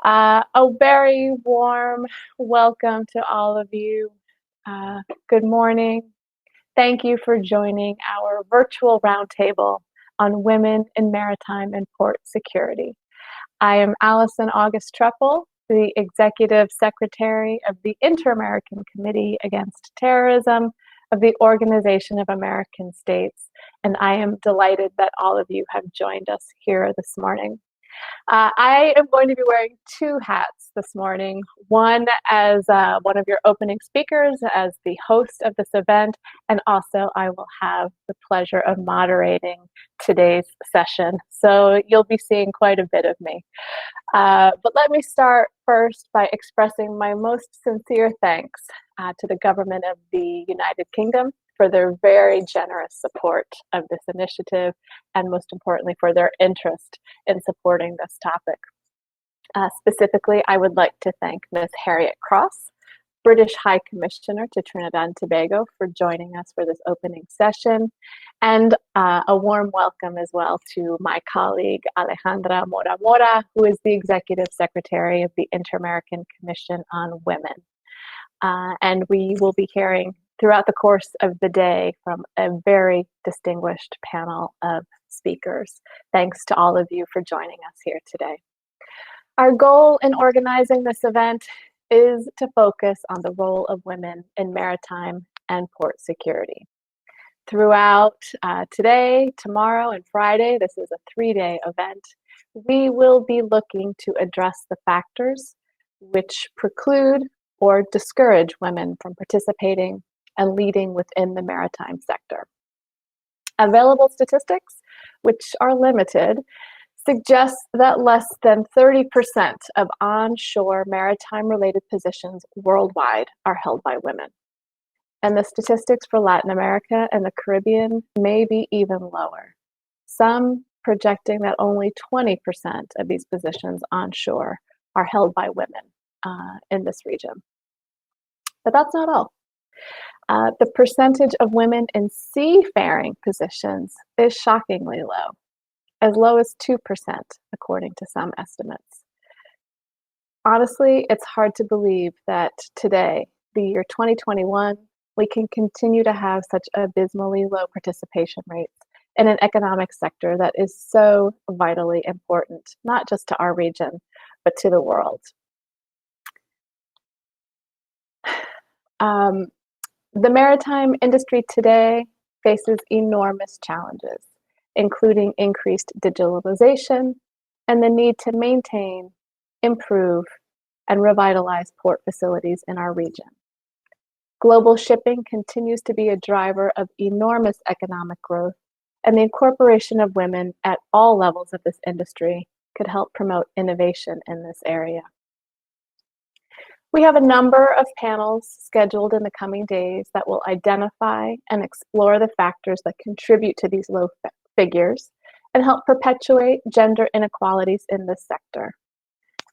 A very warm welcome to all of you. Good morning. Thank you for joining our virtual roundtable on women in maritime and port security. I am Allison August Treppel, the Executive Secretary of the Inter-American Committee Against Terrorism of the Organization of American States, and I am delighted that all of you have joined us here this morning. I am going to be wearing two hats this morning, one as one of your opening speakers, as the host of this event, and also I will have the pleasure of moderating today's session. So you'll be seeing quite a bit of me. But let me start first by expressing my most sincere thanks to the government of the United Kingdom for their very generous support of this initiative, and most importantly, for their interest in supporting this topic. Specifically, I would like to thank Ms. Harriet Cross, British High Commissioner to Trinidad and Tobago, for joining us for this opening session, and a warm welcome as well to my colleague Alejandra Mora Mora, who is the Executive Secretary of the Inter-American Commission on Women. And we will be hearing throughout the course of the day from a very distinguished panel of speakers. Thanks to all of you for joining us here today. Our goal in organizing this event is to focus on the role of women in maritime and port security. Throughout today, tomorrow, and Friday, this is a three-day event, we will be looking to address the factors which preclude or discourage women from participating and leading within the maritime sector. Available statistics, which are limited, suggest that less than 30% of onshore maritime-related positions worldwide are held by women. And the statistics for Latin America and the Caribbean may be even lower, some projecting that only 20% of these positions onshore are held by women in this region. But that's not all. The percentage of women in seafaring positions is shockingly low as 2%, according to some estimates. Honestly, it's hard to believe that today, the year 2021, we can continue to have such abysmally low participation rates in an economic sector that is so vitally important, not just to our region, but to the world. The maritime industry today faces enormous challenges, including increased digitalization and the need to maintain, improve, and revitalize port facilities in our region. Global shipping continues to be a driver of enormous economic growth, and the incorporation of women at all levels of this industry could help promote innovation in this area. We have a number of panels scheduled in the coming days that will identify and explore the factors that contribute to these low figures and help perpetuate gender inequalities in this sector,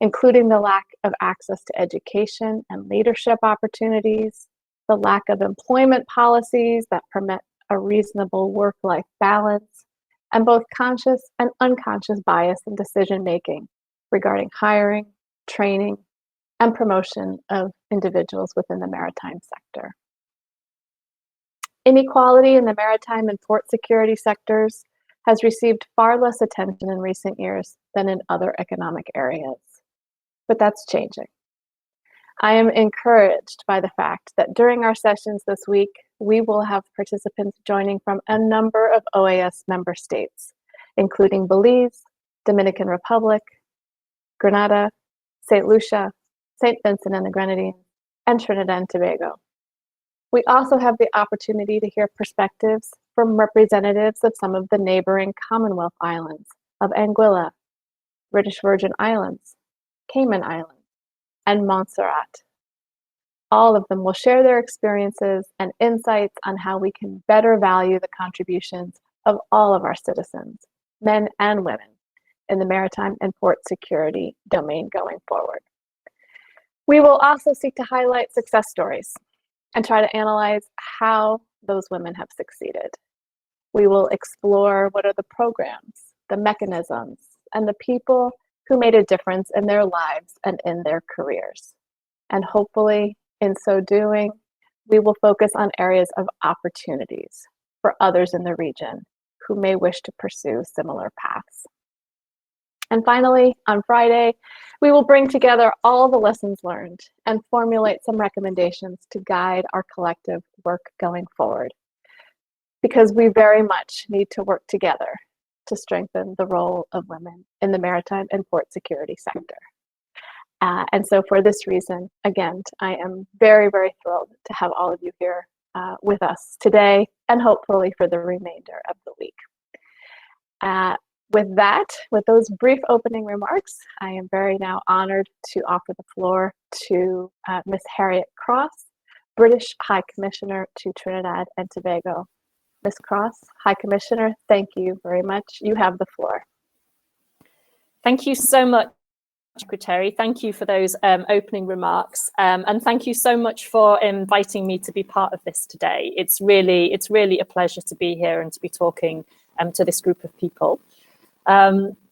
including the lack of access to education and leadership opportunities, the lack of employment policies that permit a reasonable work-life balance, and both conscious and unconscious bias in decision-making regarding hiring, training, and promotion of individuals within the maritime sector. Inequality in the maritime and port security sectors has received far less attention in recent years than in other economic areas, but that's changing. I am encouraged by the fact that during our sessions this week, we will have participants joining from a number of OAS member states, including Belize, Dominican Republic, Grenada, St. Lucia, St. Vincent and the Grenadines, and Trinidad and Tobago. We also have the opportunity to hear perspectives from representatives of some of the neighboring Commonwealth Islands of Anguilla, British Virgin Islands, Cayman Islands, and Montserrat. All of them will share their experiences and insights on how we can better value the contributions of all of our citizens, men and women, in the maritime and port security domain going forward. We will also seek to highlight success stories and try to analyze how those women have succeeded. We will explore what are the programs, the mechanisms, and the people who made a difference in their lives and in their careers. And hopefully, in so doing, we will focus on areas of opportunities for others in the region who may wish to pursue similar paths. And finally, on Friday, we will bring together all the lessons learned and formulate some recommendations to guide our collective work going forward, because we very much need to work together to strengthen the role of women in the maritime and port security sector. And so for this reason, again, I am very, very thrilled to have all of you here with us today and hopefully for the remainder of the week. With those brief opening remarks, I am very now honored to offer the floor to Ms. Harriet Cross, British High Commissioner to Trinidad and Tobago. Ms. Cross, High Commissioner, thank you very much. You have the floor. Thank you so much, Secretary. Thank you for those opening remarks, and thank you so much for inviting me to be part of this today. It's really a pleasure to be here and to be talking to this group of people.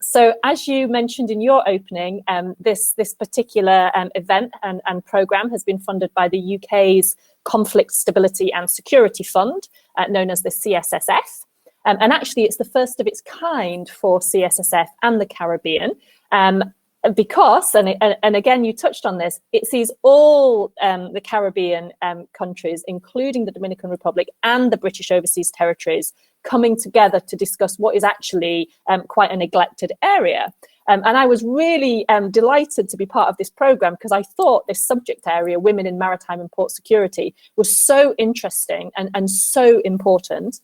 So as you mentioned in your opening, this particular event and programme has been funded by the UK's Conflict Stability and Security Fund, known as the CSSF. And actually it's the first of its kind for CSSF and the Caribbean, because, and again, you touched on this, it sees all the Caribbean countries, including the Dominican Republic and the British Overseas Territories, coming together to discuss what is actually quite a neglected area. And I was really delighted to be part of this programme because I thought this subject area, women in maritime and port security, was so interesting and so important.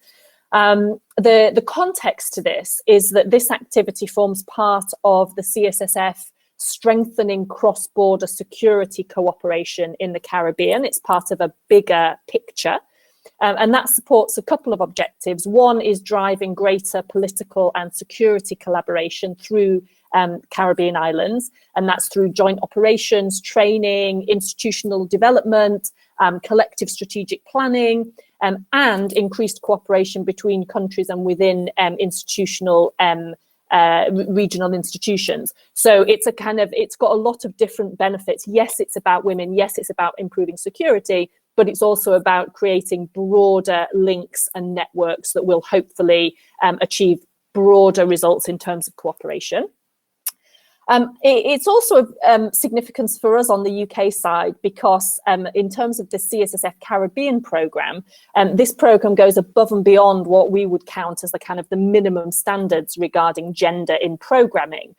The context to this is that this activity forms part of the CSSF strengthening cross-border security cooperation in the Caribbean. It's part of a bigger picture. And that supports a couple of objectives. One is driving greater political and security collaboration through Caribbean islands, and that's through joint operations, training, institutional development, collective strategic planning, and increased cooperation between countries and within institutional regional institutions. So it's got a lot of different benefits. Yes, it's about women. Yes, it's about improving security, but it's also about creating broader links and networks that will hopefully achieve broader results in terms of cooperation. It's also of significance for us on the UK side because in terms of the CSSF Caribbean programme, this programme goes above and beyond what we would count as the minimum standards regarding gender in programming.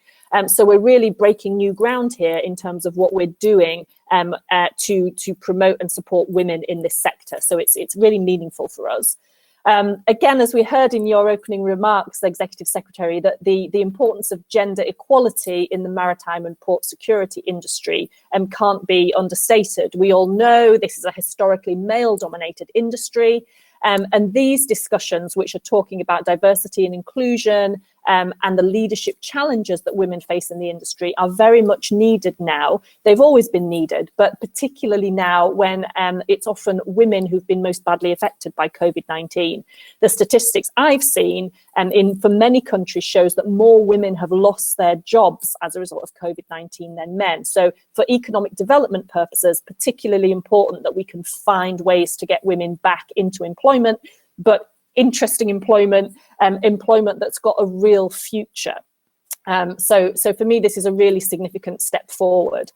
So we're really breaking new ground here in terms of what we're doing to promote and support women in this sector. So it's really meaningful for us. Again, as we heard in your opening remarks, Executive Secretary, that the importance of gender equality in the maritime and port security industry can't be understated. We all know this is a historically male-dominated industry, and these discussions, which are talking about diversity and inclusion and the leadership challenges that women face in the industry, are very much needed now. They've always been needed, but particularly now when it's often women who've been most badly affected by COVID-19. The statistics I've seen for many countries shows that more women have lost their jobs as a result of COVID-19 than men. So for economic development purposes, particularly important that we can find ways to get women back into employment, but interesting employment, employment that's got a real future. So for me, this is a really significant step forward.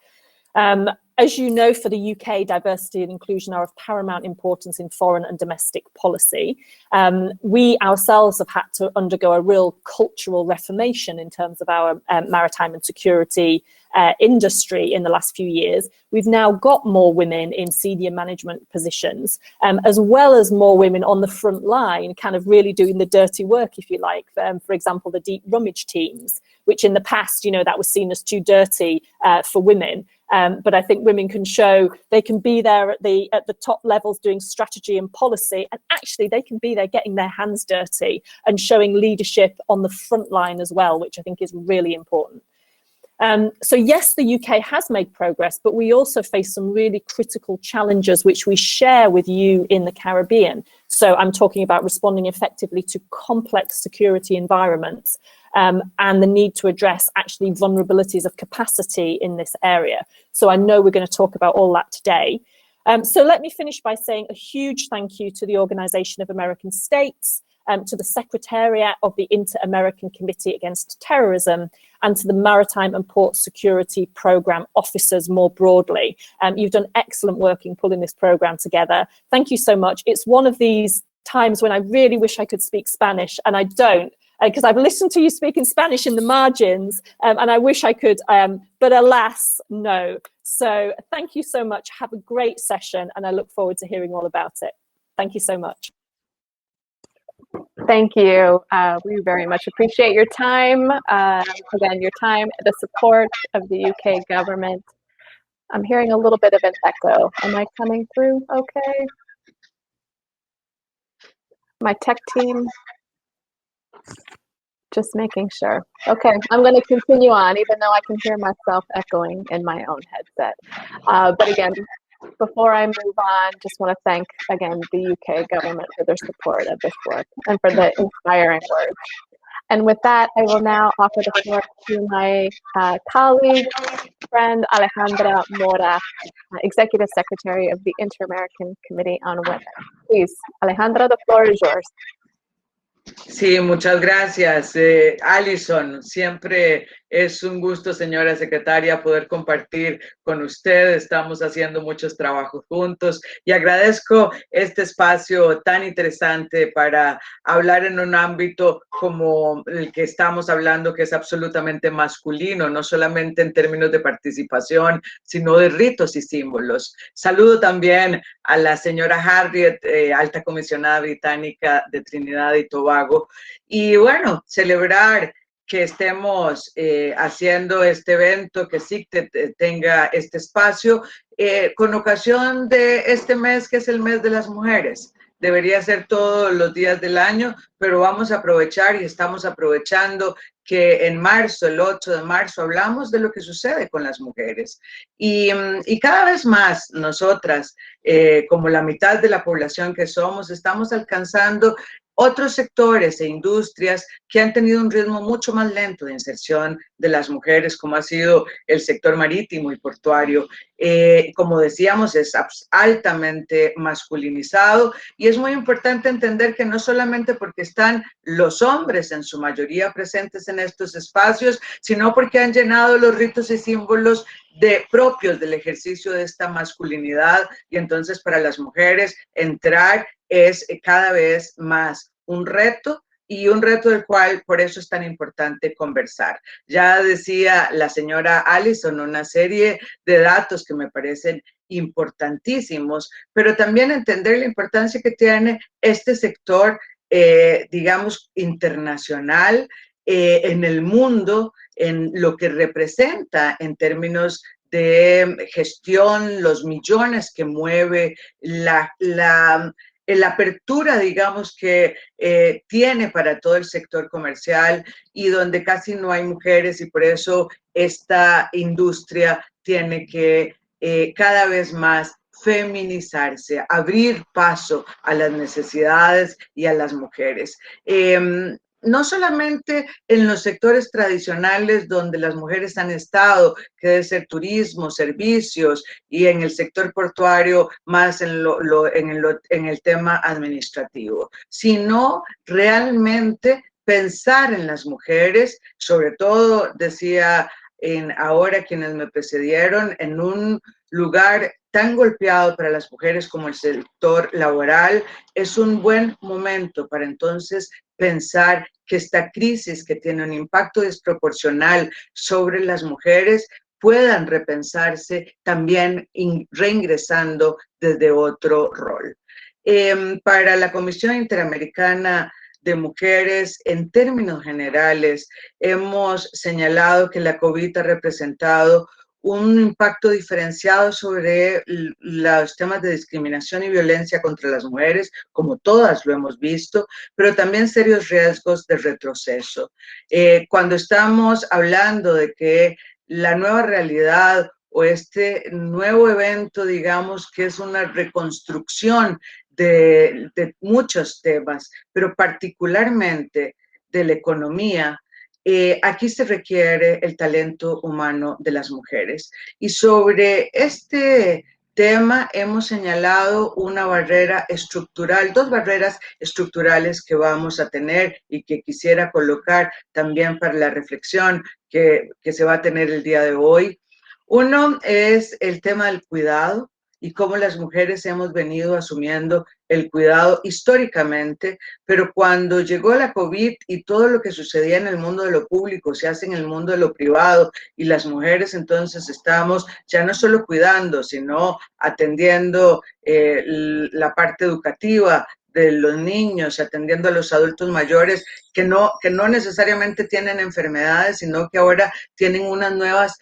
As you know, for the UK, diversity and inclusion are of paramount importance in foreign and domestic policy. We ourselves have had to undergo a real cultural reformation in terms of our maritime and security industry in the last few years. We've now got more women in senior management positions, as well as more women on the front line, really doing the dirty work, if you like. For example, the deep rummage teams, which in the past, that was seen as too dirty for women. But I think women can show they can be there at the top levels doing strategy and policy, and actually they can be there getting their hands dirty and showing leadership on the front line as well, which I think is really important. So yes, the UK has made progress, but we also face some really critical challenges which we share with you in the Caribbean. So I'm talking about responding effectively to complex security environments, and the need to address actually vulnerabilities of capacity in this area. So I know we're going to talk about all that today. So let me finish by saying a huge thank you to the Organization of American States, to the Secretariat of the Inter-American Committee Against Terrorism, and to the Maritime and Port Security Programme officers more broadly. You've done excellent work in pulling this programme together. Thank you so much. It's one of these times when I really wish I could speak Spanish, and I don't, because I've listened to you speak in Spanish in the margins, and I wish I could, but alas, no. So thank you so much. Have a great session, and I look forward to hearing all about it. Thank you so much. Thank you. We very much appreciate your time. Again, your time, the support of the UK government. I'm hearing a little bit of an echo. Am I coming through okay? My tech team, just making sure. Okay, I'm going to continue on, even though I can hear myself echoing in my own headset. But again, before I move on, just want to thank, again, the UK government for their support of this work and for the inspiring words. And with that, I will now offer the floor to my colleague, friend Alejandra Mora, Executive Secretary of the Inter-American Committee on Women. Please, Alejandra, the floor is yours. Sí, muchas gracias, Alison. Siempre es un gusto, señora secretaria, poder compartir con usted. Estamos haciendo muchos trabajos juntos y agradezco este espacio tan interesante para hablar en un ámbito como el que estamos hablando, que es absolutamente masculino, no solamente en términos de participación, sino de ritos y símbolos. Saludo también a la señora Harriet, alta comisionada británica de Trinidad y Tobago, y bueno, celebrar que estemos haciendo este evento, que CICTE tenga este espacio con ocasión de este mes, que es el mes de las mujeres. Debería ser todos los días del año, pero vamos a aprovechar y estamos aprovechando que en marzo, el 8 de marzo, hablamos de lo que sucede con las mujeres. Y cada vez más nosotras, como la mitad de la población que somos, estamos alcanzando otros sectores e industrias que han tenido un ritmo mucho más lento de inserción de las mujeres, como ha sido el sector marítimo y portuario. Como decíamos, es altamente masculinizado y es muy importante entender que no solamente porque están los hombres en su mayoría presentes en estos espacios, sino porque han llenado los ritos y símbolos propios del ejercicio de esta masculinidad, y entonces para las mujeres entrar es cada vez más un reto, y un reto del cual por eso es tan importante conversar. Ya decía la señora Allison una serie de datos que me parecen importantísimos, pero también entender la importancia que tiene este sector, digamos, internacional, en el mundo, en lo que representa en términos de gestión, los millones que mueve, la apertura, digamos, que tiene para todo el sector comercial, y donde casi no hay mujeres, y por eso esta industria tiene que cada vez más feminizarse, abrir paso a las necesidades y a las mujeres. No solamente en los sectores tradicionales donde las mujeres han estado, que debe ser turismo, servicios, y en el sector portuario más en el tema administrativo, sino realmente pensar en las mujeres, sobre todo, decía ahora quienes me precedieron, en un lugar tan golpeado para las mujeres como el sector laboral. Es un buen momento para entonces pensar que esta crisis, que tiene un impacto desproporcional sobre las mujeres, puedan repensarse también reingresando desde otro rol. Para la Comisión Interamericana de Mujeres, en términos generales, hemos señalado que la COVID ha representado un impacto diferenciado sobre los temas de discriminación y violencia contra las mujeres, como todas lo hemos visto, pero también serios riesgos de retroceso. Cuando estamos hablando de que la nueva realidad o este nuevo evento, digamos, que es una reconstrucción de muchos temas, pero particularmente de la economía. Aquí se requiere el talento humano de las mujeres. Y sobre este tema hemos señalado una barrera estructural, dos barreras estructurales que vamos a tener y que quisiera colocar también para la reflexión que se va a tener el día de hoy. Uno es el tema del cuidado y cómo las mujeres hemos venido asumiendo el cuidado históricamente, pero cuando llegó la COVID y todo lo que sucedía en el mundo de lo público se hace en el mundo de lo privado y las mujeres entonces estamos ya no solo cuidando, sino atendiendo la parte educativa de los niños, atendiendo a los adultos mayores que no necesariamente tienen enfermedades, sino que ahora tienen unas nuevas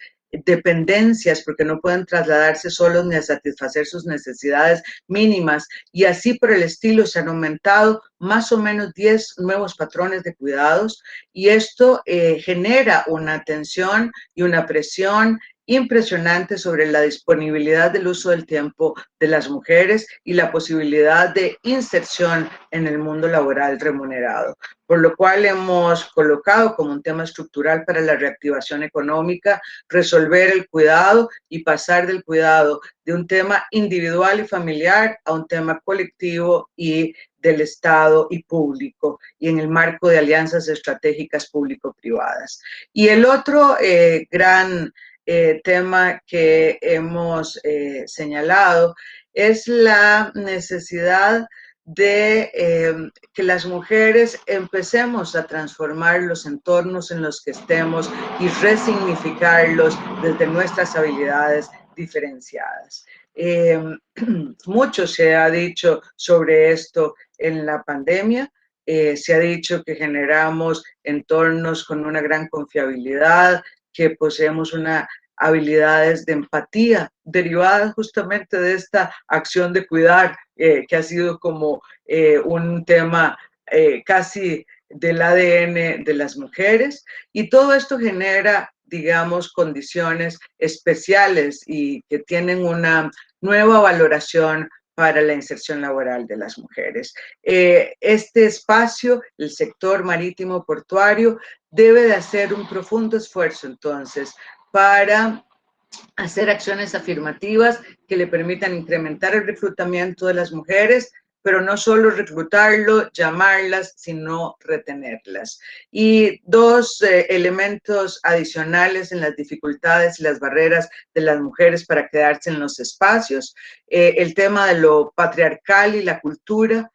dependencias porque no pueden trasladarse solos ni a satisfacer sus necesidades mínimas y así por el estilo se han aumentado más o menos 10 nuevos patrones de cuidados y esto genera una tensión y una presión impresionante sobre la disponibilidad del uso del tiempo de las mujeres y la posibilidad de inserción en el mundo laboral remunerado, por lo cual hemos colocado como un tema estructural para la reactivación económica resolver el cuidado y pasar del cuidado de un tema individual y familiar a un tema colectivo y del Estado y público, y en el marco de alianzas estratégicas público-privadas. Y el otro gran tema que hemos señalado es la necesidad de que las mujeres empecemos a transformar los entornos en los que estemos y resignificarlos desde nuestras habilidades diferenciadas. Mucho se ha dicho sobre esto en la pandemia. Se ha dicho que generamos entornos con una gran confiabilidad, que poseemos una habilidades de empatía derivadas justamente de esta acción de cuidar, que ha sido como un tema casi del ADN de las mujeres, y todo esto genera, digamos, condiciones especiales y que tienen una nueva valoración para la inserción laboral de las mujeres. Este espacio, el sector marítimo portuario, debe de hacer un profundo esfuerzo entonces para hacer acciones afirmativas que le permitan incrementar el reclutamiento de las mujeres, pero no solo reclutarlo, llamarlas, sino retenerlas. Y dos elementos adicionales en las dificultades y las barreras de las mujeres para quedarse en los espacios, el tema de lo patriarcal y la cultura,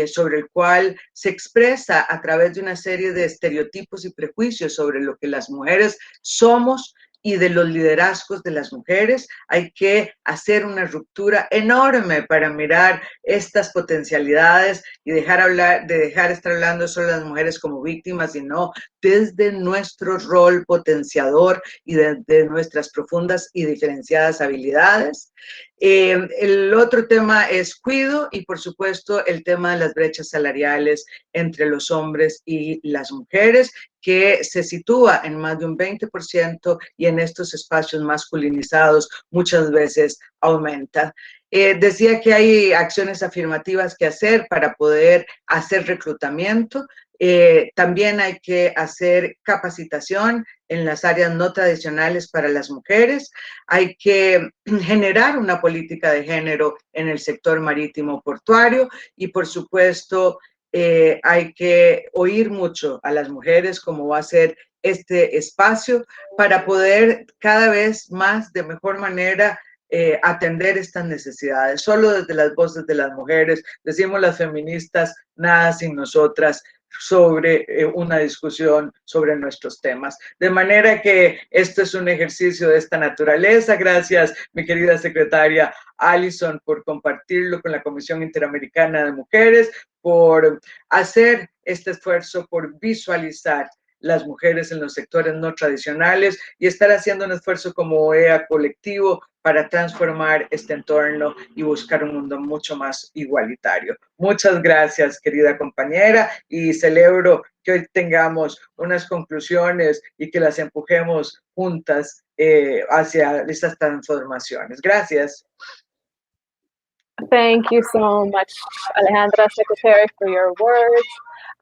sobre el cual se expresa a través de una serie de estereotipos y prejuicios sobre lo que las mujeres somos y de los liderazgos de las mujeres. Hay que hacer una ruptura enorme para mirar estas potencialidades y dejar estar hablando solo de las mujeres como víctimas, sino desde nuestro rol potenciador y desde nuestras profundas y diferenciadas habilidades. El otro tema es cuido y por supuesto el tema de las brechas salariales entre los hombres y las mujeres, que se sitúa en más de un 20% y en estos espacios masculinizados muchas veces aumenta. Decía que hay acciones afirmativas que hacer para poder hacer reclutamiento. También hay que hacer capacitación en las áreas no tradicionales para las mujeres. Hay que generar una política de género en el sector marítimo portuario y, por supuesto, hay que oír mucho a las mujeres, como va a ser este espacio, para poder cada vez más, de mejor manera, atender estas necesidades. Solo desde las voces de las mujeres, decimos las feministas, nada sin nosotras, sobre una discusión sobre nuestros temas. De manera que esto es un ejercicio de esta naturaleza. Gracias, mi querida secretaria Alison, por compartirlo con la Comisión Interamericana de Mujeres, por hacer este esfuerzo, por visualizar las mujeres en los sectores no tradicionales y estar haciendo un esfuerzo como OEA colectivo para transformar este entorno y buscar un mundo mucho más igualitario. Muchas gracias, querida compañera, y celebro que hoy tengamos unas conclusiones y que las empujemos juntas hacia estas transformaciones. Gracias. Thank you so much, Alejandra, Secretary, for your words.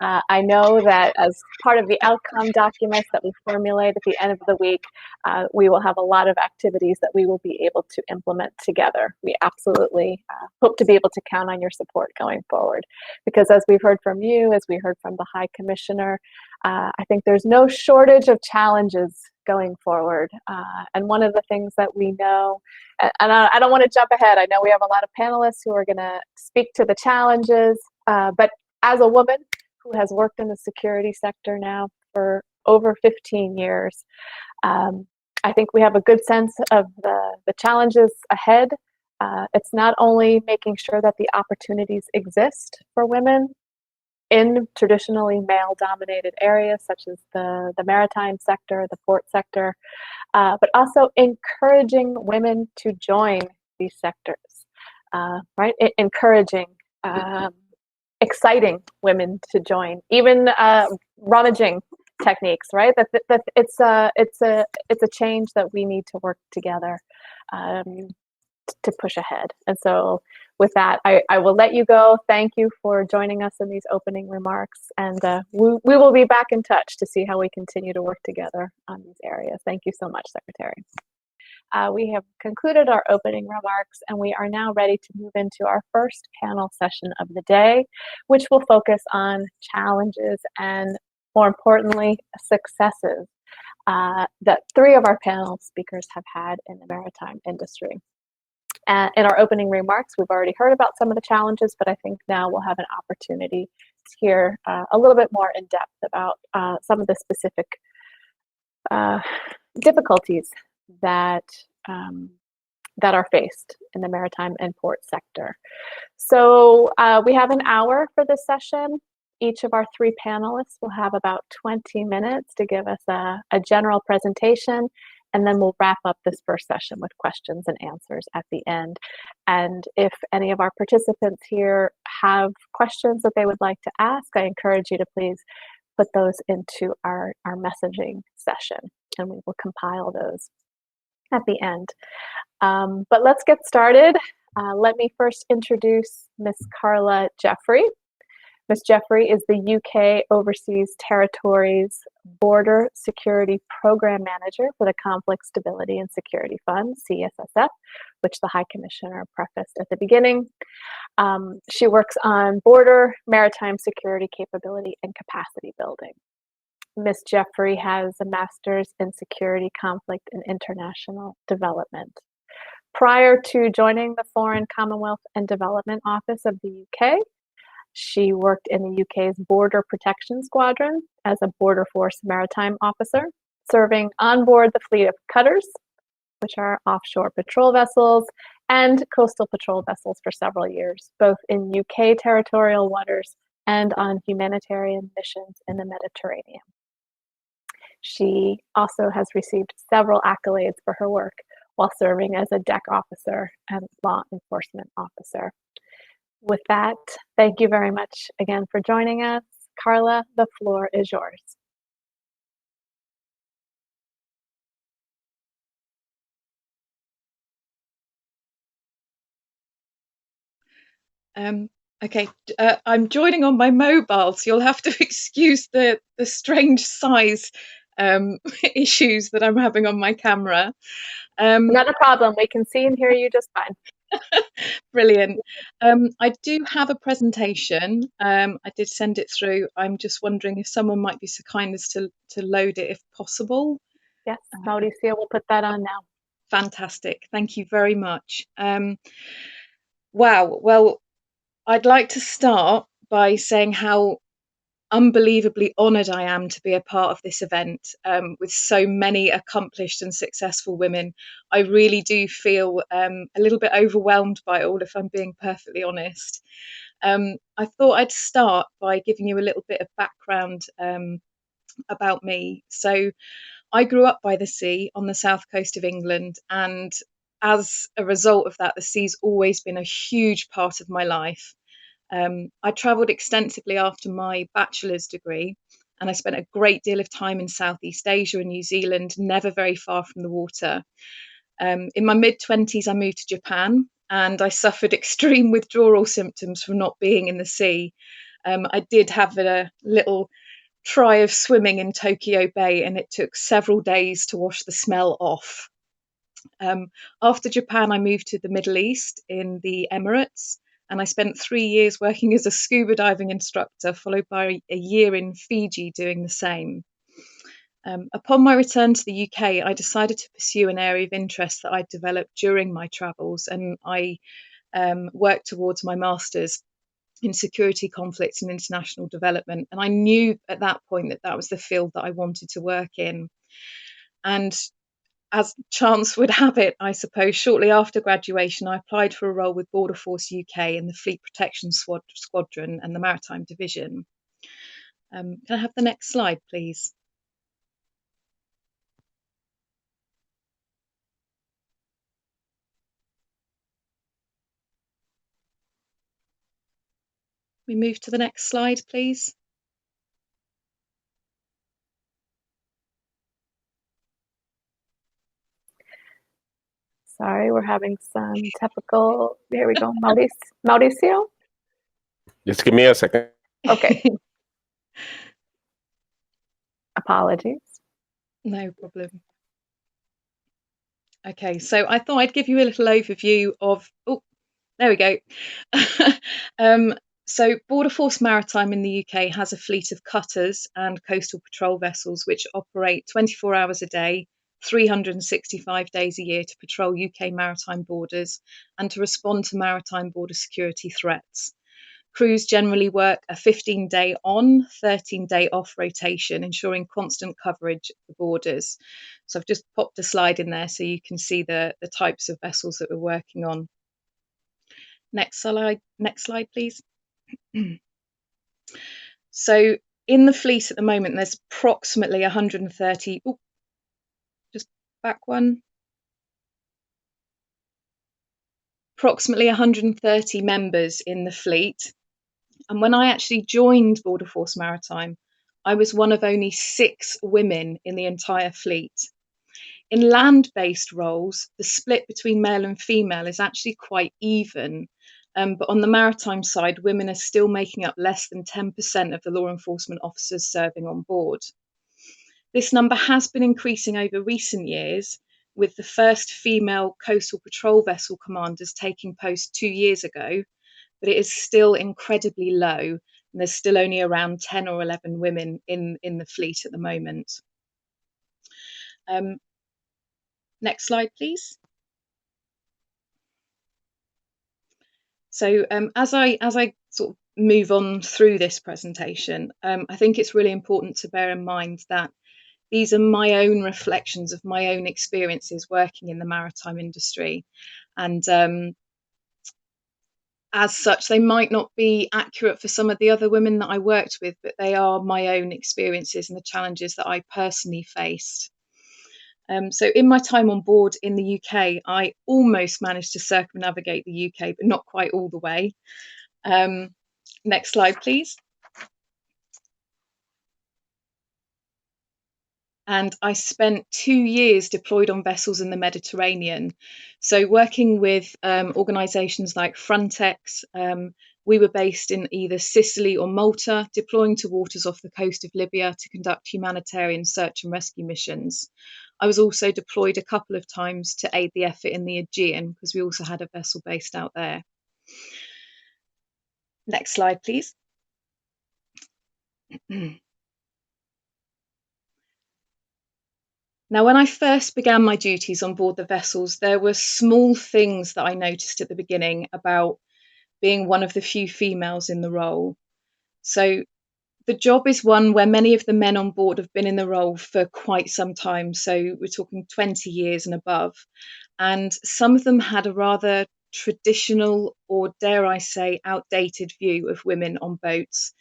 I know that as part of the outcome documents that we formulate at the end of the week, we will have a lot of activities that we will be able to implement together. We absolutely hope to be able to count on your support going forward, because as we've heard from you, as we heard from the High Commissioner, I think there's no shortage of challenges going forward. And one of the things that we know, and I don't want to jump ahead. I know we have a lot of panelists who are going to speak to the challenges, but as a woman who has worked in the security sector now for over 15 years, I think we have a good sense of the challenges ahead. It's not only making sure that the opportunities exist for women in traditionally male-dominated areas such as the maritime sector, the port sector, but also encouraging women to join these sectors, right? Encouraging, exciting women to join, even rummaging techniques, right? That it's a change that we need to work together to push ahead. And so with that, I will let you go. Thank you for joining us in these opening remarks. And we will be back in touch to see how we continue to work together on these areas. Thank you so much, Secretary. We have concluded our opening remarks, and we are now ready to move into our first panel session of the day, which will focus on challenges and, more importantly, successes that 3 of our panel speakers have had in the maritime industry. In our opening remarks, we've already heard about some of the challenges, but I think now we'll have an opportunity to hear a little bit more in depth about some of the specific difficulties that are faced in the maritime and port sector. So we have an hour for this session. Each of our 3 panelists will have about 20 minutes to give us a general presentation, and then we'll wrap up this first session with questions and answers at the end. And if any of our participants here have questions that they would like to ask, I encourage you to please put those into our messaging session, and we will compile those at the end. But let's get started. Let me first introduce Ms. Carla Jeffrey. Ms. Jeffrey is the UK Overseas Territories Border Security Program Manager for the Conflict Stability and Security Fund, CSSF, which the High Commissioner prefaced at the beginning. She works on border, maritime security capability, and capacity building. Ms. Jeffrey has a master's in security, conflict, and international development. Prior to joining the Foreign, Commonwealth, and Development Office of the UK, she worked in the UK's Border Protection Squadron as a Border Force Maritime Officer, serving on board the fleet of cutters, which are offshore patrol vessels, and coastal patrol vessels for several years, both in UK territorial waters and on humanitarian missions in the Mediterranean. She also has received several accolades for her work while serving as a deck officer and law enforcement officer. With that, thank you very much again for joining us. Carla, the floor is yours. Okay, I'm joining on my mobile, so you'll have to excuse the strange size issues that I'm having on my camera. Not a problem. We can see and hear you just fine. Brilliant. I do have a presentation. I did send it through. I'm just wondering if someone might be so kind as to load it if possible. Yes, Mauricio will put that on now. Fantastic. Thank you very much. Wow. Well, I'd like to start by saying how unbelievably honoured I am to be a part of this event with so many accomplished and successful women. I really do feel a little bit overwhelmed by it all, if I'm being perfectly honest. I thought I'd start by giving you a little bit of background about me. So I grew up by the sea on the south coast of England, and as a result of that, the sea's always been a huge part of my life. I travelled extensively after my bachelor's degree, and I spent a great deal of time in Southeast Asia and New Zealand, never very far from the water. In my mid-20s, I moved to Japan, and I suffered extreme withdrawal symptoms from not being in the sea. I did have a little try of swimming in Tokyo Bay, and it took several days to wash the smell off. After Japan, I moved to the Middle East in the Emirates, and I spent 3 years working as a scuba diving instructor, followed by a year in Fiji doing the same. Upon my return to the UK, I decided to pursue an area of interest that I'd developed during my travels, and I worked towards my master's in security, conflicts, and international development. And I knew at that point that that was the field that I wanted to work in. And as chance would have it, I suppose, shortly after graduation, I applied for a role with Border Force UK in the Fleet Protection Squadron and the Maritime Division. Can I have the next slide, please? We move to the next slide, please. Sorry, we're having some typical. Here we go. Mauricio? Just give me a second. Okay. Apologies. No problem. Okay, so I thought I'd give you a little overview of. Oh, there we go. So Border Force Maritime in the UK has a fleet of cutters and coastal patrol vessels which operate 24 hours a day, 365 days a year to patrol UK maritime borders and to respond to maritime border security threats. Crews generally work a 15-day on, 13-day off rotation, ensuring constant coverage of the borders. So I've just popped a slide in there so you can see the types of vessels that we're working on. Next slide, please. So in the fleet at the moment, there's approximately 130. Oh, just back one. Approximately 130 members in the fleet. And when I actually joined Border Force Maritime, I was one of only 6 women in the entire fleet. In land-based roles, the split between male and female is actually quite even. But on the maritime side, women are still making up less than 10% of the law enforcement officers serving on board. This number has been increasing over recent years, with the first female coastal patrol vessel commanders taking post 2 years ago, but it is still incredibly low, and there's still only around 10 or 11 women in the fleet at the moment. Next slide, please. So as I sort of move on through this presentation, I think it's really important to bear in mind that these are my own reflections of my own experiences working in the maritime industry. And as such, they might not be accurate for some of the other women that I worked with, but they are my own experiences and the challenges that I personally faced. So in my time on board in the UK, I almost managed to circumnavigate the UK, but not quite all the way. Next slide, please. And I spent 2 years deployed on vessels in the Mediterranean. So working with organisations like Frontex, we were based in either Sicily or Malta, deploying to waters off the coast of Libya to conduct humanitarian search and rescue missions. I was also deployed a couple of times to aid the effort in the Aegean, because we also had a vessel based out there. Next slide, please. Now, when I first began my duties on board the vessels, there were small things that I noticed at the beginning about being one of the few females in the role. So the job is one where many of the men on board have been in the role for quite some time. So we're talking 20 years and above. And some of them had a rather traditional, or dare I say, outdated view of women on boats.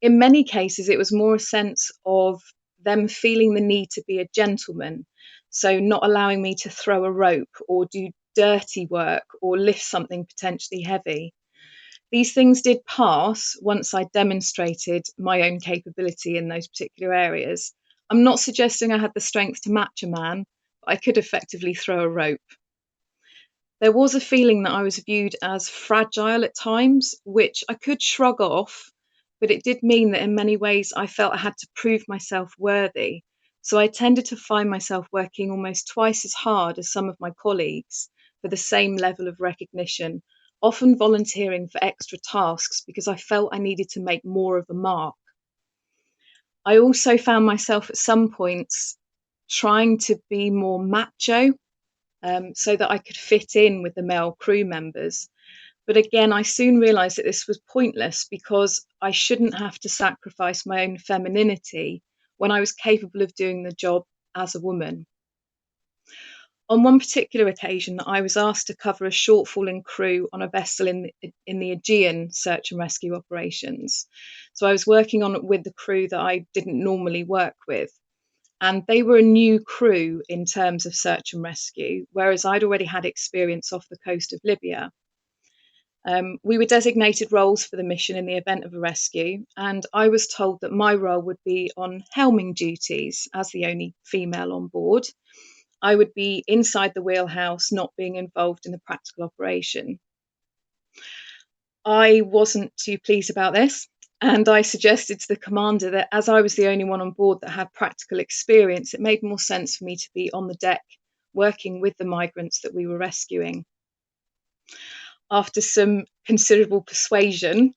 In many cases, it was more a sense of them feeling the need to be a gentleman. So not allowing me to throw a rope or do dirty work or lift something potentially heavy. These things did pass once I demonstrated my own capability in those particular areas. I'm not suggesting I had the strength to match a man, but I could effectively throw a rope. There was a feeling that I was viewed as fragile at times, which I could shrug off, but it did mean that in many ways I felt I had to prove myself worthy. So I tended to find myself working almost twice as hard as some of my colleagues for the same level of recognition, often volunteering for extra tasks because I felt I needed to make more of a mark. I also found myself at some points trying to be more macho, so that I could fit in with the male crew members. But again, I soon realised that this was pointless because I shouldn't have to sacrifice my own femininity when I was capable of doing the job as a woman. On one particular occasion, I was asked to cover a shortfall in crew on a vessel in the Aegean search and rescue operations. So I was working on with the crew that I didn't normally work with. And they were a new crew in terms of search and rescue, whereas I'd already had experience off the coast of Libya. We were designated roles for the mission in the event of a rescue, and I was told that my role would be on helming duties as the only female on board. I would be inside the wheelhouse, not being involved in the practical operation. I wasn't too pleased about this, and I suggested to the commander that as I was the only one on board that had practical experience, it made more sense for me to be on the deck working with the migrants that we were rescuing. After some considerable persuasion,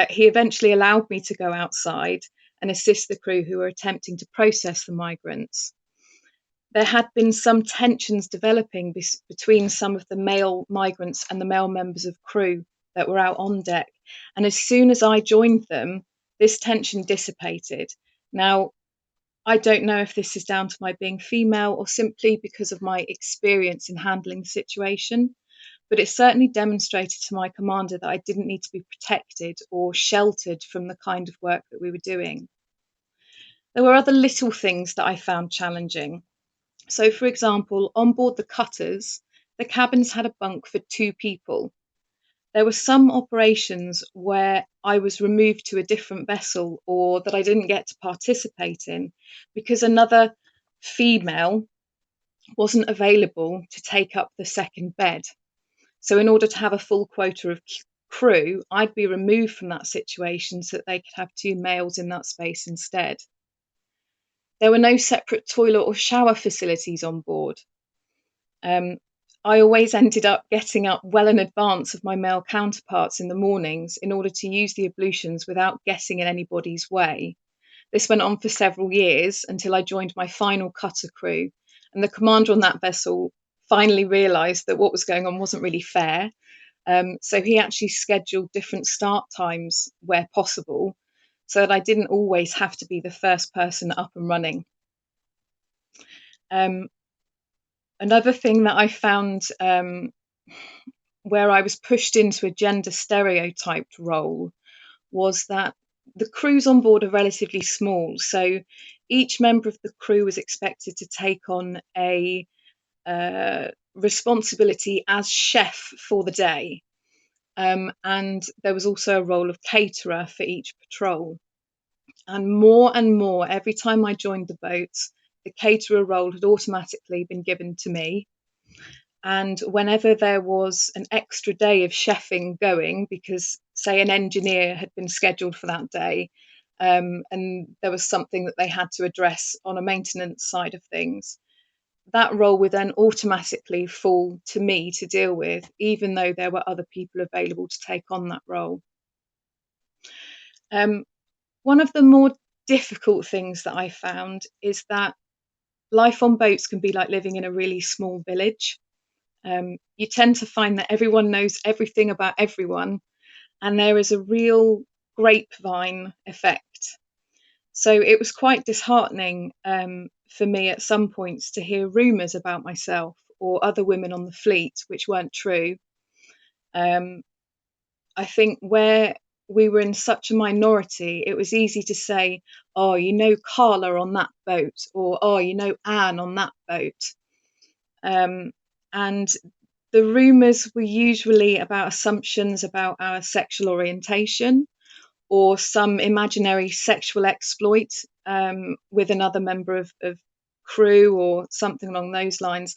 he eventually allowed me to go outside and assist the crew who were attempting to process the migrants. There had been some tensions developing between some of the male migrants and the male members of crew that were out on deck. And as soon as I joined them, this tension dissipated. Now, I don't know if this is down to my being female or simply because of my experience in handling the situation, but it certainly demonstrated to my commander that I didn't need to be protected or sheltered from the kind of work that we were doing. There were other little things that I found challenging. So, for example, on board the cutters, the cabins had a bunk for 2 people. There were some operations where I was removed to a different vessel or that I didn't get to participate in because another female wasn't available to take up the second bed. So in order to have a full quota of crew, I'd be removed from that situation so that they could have 2 males in that space instead. There were no separate toilet or shower facilities on board. I always ended up getting up well in advance of my male counterparts in the mornings in order to use the ablutions without getting in anybody's way. This went on for several years until I joined my final cutter crew, and the commander on that vessel finally realised that what was going on wasn't really fair. So he actually scheduled different start times where possible so that I didn't always have to be the first person up and running. Another thing that I found where I was pushed into a gender stereotyped role was that the crews on board are relatively small. So each member of the crew was expected to take on a responsibility as chef for the day. And there was also a role of caterer for each patrol. And more, every time I joined the boats, the caterer role had automatically been given to me. And whenever there was an extra day of chefing going, because say an engineer had been scheduled for that day, and there was something that they had to address on a maintenance side of things, that role would then automatically fall to me to deal with, even though there were other people available to take on that role. One of the more difficult things that I found is that life on boats can be like living in a really small village. You tend to find that everyone knows everything about everyone, and there is a real grapevine effect. So it was quite disheartening for me at some points to hear rumours about myself or other women on the fleet, which weren't true. I think where we were in such a minority, it was easy to say, oh, you know Carla on that boat, or oh, you know Anne on that boat. And the rumours were usually about assumptions about our sexual orientation or some imaginary sexual exploit with another member of crew or something along those lines.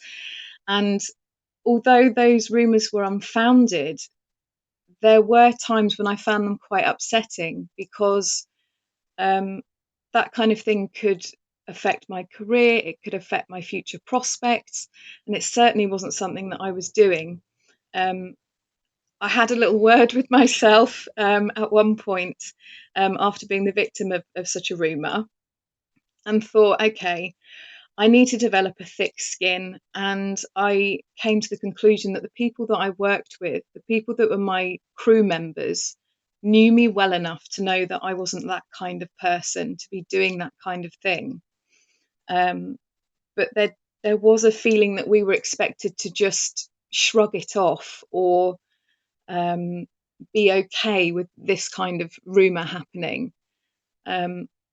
And although those rumours were unfounded, there were times when I found them quite upsetting, because that kind of thing could affect my career, it could affect my future prospects, and it certainly wasn't something that I was doing. I had a little word with myself at one point after being the victim of such a rumour, and thought, okay, I need to develop a thick skin. And I came to the conclusion that the people that I worked with, the people that were my crew members, knew me well enough to know that I wasn't that kind of person to be doing that kind of thing. But there was a feeling that we were expected to just shrug it off, or be okay with this kind of rumour happening.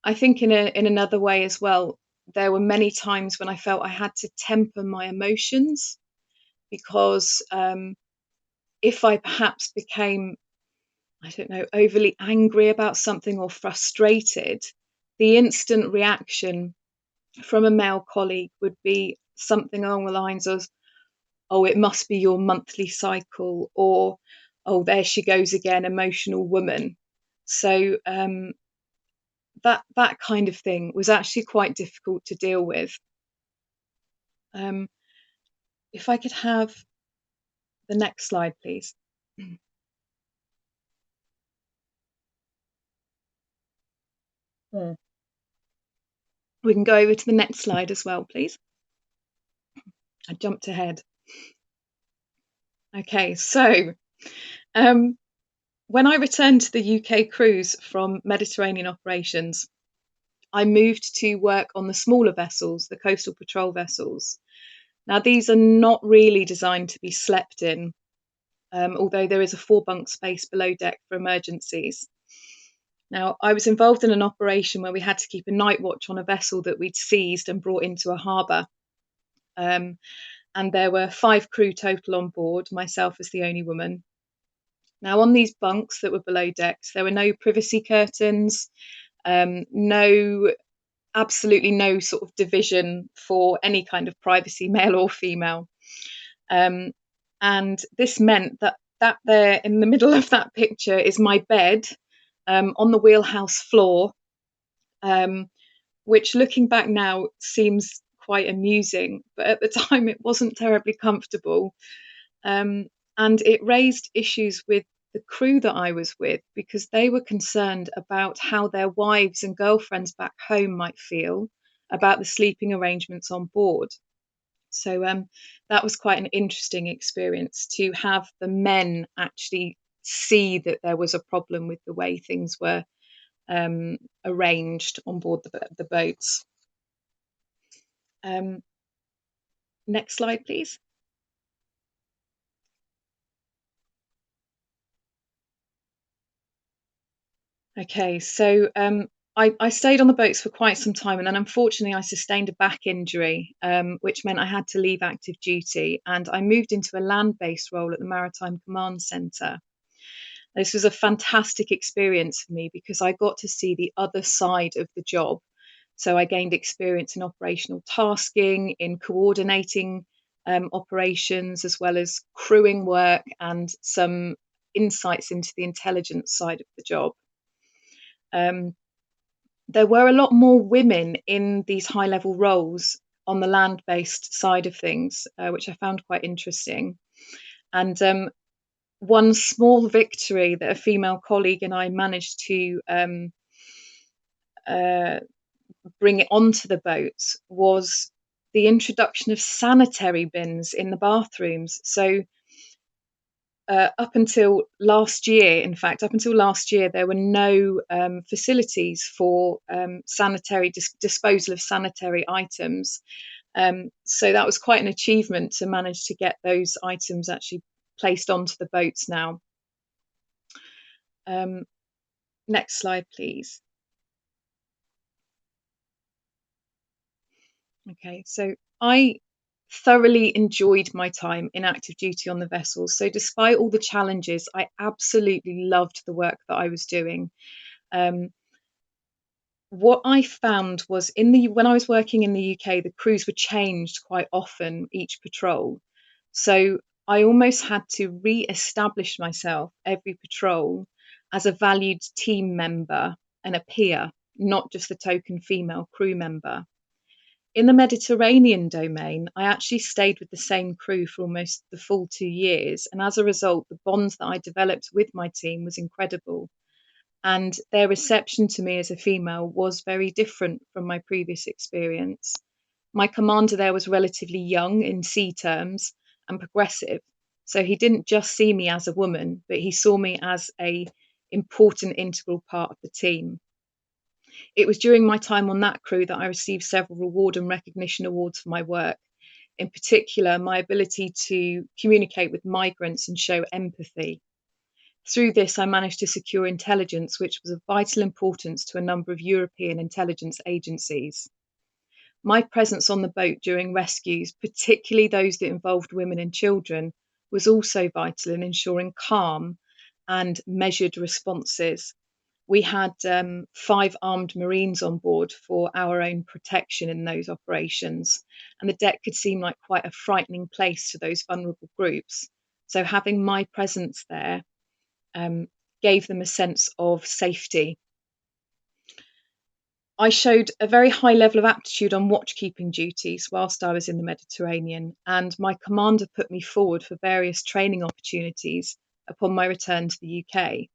I think in another way as well, there were many times when I felt I had to temper my emotions, because if I perhaps became, I don't know, overly angry about something or frustrated, the instant reaction from a male colleague would be something along the lines of, oh, it must be your monthly cycle, or, oh, there she goes again, emotional woman. So that kind of thing was actually quite difficult to deal with. If I could have the next slide, please. We can go over to the next slide as well, please. I jumped ahead. Okay, so when I returned to the UK cruise from Mediterranean operations, I moved to work on the smaller vessels, the coastal patrol vessels. Now, these are not really designed to be slept in, although there is a 4-bunk space below deck for emergencies. Now, I was involved in an operation where we had to keep a night watch on a vessel that we'd seized and brought into a harbour. And there were 5 crew total on board, myself as the only woman. Now, on these bunks that were below decks, there were no privacy curtains, absolutely no sort of division for any kind of privacy, male or female. And this meant that there in the middle of that picture is my bed on the wheelhouse floor, which looking back now seems quite amusing, but at the time it wasn't terribly comfortable. And it raised issues with the crew that I was with, because they were concerned about how their wives and girlfriends back home might feel about the sleeping arrangements on board. So that was quite an interesting experience, to have the men actually see that there was a problem with the way things were arranged on board the boats. Next slide, please. Okay, so I stayed on the boats for quite some time, and then unfortunately I sustained a back injury, which meant I had to leave active duty, and I moved into a land-based role at the Maritime Command Centre. This was a fantastic experience for me, because I got to see the other side of the job. So I gained experience in operational tasking, in coordinating operations, as well as crewing work, and some insights into the intelligence side of the job. There were a lot more women in these high-level roles on the land-based side of things, which I found quite interesting. And one small victory that a female colleague and I managed to bring it onto the boats was the introduction of sanitary bins in the bathrooms. So up until last year, there were no facilities for sanitary disposal of sanitary items. So that was quite an achievement to manage to get those items actually placed onto the boats now. Next slide, please. Okay, so I thoroughly enjoyed my time in active duty on the vessels. So despite all the challenges, I absolutely loved the work that I was doing. What I found was when I was working in the UK, the crews were changed quite often each patrol. So I almost had to re-establish myself every patrol as a valued team member and a peer, not just a token female crew member. In the Mediterranean domain, I actually stayed with the same crew for almost the full 2 years. And as a result, the bonds that I developed with my team was incredible. And their reception to me as a female was very different from my previous experience. My commander there was relatively young in sea terms and progressive. So he didn't just see me as a woman, but he saw me as an important integral part of the team. It was during my time on that crew that I received several reward and recognition awards for my work. In particular, my ability to communicate with migrants and show empathy. Through this, I managed to secure intelligence, which was of vital importance to a number of European intelligence agencies. My presence on the boat during rescues, particularly those that involved women and children, was also vital in ensuring calm and measured responses. We had 5 armed Marines on board for our own protection in those operations, and the deck could seem like quite a frightening place to those vulnerable groups. So having my presence there gave them a sense of safety. I showed a very high level of aptitude on watchkeeping duties whilst I was in the Mediterranean, and my commander put me forward for various training opportunities upon my return to the UK.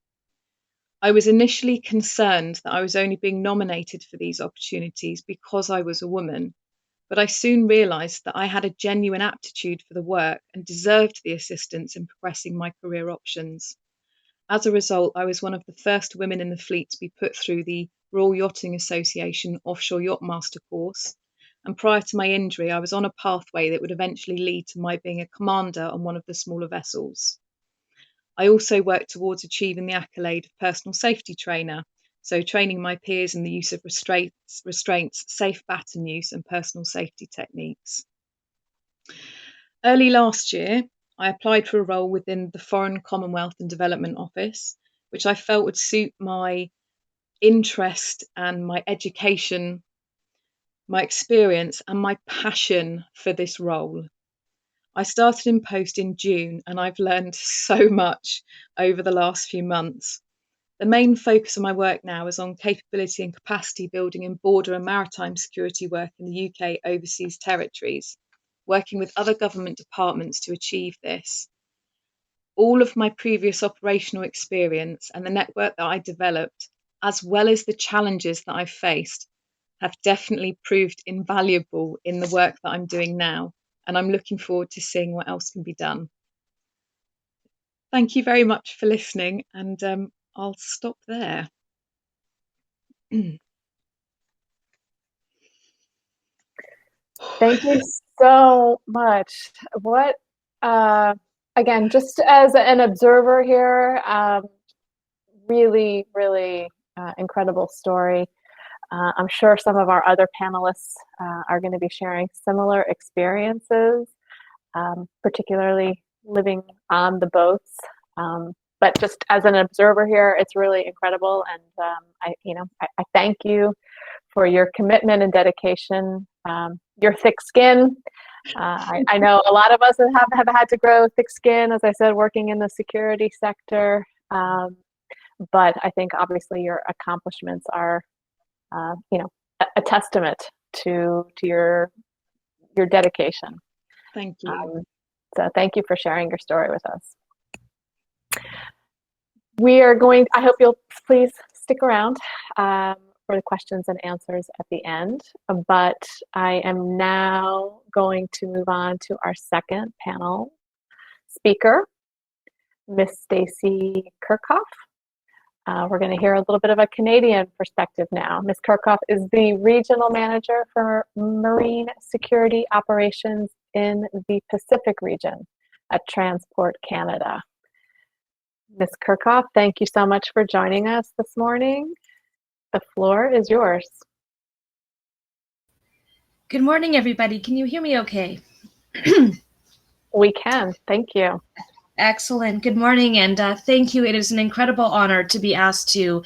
I was initially concerned that I was only being nominated for these opportunities because I was a woman, but I soon realised that I had a genuine aptitude for the work and deserved the assistance in progressing my career options. As a result, I was one of the first women in the fleet to be put through the Royal Yachting Association Offshore Yacht Master course, and prior to my injury, I was on a pathway that would eventually lead to my being a commander on one of the smaller vessels. I also worked towards achieving the accolade of personal safety trainer, so training my peers in the use of restraints, safe baton use, and personal safety techniques. Early last year, I applied for a role within the Foreign, Commonwealth and Development Office, which I felt would suit my interest and my education, my experience, and my passion for this role. I started in post in June, and I've learned so much over the last few months. The main focus of my work now is on capability and capacity building in border and maritime security work in the UK overseas territories, working with other government departments to achieve this. All of my previous operational experience and the network that I developed, as well as the challenges that I've faced, have definitely proved invaluable in the work that I'm doing now. And I'm looking forward to seeing what else can be done. Thank you very much for listening, and I'll stop there. Thank you so much. What, again, just as an observer here, really, really incredible story. I'm sure some of our other panelists are going to be sharing similar experiences, particularly living on the boats. But just as an observer here, it's really incredible, and I thank you for your commitment and dedication, your thick skin. I know a lot of us have had to grow thick skin, as I said, working in the security sector. But I think obviously your accomplishments are, a testament to your dedication. Thank you. So thank you for sharing your story with us. I hope you'll please stick around for the questions and answers at the end. But I am now going to move on to our second panel speaker, Miss Stacey Kirchhoff. We're going to hear a little bit of a Canadian perspective now. Ms. Kirchhoff is the Regional Manager for Marine Security Operations in the Pacific region at Transport Canada. Ms. Kirchhoff, thank you so much for joining us this morning. The floor is yours. Good morning, everybody. Can you hear me okay? We can. Thank you. Excellent. Good morning, and thank you. It is an incredible honor to be asked to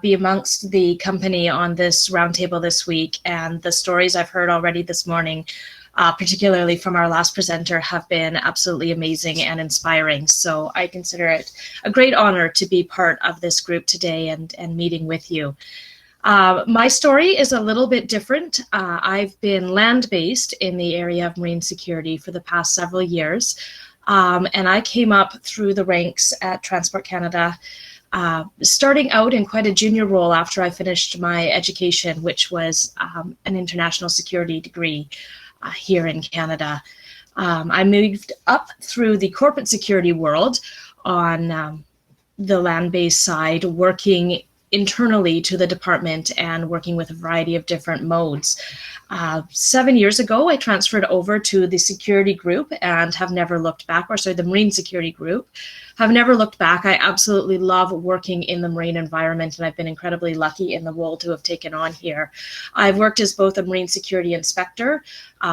be amongst the company on this roundtable this week, and the stories I've heard already this morning particularly from our last presenter, have been absolutely amazing and inspiring. So I consider it a great honor to be part of this group today and meeting with you. My story is a little bit different. I've been land-based in the area of marine security for the past several years, and I came up through the ranks at Transport Canada, starting out in quite a junior role after I finished my education, which was an international security degree here in Canada. I moved up through the corporate security world on the land-based side, working internally to the department and working with a variety of different modes. 7 years ago, I transferred over to the security group and have never looked back, or sorry, the marine security group. Have never looked back. I absolutely love working in the marine environment, and I've been incredibly lucky in the role to have taken on here. I've worked as both a marine security inspector,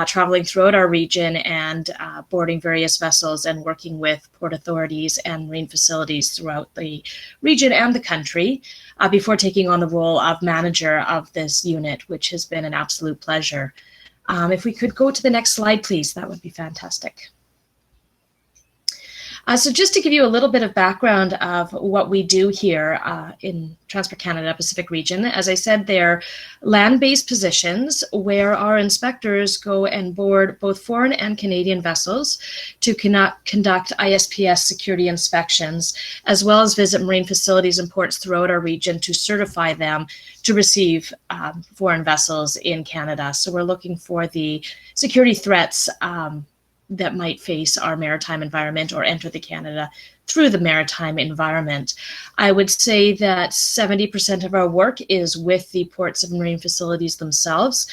traveling throughout our region and boarding various vessels and working with port authorities and marine facilities throughout the region and the country, before taking on the role of manager of this unit, which has been an absolute pleasure. If we could go to the next slide, please, that would be fantastic. So just to give you a little bit of background of what we do here in Transport Canada Pacific Region, as I said, they're land-based positions where our inspectors go and board both foreign and Canadian vessels to conduct ISPS security inspections, as well as visit marine facilities and ports throughout our region to certify them to receive foreign vessels in Canada. So we're looking for the security threats that might face our maritime environment or enter the Canada through the maritime environment. I would say that 70% of our work is with the ports and marine facilities themselves,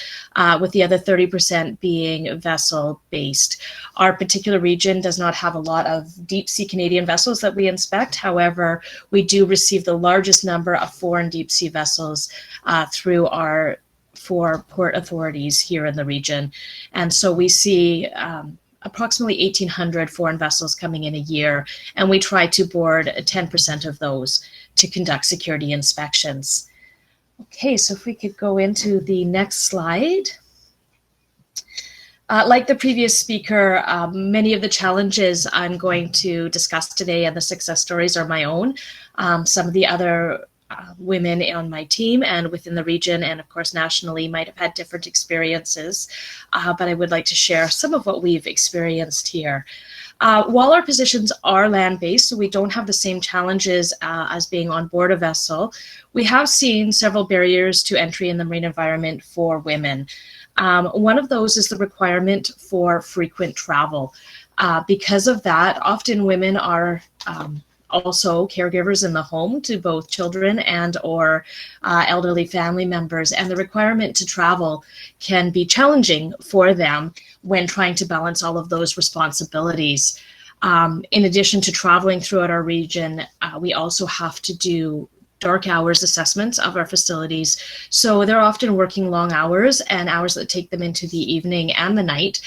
with the other 30% being vessel-based. Our particular region does not have a lot of deep-sea Canadian vessels that we inspect. However, we do receive the largest number of foreign deep-sea vessels through our 4 port authorities here in the region. And so we see approximately 1,800 foreign vessels coming in a year, and we try to board 10% of those to conduct security inspections. Okay, so if we could go into the next slide. Like the previous speaker, many of the challenges I'm going to discuss today and the success stories are my own. Some of the other women on my team and within the region and of course nationally might have had different experiences, but I would like to share some of what we've experienced here. While our positions are land-based, so we don't have the same challenges as being on board a vessel, we have seen several barriers to entry in the marine environment for women. One of those is the requirement for frequent travel. Because of that, often women are also caregivers in the home to both children and or elderly family members, and the requirement to travel can be challenging for them when trying to balance all of those responsibilities. In addition to traveling throughout our region, we also have to do dark hours assessments of our facilities. So they're often working long hours and hours that take them into the evening and the night,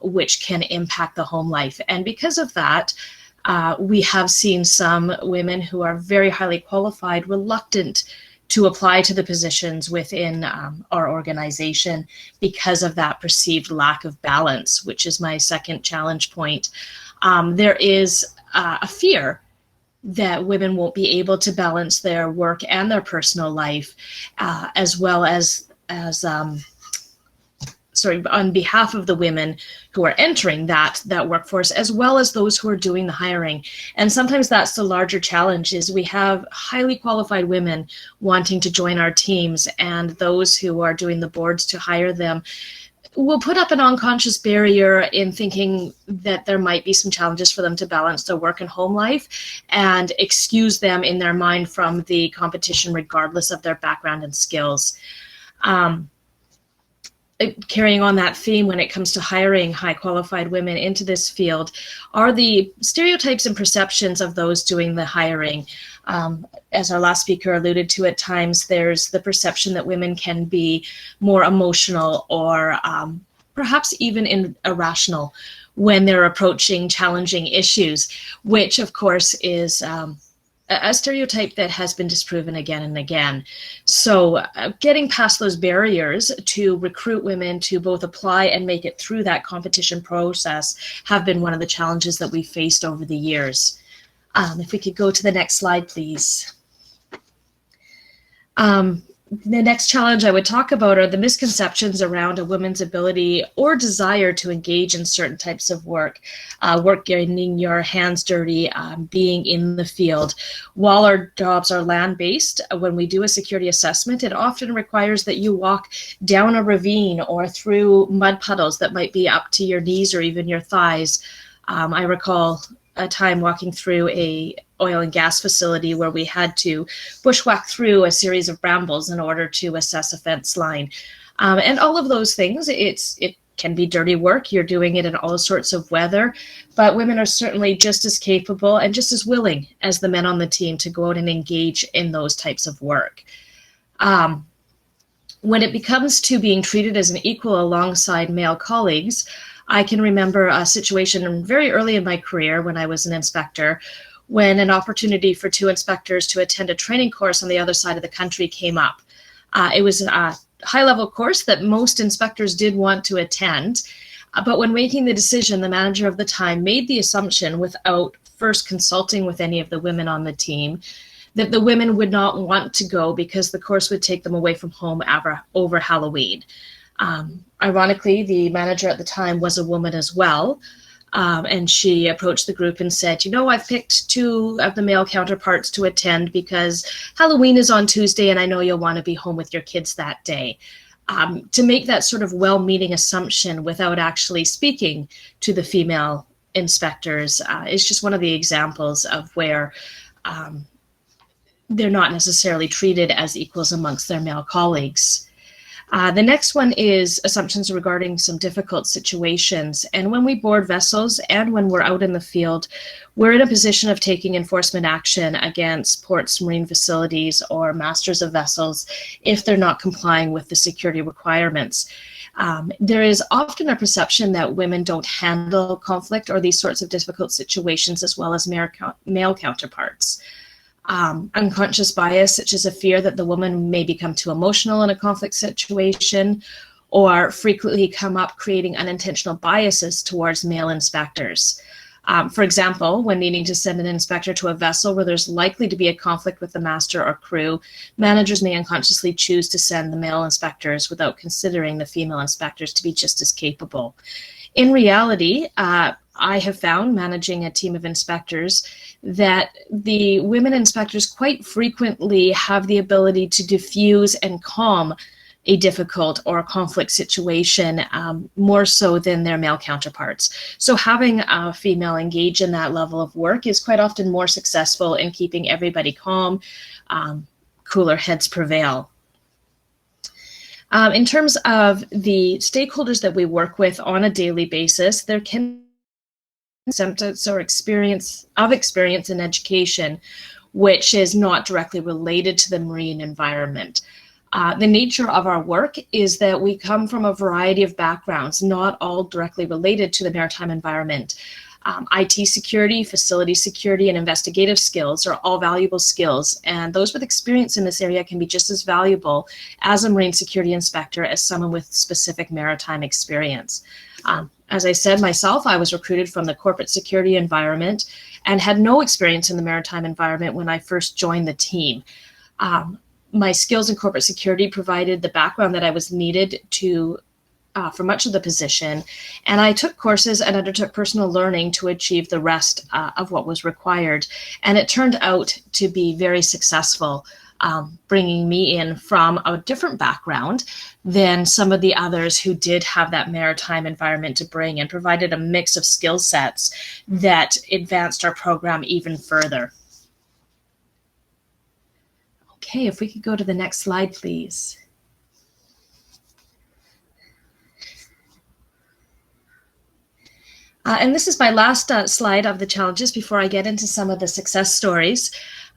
which can impact the home life. And because of that, we have seen some women who are very highly qualified reluctant to apply to the positions within our organization because of that perceived lack of balance, which is my second challenge point. There is a fear that women won't be able to balance their work and their personal life, as well as on behalf of the women who are entering that workforce, as well as those who are doing the hiring. And sometimes that's the larger challenge, is we have highly qualified women wanting to join our teams, and those who are doing the boards to hire them will put up an unconscious barrier in thinking that there might be some challenges for them to balance their work and home life, and excuse them in their mind from the competition regardless of their background and skills. Carrying on that theme, when it comes to hiring high qualified women into this field, are the stereotypes and perceptions of those doing the hiring. As our last speaker alluded to, at times there's the perception that women can be more emotional or perhaps even irrational when they're approaching challenging issues, which of course is a stereotype that has been disproven again and again. So getting past those barriers to recruit women to both apply and make it through that competition process have been one of the challenges that we've faced over the years. If we could go to the next slide, please. The next challenge I would talk about are the misconceptions around a woman's ability or desire to engage in certain types of work, getting your hands dirty, being in the field. While our jobs are land-based, when we do a security assessment, it often requires that you walk down a ravine or through mud puddles that might be up to your knees or even your thighs. I recall a time walking through a oil and gas facility where we had to bushwhack through a series of brambles in order to assess a fence line. And all of those things, it can be dirty work. You're doing it in all sorts of weather, but women are certainly just as capable and just as willing as the men on the team to go out and engage in those types of work. When it becomes to being treated as an equal alongside male colleagues, I can remember a situation very early in my career when I was an inspector, when an opportunity for 2 inspectors to attend a training course on the other side of the country came up. It was a high-level course that most inspectors did want to attend, but when making the decision, the manager of the time made the assumption, without first consulting with any of the women on the team, that the women would not want to go because the course would take them away from home over Halloween. Ironically, the manager at the time was a woman as well, and she approached the group and said, you know, I've picked 2 of the male counterparts to attend because Halloween is on Tuesday and I know you'll want to be home with your kids that day. To make that sort of well-meaning assumption without actually speaking to the female inspectors is just one of the examples of where they're not necessarily treated as equals amongst their male colleagues. The next one is assumptions regarding some difficult situations. And when we board vessels and when we're out in the field, we're in a position of taking enforcement action against ports, marine facilities, or masters of vessels if they're not complying with the security requirements. There is often a perception that women don't handle conflict or these sorts of difficult situations as well as male counterparts. Unconscious bias, such as a fear that the woman may become too emotional in a conflict situation, or frequently come up creating unintentional biases towards male inspectors. For example, when needing to send an inspector to a vessel where there's likely to be a conflict with the master or crew, managers may unconsciously choose to send the male inspectors without considering the female inspectors to be just as capable. In reality, I have found, managing a team of inspectors, that the women inspectors quite frequently have the ability to diffuse and calm a difficult or a conflict situation more so than their male counterparts. So having a female engage in that level of work is quite often more successful in keeping everybody calm. Cooler heads prevail. In terms of the stakeholders that we work with on a daily basis, there can be symptoms or experience in education which is not directly related to the marine environment. The nature of our work is that we come from a variety of backgrounds, not all directly related to the maritime environment. IT security, facility security, and investigative skills are all valuable skills, and those with experience in this area can be just as valuable as a marine security inspector as someone with specific maritime experience. As I said myself, I was recruited from the corporate security environment and had no experience in the maritime environment when I first joined the team. My skills in corporate security provided the background that I was needed to for much of the position, and I took courses and undertook personal learning to achieve the rest of what was required, and it turned out to be very successful, bringing me in from a different background than some of the others who did have that maritime environment to bring, and provided a mix of skill sets that advanced our program even further. Okay, if we could go to the next slide, please. And this is my last slide of the challenges before I get into some of the success stories.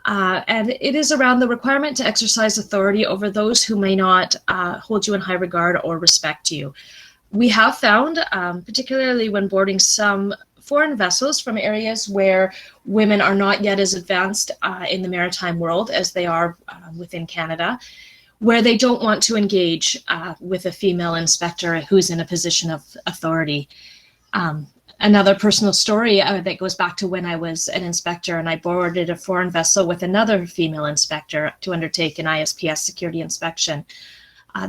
And it is around the requirement to exercise authority over those who may not hold you in high regard or respect you. We have found, particularly when boarding some foreign vessels from areas where women are not yet as advanced in the maritime world as they are within Canada, where they don't want to engage with a female inspector who's in a position of authority. Another personal story that goes back to when I was an inspector and I boarded a foreign vessel with another female inspector to undertake an ISPS security inspection.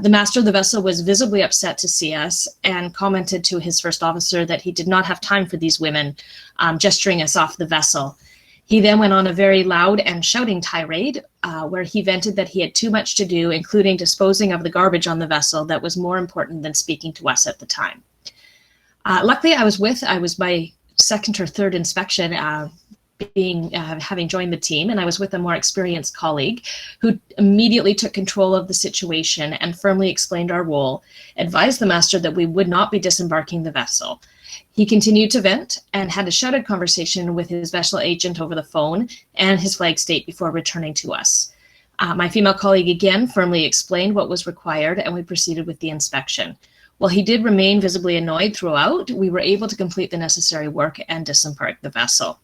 The master of the vessel was visibly upset to see us and commented to his first officer that he did not have time for these women, gesturing us off the vessel. He then went on a very loud and shouting tirade where he vented that he had too much to do, including disposing of the garbage on the vessel that was more important than speaking to us at the time. Luckily, I was my second or third inspection, having joined the team, and I was with a more experienced colleague who immediately took control of the situation and firmly explained our role, advised the master that we would not be disembarking the vessel. He continued to vent and had a shouted conversation with his vessel agent over the phone and his flag state before returning to us. My female colleague again firmly explained what was required, and we proceeded with the inspection. While he did remain visibly annoyed throughout, we were able to complete the necessary work and disembark the vessel.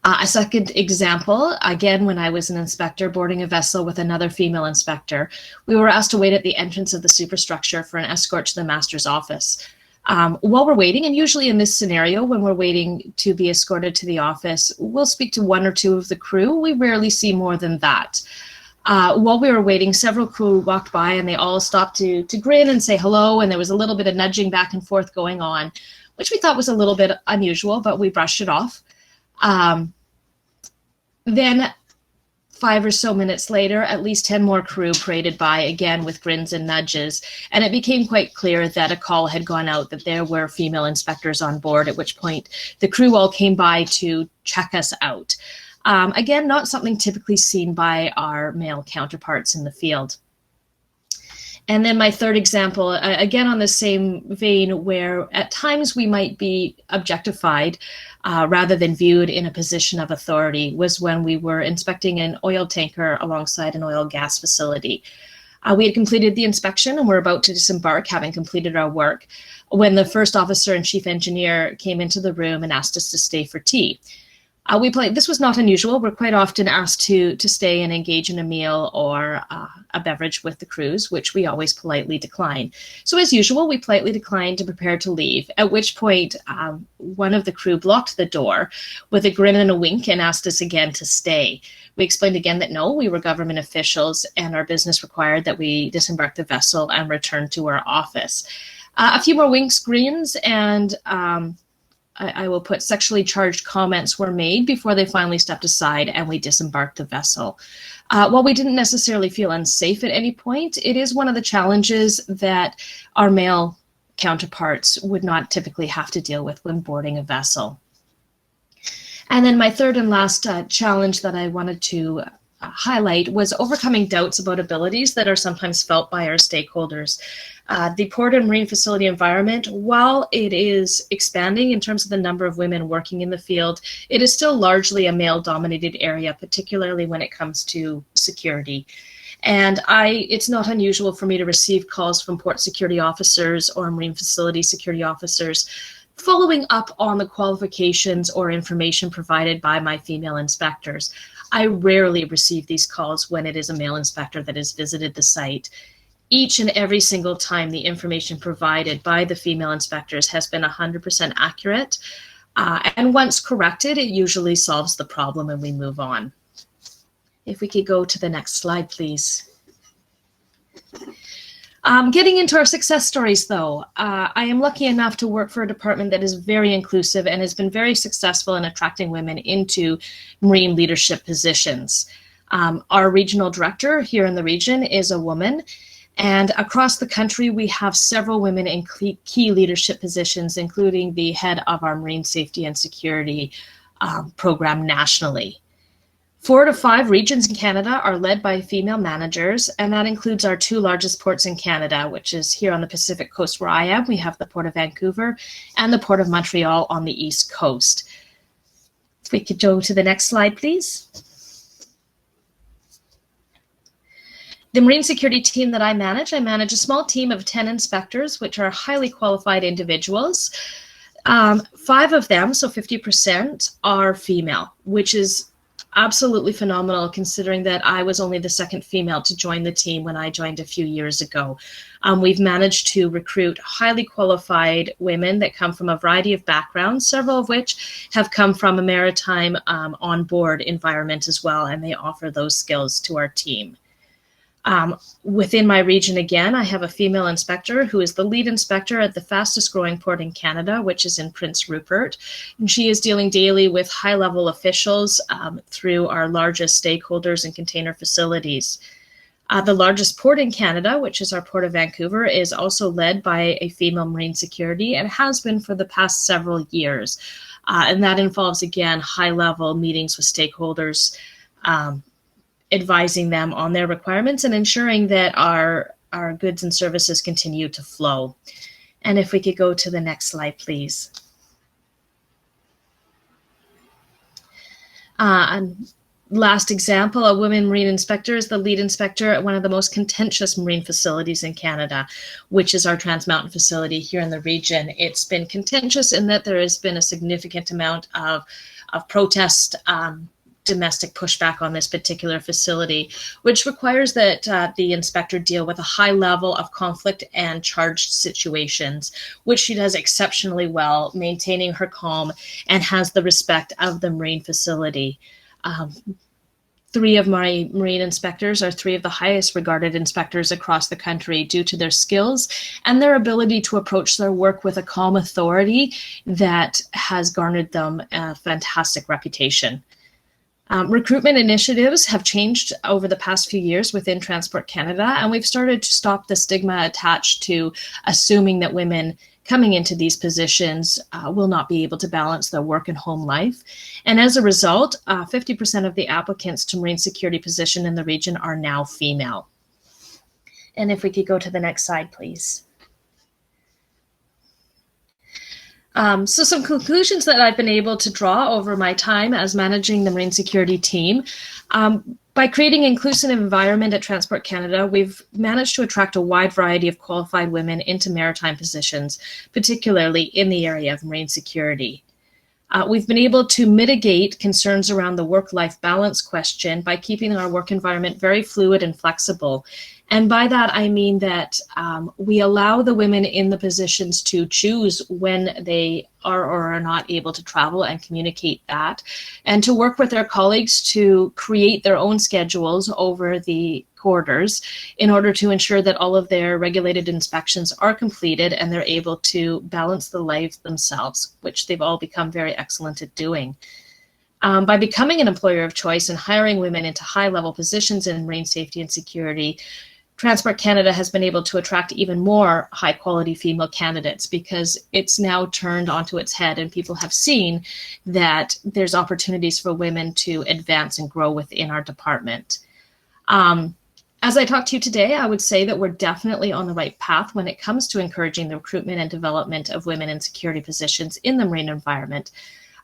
A second example, again, when I was an inspector boarding a vessel with another female inspector, we were asked to wait at the entrance of the superstructure for an escort to the master's office. While we're waiting, and usually in this scenario, when we're waiting to be escorted to the office, we'll speak to one or two of the crew. We rarely see more than that. While we were waiting, several crew walked by and they all stopped to grin and say hello, and there was a little bit of nudging back and forth going on, which we thought was a little bit unusual, but we brushed it off. Then 5 or so minutes later, at least 10 more crew paraded by, again with grins and nudges, and it became quite clear that a call had gone out that there were female inspectors on board, at which point the crew all came by to check us out. Again, not something typically seen by our male counterparts in the field. And then my third example, again on the same vein, where at times we might be objectified rather than viewed in a position of authority, was when we were inspecting an oil tanker alongside an oil gas facility. We had completed the inspection and were about to disembark, having completed our work, when the first officer and chief engineer came into the room and asked us to stay for tea. This was not unusual. We're quite often asked to stay and engage in a meal or a beverage with the crews, which we always politely decline. So as usual, we politely declined to prepare to leave, at which point one of the crew blocked the door with a grin and a wink and asked us again to stay. We explained again that no, we were government officials and our business required that we disembark the vessel and return to our office. A few more winks, grins, and I will put sexually charged comments were made before they finally stepped aside and we disembarked the vessel. While we didn't necessarily feel unsafe at any point, it is one of the challenges that our male counterparts would not typically have to deal with when boarding a vessel. And then my third and last challenge that I wanted to highlight was overcoming doubts about abilities that are sometimes felt by our stakeholders. The port and marine facility environment, while it is expanding in terms of the number of women working in the field, it is still largely a male-dominated area, particularly when it comes to security. And it's not unusual for me to receive calls from port security officers or marine facility security officers following up on the qualifications or information provided by my female inspectors. I rarely receive these calls when it is a male inspector that has visited the site. Each and every single time the information provided by the female inspectors has been 100% accurate. And once corrected, it usually solves the problem and we move on. If we could go to the next slide, please. Getting into our success stories, though, I am lucky enough to work for a department that is very inclusive and has been very successful in attracting women into marine leadership positions. Our regional director here in the region is a woman, and across the country we have several women in key leadership positions, including the head of our marine safety and security program nationally. 4 to 5 regions in Canada are led by female managers, and that includes our 2 largest ports in Canada, which is here on the Pacific coast where I am. We have the Port of Vancouver and the Port of Montreal on the East Coast. If we could go to the next slide, please. The marine security team that I manage a small team of 10 inspectors, which are highly qualified individuals. 5 of them, so 50%, are female, which is absolutely phenomenal considering that I was only the second female to join the team when I joined a few years ago. We've managed to recruit highly qualified women that come from a variety of backgrounds, several of which have come from a maritime on-board environment as well, and they offer those skills to our team. Within my region, again, I have a female inspector who is the lead inspector at the fastest growing port in Canada, which is in Prince Rupert. And she is dealing daily with high-level officials through our largest stakeholders and container facilities. The largest port in Canada, which is our Port of Vancouver, is also led by a female marine security and has been for the past several years. And that involves, again, high-level meetings with stakeholders, advising them on their requirements and ensuring that our goods and services continue to flow. And if we could go to the next slide, please. And last example, a women marine inspector is the lead inspector at one of the most contentious marine facilities in Canada, which is our Trans Mountain facility here in the region. It's been contentious in that there has been a significant amount of protest, domestic pushback on this particular facility, which requires that the inspector deal with a high level of conflict and charged situations, which she does exceptionally well, maintaining her calm and has the respect of the marine facility. 3 of my marine inspectors are 3 of the highest regarded inspectors across the country due to their skills and their ability to approach their work with a calm authority that has garnered them a fantastic reputation. Recruitment initiatives have changed over the past few years within Transport Canada, and we've started to stop the stigma attached to assuming that women coming into these positions will not be able to balance their work and home life. And as a result, 50% of the applicants to marine security position in the region are now female. And if we could go to the next slide, please. So some conclusions that I've been able to draw over my time as managing the marine security team. By creating an inclusive environment at Transport Canada, we've managed to attract a wide variety of qualified women into maritime positions, particularly in the area of marine security. We've been able to mitigate concerns around the work-life balance question by keeping our work environment very fluid and flexible. And by that, I mean that we allow the women in the positions to choose when they are or are not able to travel and communicate that, and to work with their colleagues to create their own schedules over the quarters in order to ensure that all of their regulated inspections are completed and they're able to balance the lives themselves, which they've all become very excellent at doing. By becoming an employer of choice and hiring women into high-level positions in marine safety and security, Transport Canada has been able to attract even more high-quality female candidates because it's now turned onto its head and people have seen that there's opportunities for women to advance and grow within our department. As I talk to you today, I would say that we're definitely on the right path when it comes to encouraging the recruitment and development of women in security positions in the marine environment.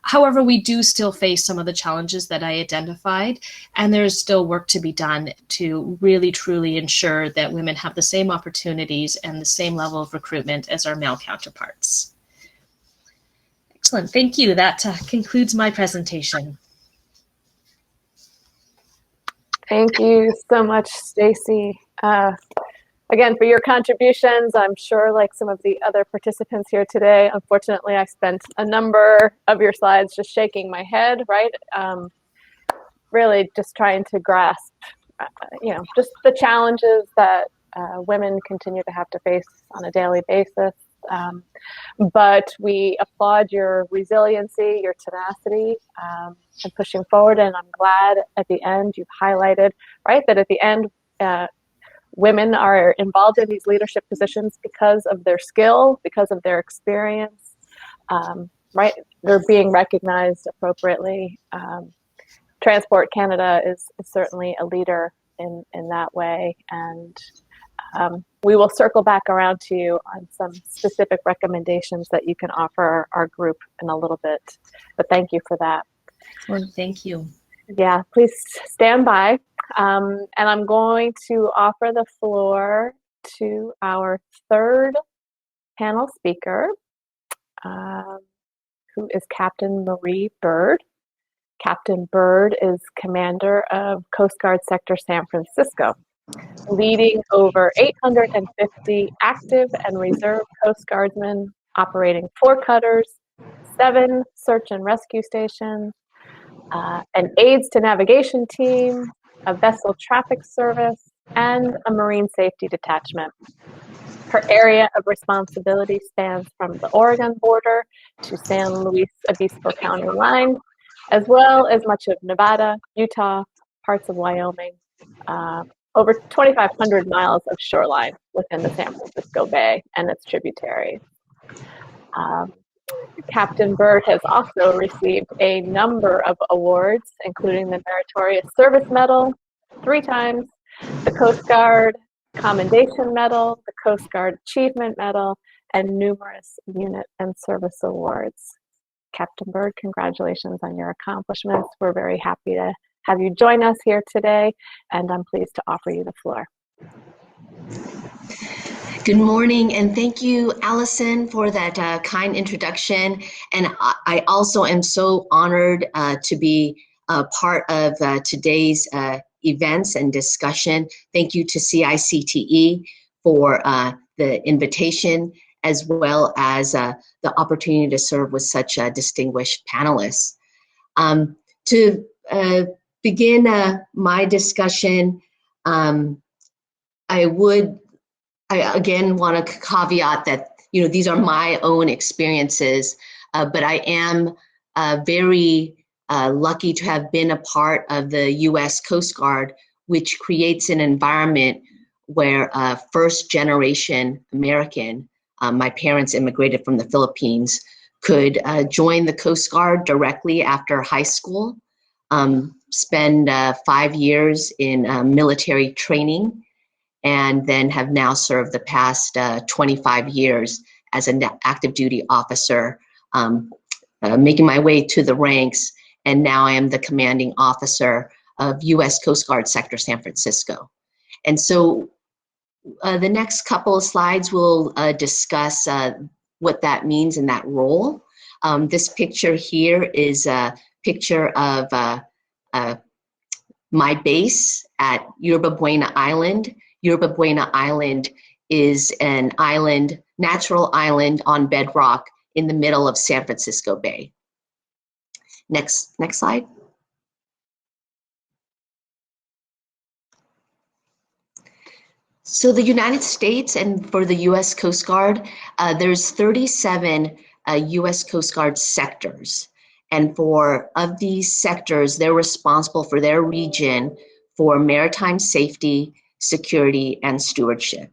However, we do still face some of the challenges that I identified, and there's still work to be done to really truly ensure that women have the same opportunities and the same level of recruitment as our male counterparts. Excellent, thank you. That concludes my presentation. Thank you so much, Stacy. Again, for your contributions. I'm sure, like some of the other participants here today, unfortunately, I spent a number of your slides just shaking my head, right? Really just trying to grasp, just the challenges that women continue to have to face on a daily basis. But we applaud your resiliency, your tenacity, and pushing forward. And I'm glad at the end you've highlighted, right, that at the end, women are involved in these leadership positions because of their skill, because of their experience, right? They're being recognized appropriately. Transport Canada is certainly a leader in that way. And we will circle back around to you on some specific recommendations that you can offer our group in a little bit. But thank you for that. Well, thank you. Yeah, please stand by. And I'm going to offer the floor to our third panel speaker. who is Captain Marie Byrd. Captain Byrd is commander of Coast Guard Sector San Francisco, leading over 850 active and reserve Coast Guardsmen operating 4 cutters, 7 search and rescue stations, an aids to navigation team, a vessel traffic service, and a marine safety detachment. Her area of responsibility spans from the Oregon border to San Luis Obispo County line, as well as much of Nevada, Utah, parts of Wyoming, over 2,500 miles of shoreline within the San Francisco Bay and its tributaries. Captain Byrd has also received a number of awards, including the Meritorious Service Medal 3 times, the Coast Guard Commendation Medal, the Coast Guard Achievement Medal, and numerous unit and service awards. Captain Byrd, congratulations on your accomplishments. We're very happy to have you join us here today, and I'm pleased to offer you the floor. Good morning, and thank you, Allison, for that kind introduction. And I also am so honored to be part of today's events and discussion. Thank you to CICTE for the invitation, as well as the opportunity to serve with such distinguished panelists. To begin my discussion, I again want to caveat that, you know, these are my own experiences, but I am very lucky to have been a part of the U.S. Coast Guard, which creates an environment where first generation American, my parents immigrated from the Philippines, could join the Coast Guard directly after high school, spend 5 years in military training, and then have now served the past 25 years as an active duty officer, making my way to the ranks, and now I am the commanding officer of U.S. Coast Guard Sector San Francisco. And so the next couple of slides will discuss what that means in that role. This picture here is a picture of my base at Yerba Buena Island. Yerba Buena Island is an island, natural island on bedrock in the middle of San Francisco Bay. Next slide. So the United States, and for the U.S. Coast Guard, there's 37 U.S. Coast Guard sectors. And of these sectors, they're responsible for their region for maritime safety, security, and stewardship.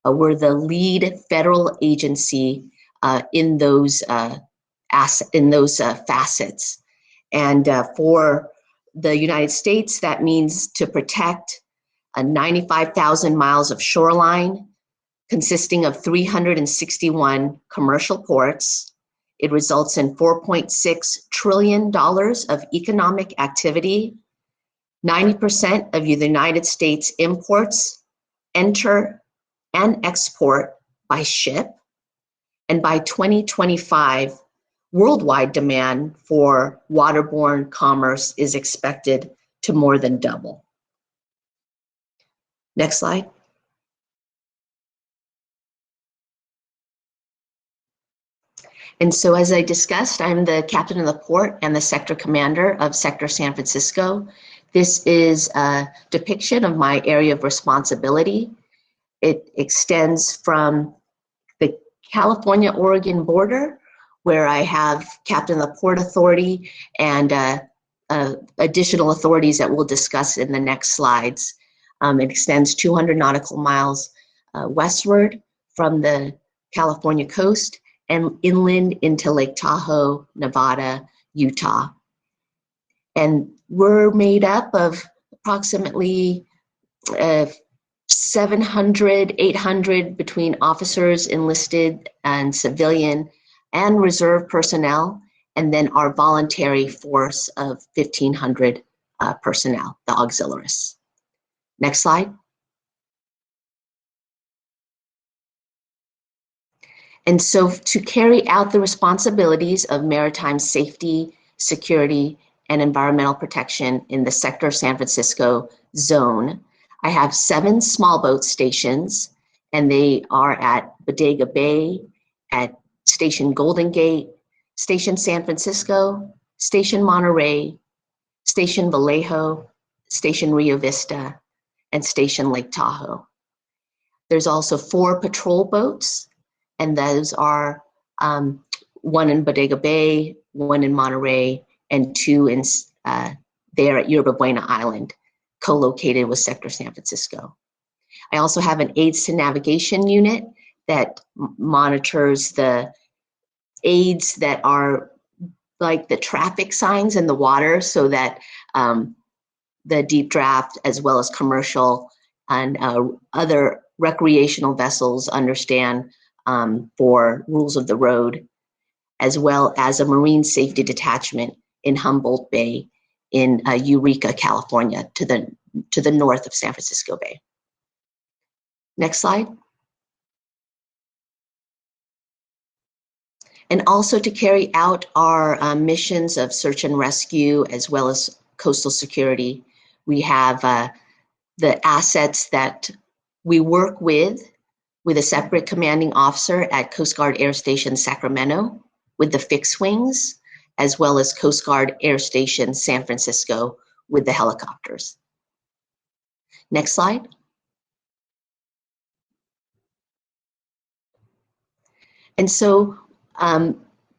We're the lead federal agency in those facets. And for the United States, that means to protect 95,000 miles of shoreline, consisting of 361 commercial ports. It results in $4.6 trillion of economic activity. 90% of the United States imports enter and export by ship. And by 2025, worldwide demand for waterborne commerce is expected to more than double. Next slide. And so as I discussed, I'm the captain of the port and the sector commander of Sector San Francisco. This is a depiction of my area of responsibility. It extends from the California-Oregon border, where I have captain of the Port Authority and additional authorities that we'll discuss in the next slides. It extends 200 nautical miles westward from the California coast and inland into Lake Tahoe, Nevada, Utah. And we're made up of approximately 700, 800 between officers, enlisted, and civilian, and reserve personnel, and then our voluntary force of 1,500 personnel, the auxiliaries. Next slide. And so to carry out the responsibilities of maritime safety, security, and environmental protection in the sector of San Francisco zone, I have 7 small boat stations, and they are at Bodega Bay, at Station Golden Gate, Station San Francisco, Station Monterey, Station Vallejo, Station Rio Vista, and Station Lake Tahoe. There's also 4 patrol boats, and those are 1 in Bodega Bay, 1 in Monterey, and 2 in there at Yerba Buena Island, co-located with Sector San Francisco. I also have an aids to navigation unit that monitors the aids that are like the traffic signs in the water, so that the deep draft as well as commercial and other recreational vessels understand for rules of the road, as well as a marine safety detachment in Humboldt Bay in Eureka, California, to the north of San Francisco Bay. Next slide. And also to carry out our missions of search and rescue as well as coastal security, we have the assets that we work with a separate commanding officer at Coast Guard Air Station Sacramento with the fixed wings, as well as Coast Guard Air Station San Francisco with the helicopters. Next slide. And so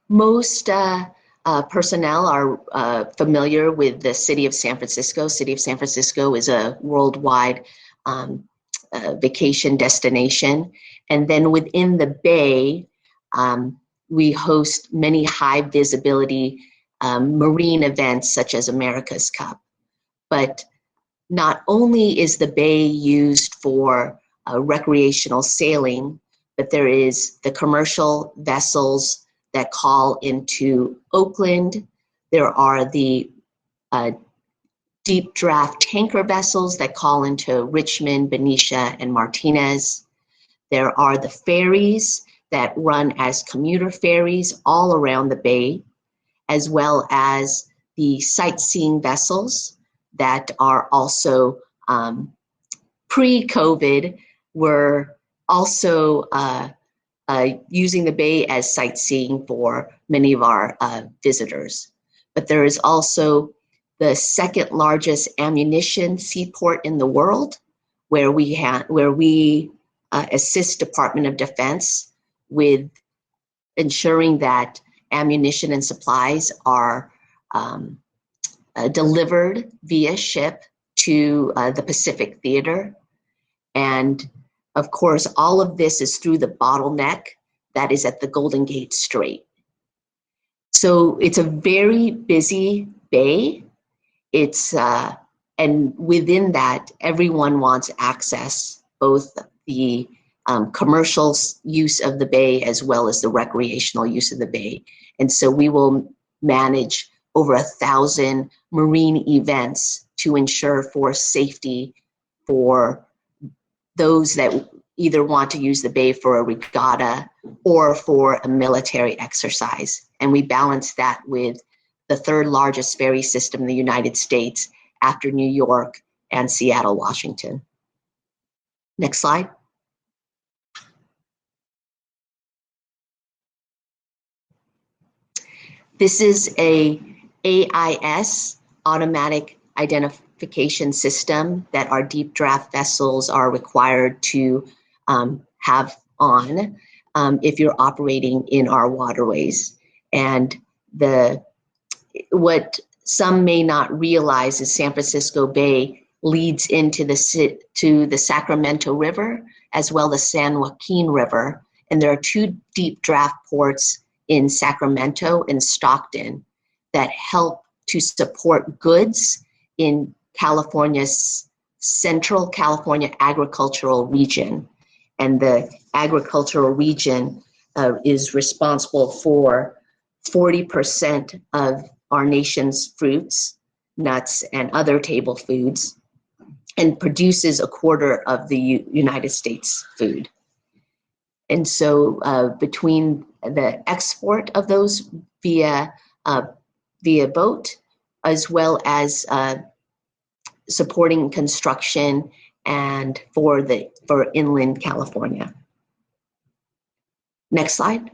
most personnel are familiar with the city of San Francisco. City of San Francisco is a worldwide vacation destination. And then within the Bay, we host many high visibility marine events such as America's Cup. But not only is the Bay used for recreational sailing, but there is the commercial vessels that call into Oakland. There are the deep draft tanker vessels that call into Richmond, Benicia, and Martinez. There are the ferries that run as commuter ferries all around the Bay, as well as the sightseeing vessels that are also pre-COVID were also using the Bay as sightseeing for many of our visitors. But there is also the second largest ammunition seaport in the world, where we assist Department of Defense with ensuring that ammunition and supplies are delivered via ship to the Pacific Theater. And of course, all of this is through the bottleneck that is at the Golden Gate Strait. So it's a very busy bay. And within that, everyone wants access, both the commercial use of the bay as well as the recreational use of the bay. And so we will manage over 1,000 marine events to ensure for safety for those that either want to use the bay for a regatta or for a military exercise. And we balance that with the 3rd largest ferry system in the United States after New York and Seattle, Washington. Next slide. This is a AIS, automatic identification system, that our deep draft vessels are required to have on if you're operating in our waterways. And what some may not realize is San Francisco Bay leads into the Sacramento River as well as San Joaquin River. And there are 2 deep draft ports in Sacramento and Stockton that help to support goods in California's Central California agricultural region. And the agricultural region is responsible for 40% of our nation's fruits, nuts, and other table foods, and produces 1/4 of the United States food. And so between the export of those via boat, as well as supporting construction and for inland California. Next slide.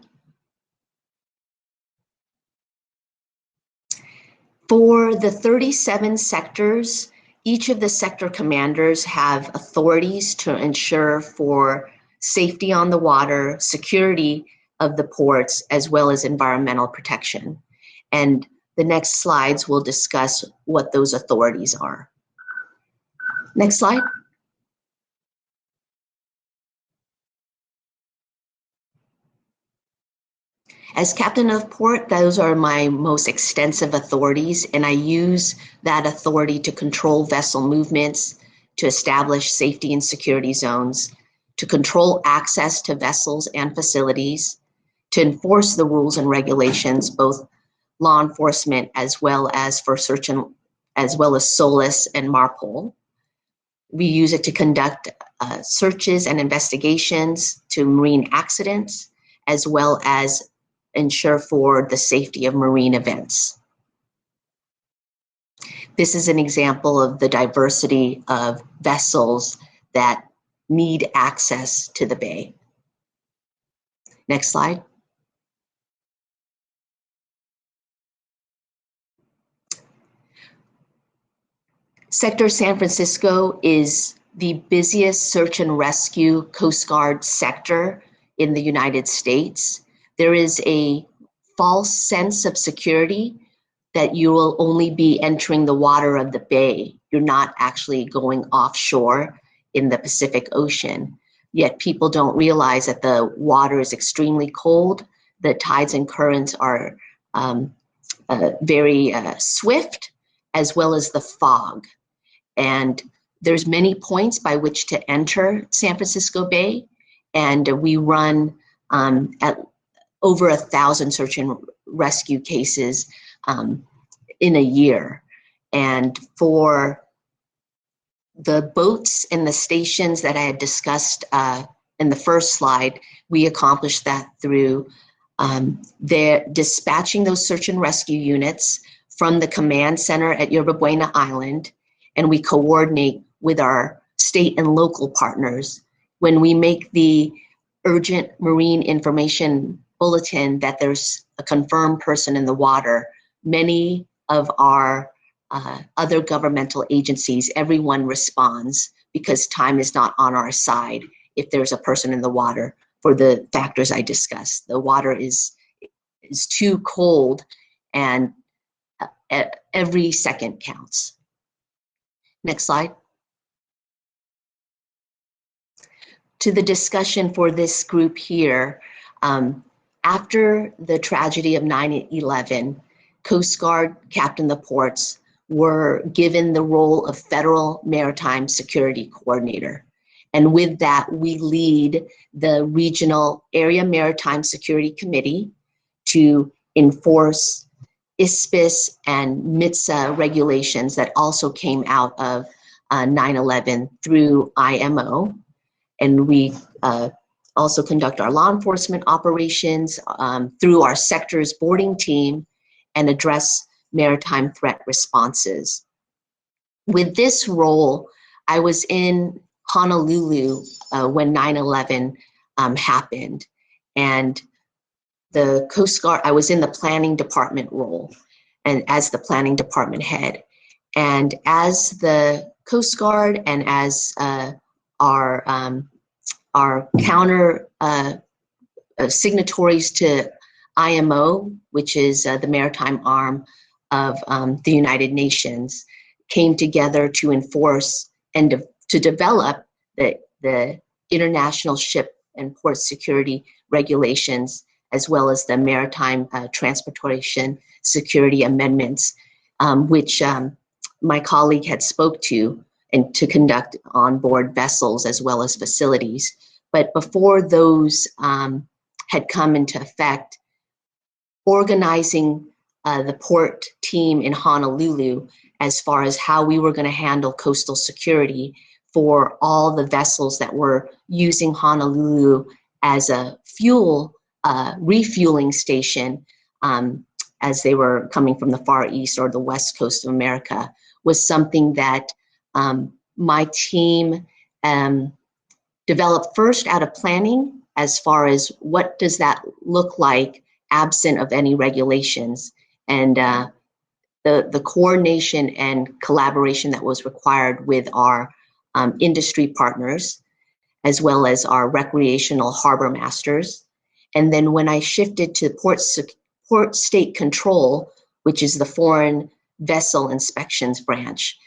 For the 37 sectors, each of the sector commanders have authorities to ensure for safety on the water, security of the ports, as well as environmental protection. And the next slides will discuss what those authorities are. Next slide. As captain of port, those are my most extensive authorities, and I use that authority to control vessel movements, to establish safety and security zones, to control access to vessels and facilities, to enforce the rules and regulations, both law enforcement as well as for search and as well as SOLAS and MARPOL. We use it to conduct searches and investigations to marine accidents, as well as ensure for the safety of marine events. This is an example of the diversity of vessels that need access to the bay. Next slide. Sector San Francisco is the busiest search and rescue Coast Guard sector in the United States. There is a false sense of security that you will only be entering the water of the bay. You're not actually going offshore in the Pacific Ocean. Yet people don't realize that the water is extremely cold. The tides and currents are very swift, as well as the fog. And there's many points by which to enter San Francisco Bay, and we run at over 1,000 search and rescue cases in a year. And for the boats and the stations that I had discussed in the first slide, we accomplished that through their dispatching those search and rescue units from the command center at Yerba Buena Island, and we coordinate with our state and local partners. When we make the urgent marine information bulletin that there's a confirmed person in the water, many of our other governmental agencies, everyone responds because time is not on our side if there's a person in the water for the factors I discussed. The water is too cold, and every second counts. Next slide. To the discussion for this group here, after the tragedy of 9/11, Coast Guard Captain the Ports were given the role of Federal Maritime Security Coordinator. And with that, we lead the Regional Area Maritime Security Committee to enforce ISPIS and MITSA regulations that also came out of 9/11 through IMO. And we also conduct our law enforcement operations through our sector's boarding team and address maritime threat responses. With this role, I was in Honolulu when 9/11 happened, and the Coast Guard, I was in the planning department role and as the planning department head. And as the Coast Guard and as our counter signatories to IMO, which is the maritime arm of the United Nations, came together to enforce and to develop the international ship and port security regulations, as well as the maritime transportation security amendments, which my colleague had spoke to, and to conduct on-board vessels as well as facilities. But before those had come into effect, organizing the port team in Honolulu as far as how we were going to handle coastal security for all the vessels that were using Honolulu as a fuel refueling station, as they were coming from the Far East or the West Coast of America, was something that my team developed first out of planning, as far as what does that look like absent of any regulations, and the coordination and collaboration that was required with our industry partners, as well as our recreational harbor masters. And then when I shifted to port state control, which is the foreign vessel inspections branch,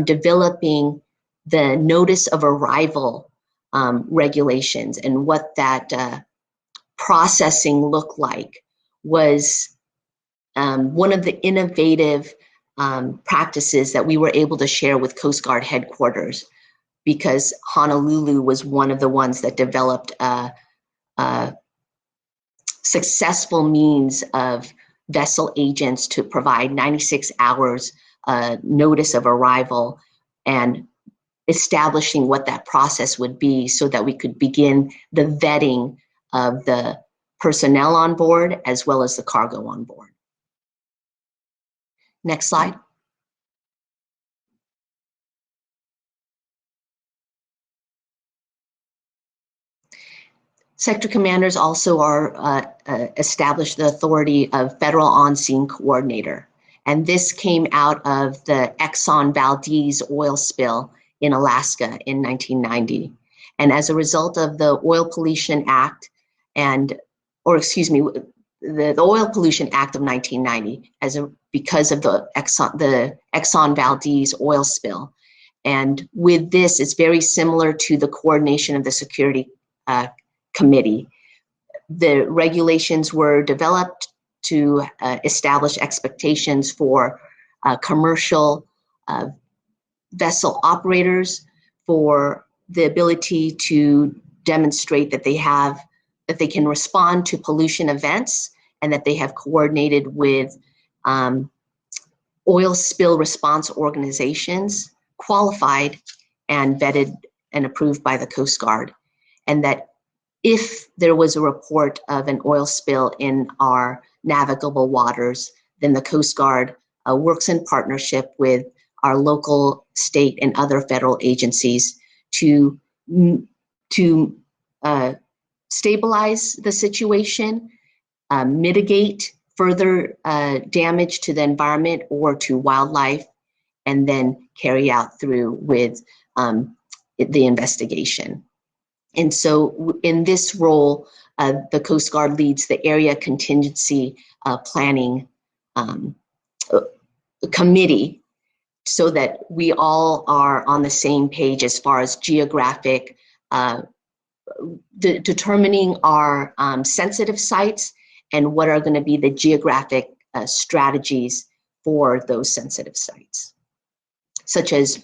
developing the notice of arrival regulations, and what that processing looked like was one of the innovative practices that we were able to share with Coast Guard headquarters, because Honolulu was one of the ones that developed a successful means of vessel agents to provide 96 hours notice of arrival, and establishing what that process would be so that we could begin the vetting of the personnel on board as well as the cargo on board. Next slide. Sector commanders also are established the authority of Federal On-Scene Coordinator. And this came out of the Exxon Valdez oil spill in Alaska in 1990. And as a result of the Oil Pollution Act the Oil Pollution Act of 1990, because of the Exxon Valdez oil spill. And with this, it's very similar to the coordination of the Security Committee. The regulations were developed to establish expectations for commercial vessel operators, for the ability to demonstrate that they can respond to pollution events, and that they have coordinated with oil spill response organizations, qualified and vetted and approved by the Coast Guard, and that if there was a report of an oil spill in our navigable waters, then the Coast Guard works in partnership with our local, state, and other federal agencies to stabilize the situation, mitigate further damage to the environment or to wildlife, and then carry out through with the investigation. And so in this role, the Coast Guard leads the Area Contingency Planning Committee, so that we all are on the same page as far as geographic, determining our sensitive sites and what are going to be the geographic strategies for those sensitive sites, such as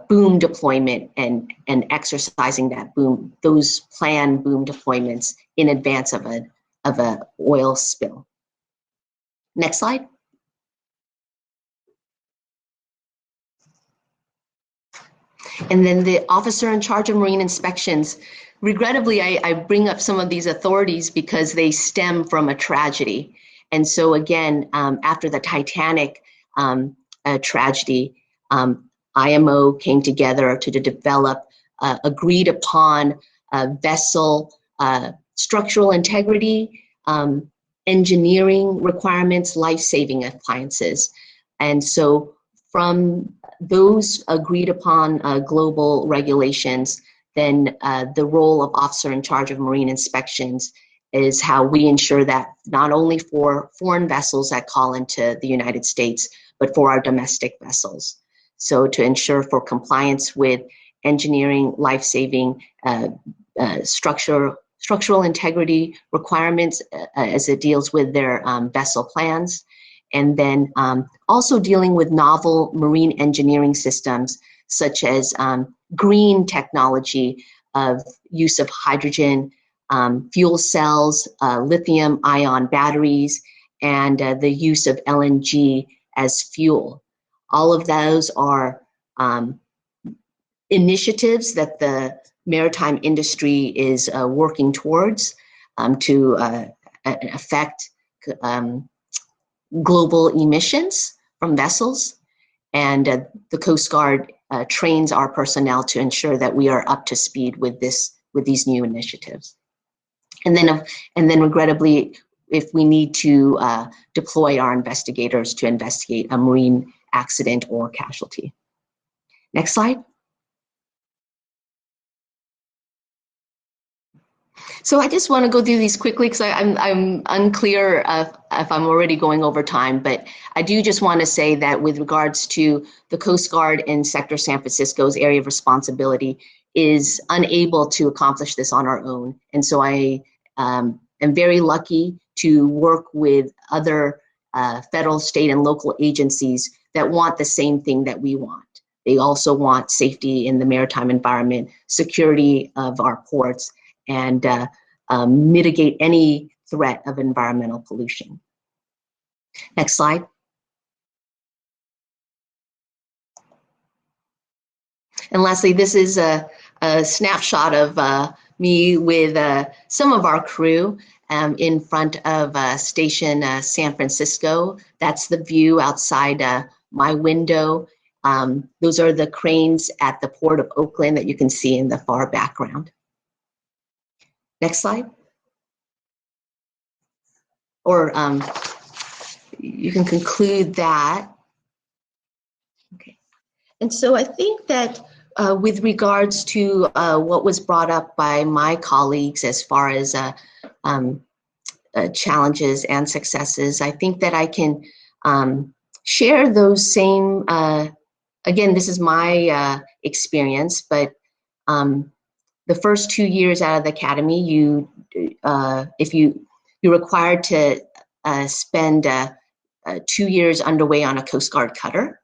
boom deployment and exercising those planned boom deployments in advance of a oil spill. Next slide. And then the officer in charge of marine inspections. Regrettably, I bring up some of these authorities because they stem from a tragedy. And so again, after the Titanic tragedy, IMO came together to develop agreed upon vessel structural integrity, engineering requirements, life-saving appliances. And so from those agreed upon global regulations, then the role of officer in charge of marine inspections is how we ensure that not only for foreign vessels that call into the United States, but for our domestic vessels. So to ensure for compliance with engineering, life-saving, structural integrity requirements as it deals with their vessel plans. And then also dealing with novel marine engineering systems, such as green technology of use of hydrogen, fuel cells, lithium-ion batteries, and the use of LNG as fuel. All of those are initiatives that the maritime industry is working towards to affect global emissions from vessels. And the Coast Guard trains our personnel to ensure that we are up to speed with these new initiatives. And then regrettably, if we need to deploy our investigators to investigate a marine accident or casualty. Next slide. So I just want to go through these quickly because I'm unclear if I'm already going over time, but I do just want to say that with regards to the Coast Guard in Sector San Francisco's area of responsibility is unable to accomplish this on our own. And so I am very lucky to work with other federal, state, and local agencies that want the same thing that we want. They also want safety in the maritime environment, security of our ports, and mitigate any threat of environmental pollution. Next slide. And lastly, this is a snapshot of me with some of our crew in front of Station San Francisco. That's the view outside my window. Those are the cranes at the Port of Oakland that you can see in the far background. Next slide. Or you can conclude that. Okay. And so I think that with regards to what was brought up by my colleagues as far as challenges and successes, I think that I can share those same, again, this is my experience, but the first 2 years out of the academy, you're required to spend 2 years underway on a Coast Guard cutter.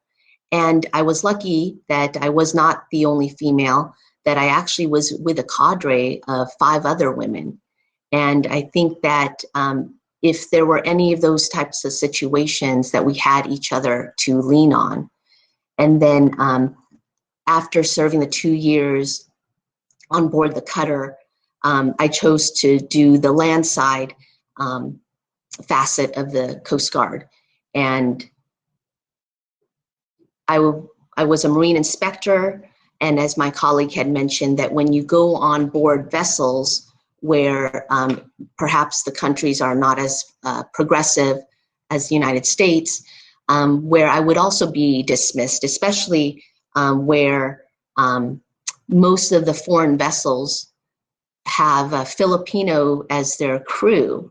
And I was lucky that I was not the only female, that I actually was with a cadre of 5 other women. And I think that if there were any of those types of situations that we had each other to lean on. And then after serving the 2 years on board the cutter, I chose to do the landside facet of the Coast Guard. And I was a marine inspector, and as my colleague had mentioned, that when you go on board vessels where perhaps the countries are not as progressive as the United States, where I would also be dismissed, especially where most of the foreign vessels have a Filipino as their crew.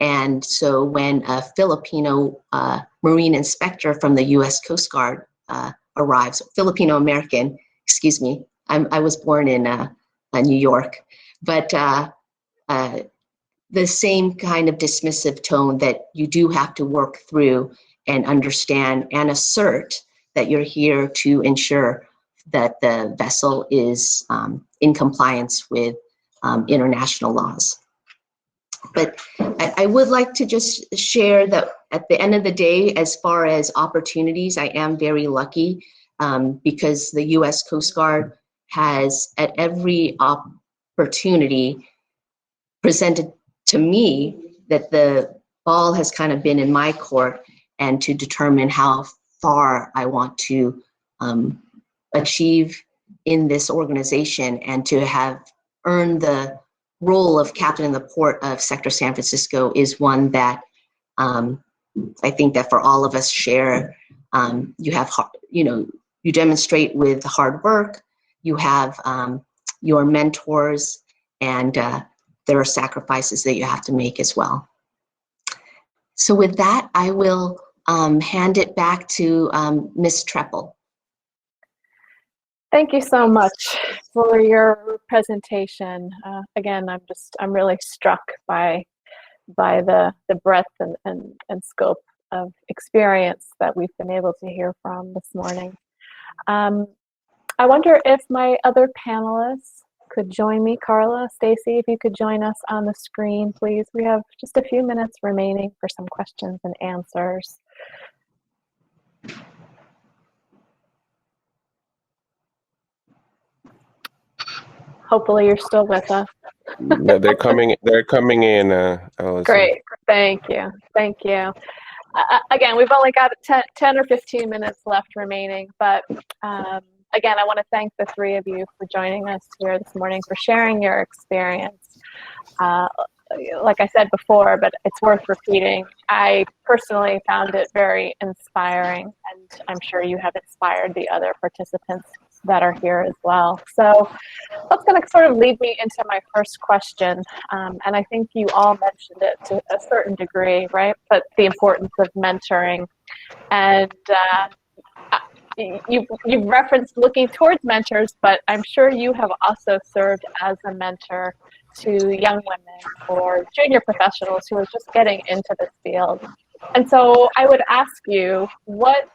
And so when a Filipino marine inspector from the US Coast Guard arrives, Filipino American, excuse me, I was born in New York, but the same kind of dismissive tone that you do have to work through and understand and assert that you're here to ensure that the vessel is in compliance with international laws. But I would like to just share that at the end of the day, as far as opportunities, I am very lucky because the US Coast Guard has at every opportunity presented to me that the ball has kind of been in my court and to determine how far I want to achieve in this organization and to have earned the role of captain in the port of Sector San Francisco is one that I think that for all of us share. You have, you demonstrate with hard work, you have your mentors, and there are sacrifices that you have to make as well. So with that, I will hand it back to Ms. Treppel. Thank you so much for your presentation. Again, I'm really struck by the breadth and scope of experience that we've been able to hear from this morning. I wonder if my other panelists could join me. Carla, Stacy, if you could join us on the screen, please. We have just a few minutes remaining for some questions and answers. Hopefully you're still with us. No, they're coming. They're coming in, Allison. Great. Thank you. Thank you. Again, we've only got 10 or 15 minutes left remaining, but again, I want to thank the three of you for joining us here this morning, for sharing your experience. Like I said before, but it's worth repeating, I personally found it very inspiring, and I'm sure you have inspired the other participants that are here as well. So that's going to sort of lead me into my first question, and I think you all mentioned it to a certain degree, right? But the importance of mentoring, and you've referenced looking towards mentors, but I'm sure you have also served as a mentor to young women or junior professionals who are just getting into this field. And so I would ask you, what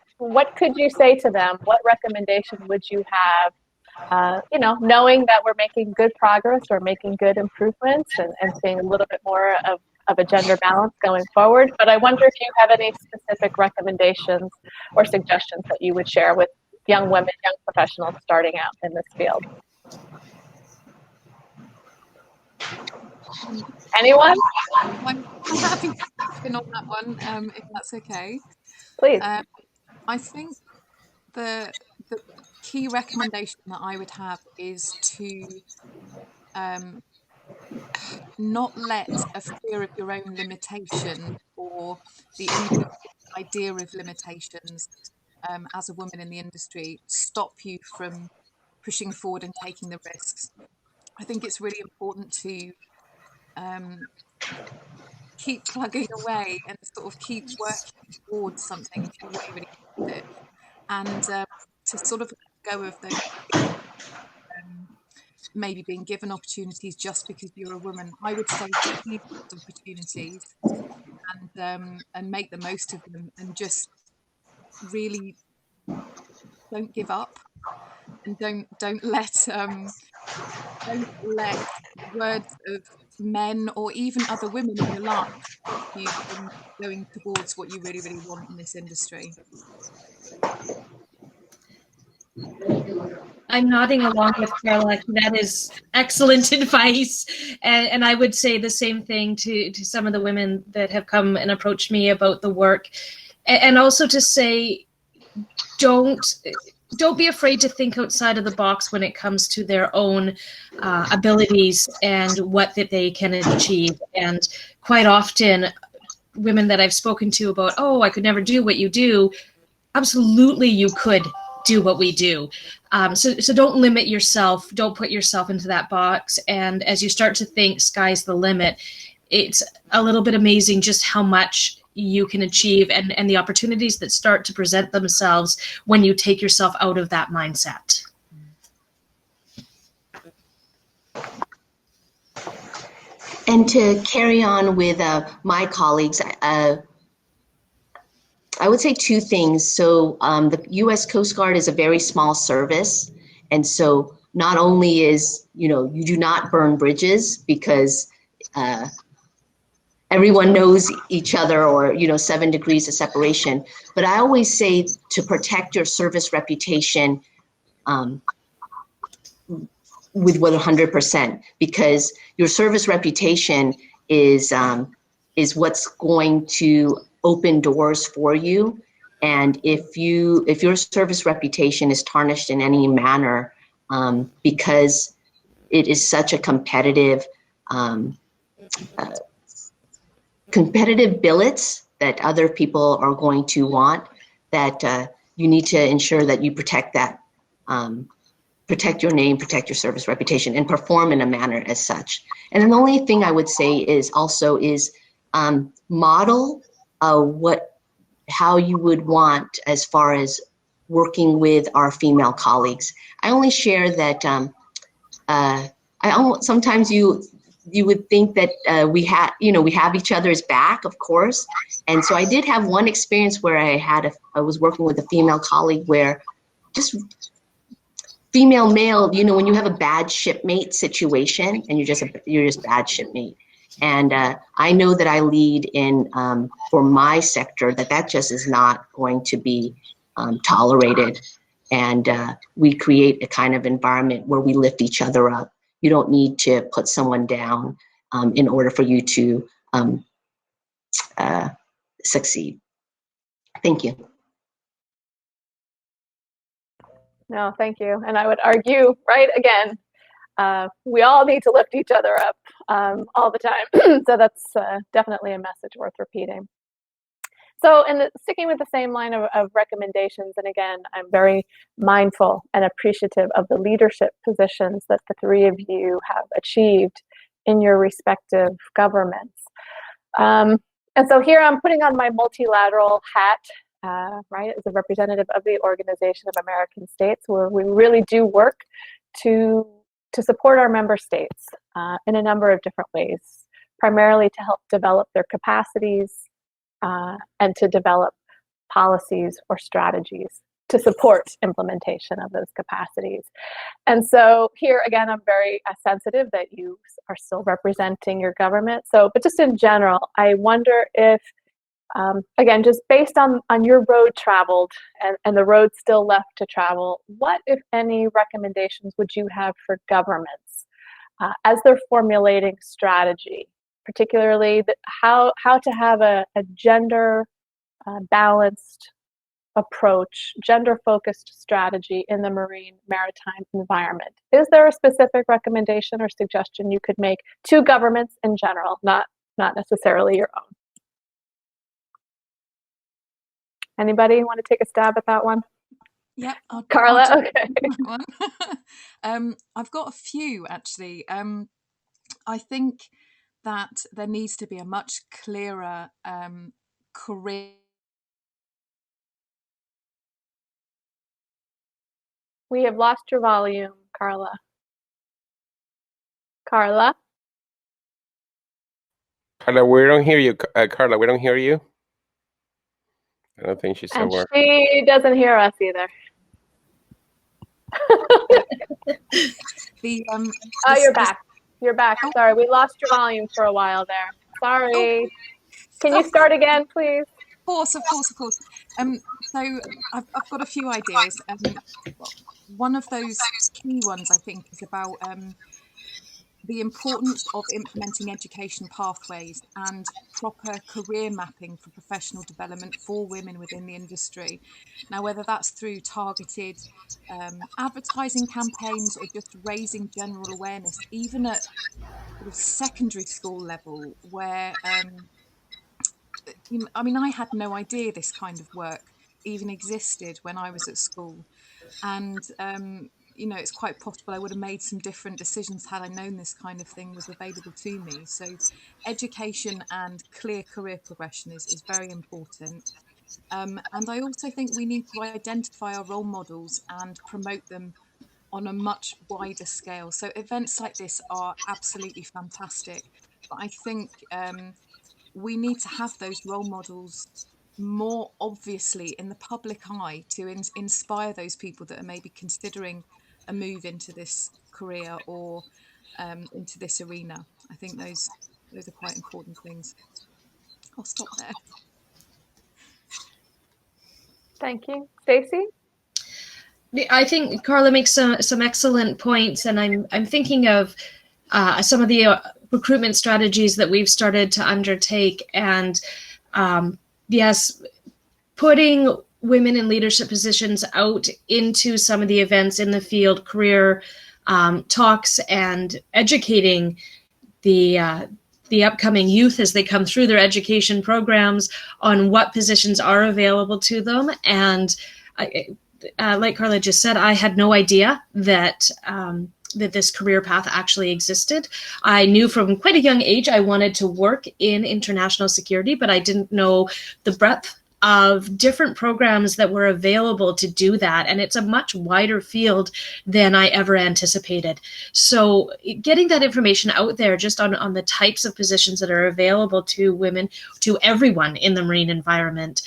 could you say to them? What recommendation would you have, knowing that we're making good progress, we're making good improvements and seeing a little bit more of a gender balance going forward. But I wonder if you have any specific recommendations or suggestions that you would share with young women, young professionals starting out in this field. Anyone? I'm happy to spin on that one, if that's okay. Please. I think the key recommendation that I would have is to not let a fear of your own limitation or the idea of limitations as a woman in the industry stop you from pushing forward and taking the risks. I think it's really important to keep plugging away and sort of keep working towards something if you really, really want it, and to sort of go of those maybe being given opportunities just because you're a woman. I would say seize those opportunities and make the most of them, and just really don't give up, and don't let words of men or even other women in your life stop you from going towards what you really, really want in this industry. I'm nodding along with Carla. That is excellent advice. And I would say the same thing to some of the women that have come and approached me about the work. And also to say, don't be afraid to think outside of the box when it comes to their own abilities and what that they can achieve. And quite often, women that I've spoken to about, oh, I could never do what you do. Absolutely, you could do what we do. So don't limit yourself. Don't put yourself into that box. And as you start to think sky's the limit, it's a little bit amazing just how much you can achieve and the opportunities that start to present themselves when you take yourself out of that mindset. And to carry on with my colleagues, I would say two things. So the U.S. Coast Guard is a very small service. And so not only is, you do not burn bridges because everyone knows each other, or 7 degrees of separation, but I always say to protect your service reputation with 100%, because your service reputation is what's going to open doors for you. And if your service reputation is tarnished in any manner, because it is such a competitive billets that other people are going to want, that you need to ensure that you protect that, protect your name, protect your service reputation, and perform in a manner as such. And then the only thing I would say is also model how you would want as far as working with our female colleagues. I only share that sometimes you would think that we have each other's back, of course. And so I did have one experience where I was working with a female colleague where just female male, when you have a bad shipmate situation and you're just bad shipmate. And I know that I lead in for my sector that just is not going to be tolerated. And we create a kind of environment where we lift each other up You don't need to put someone down in order for you to succeed. Thank you. No, thank you. And I would argue, right, again, we all need to lift each other up all the time. So that's definitely a message worth repeating. So, sticking with the same line of recommendations, and again, I'm very mindful and appreciative of the leadership positions that the three of you have achieved in your respective governments. And so here I'm putting on my multilateral hat, right, as a representative of the Organization of American States, where we really do work to support our member states in a number of different ways, primarily to help develop their capacities and to develop policies or strategies to support implementation of those capacities. And so here again, I'm very sensitive that you are still representing your government. So, but just in general, I wonder if, again, just based on your road traveled and the road still left to travel, what, if any, recommendations would you have for governments as they're formulating strategy, particularly how to have a gender balanced approach, gender-focused strategy in the marine maritime environment? Is there a specific recommendation or suggestion you could make to governments in general, not necessarily your own? Anybody want to take a stab at that one? Yeah, Carla. Okay. I've got a few actually. I think that there needs to be a much clearer career. We have lost your volume, Carla. Carla? Carla, we don't hear you. Carla, we don't hear you. I don't think she's And somewhere. she doesn't hear us either. Oh, you're back. You're back. Sorry, we lost your volume for a while there. Sorry. Can you start again, please? Of course. So I've got a few ideas. One of those key ones, I think, is about the importance of implementing education pathways and proper career mapping for professional development for women within the industry. Now, whether that's through targeted advertising campaigns or just raising general awareness, even at sort of secondary school level, where I mean, I had no idea this kind of work even existed when I was at school. And, it's quite possible I would have made some different decisions had I known this kind of thing was available to me. So education and clear career progression is very important. And I also think we need to identify our role models and promote them on a much wider scale. So events like this are absolutely fantastic. But I think we need to have those role models more obviously in the public eye to inspire those people that are maybe considering a move into this career or into this arena. I think those are quite important things. I'll stop there. Thank you. Stacey? I think Carla makes some excellent points, and I'm thinking of some of the recruitment strategies that we've started to undertake, and yes, putting women in leadership positions out into some of the events in the field, career talks, and educating the upcoming youth as they come through their education programs on what positions are available to them. And like Carla just said, I had no idea that that this career path actually existed. I knew from quite a young age I wanted to work in international security, but I didn't know the breadth of different programs that were available to do that. And it's a much wider field than I ever anticipated. So getting that information out there just on the types of positions that are available to women, to everyone in the marine environment,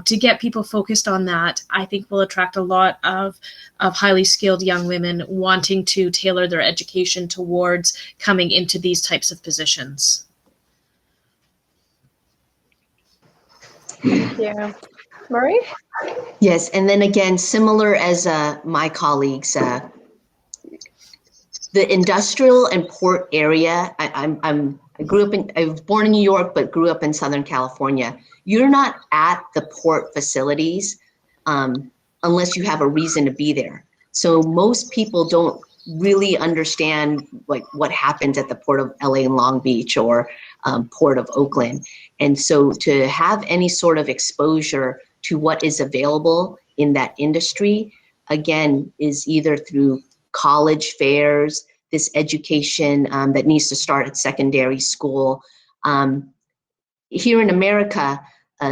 to get people focused on that, I think will attract a lot of highly skilled young women wanting to tailor their education towards coming into these types of positions. Thank you. Marie? Yes, and then again, similar as my colleagues, the industrial and port area, I was born in New York, but grew up in Southern California. You're not at the port facilities unless you have a reason to be there. So most people don't really understand like what happens at the Port of LA and Long Beach or Port of Oakland. And so to have any sort of exposure to what is available in that industry, again, is either through college fairs, this education that needs to start at secondary school. Here in America,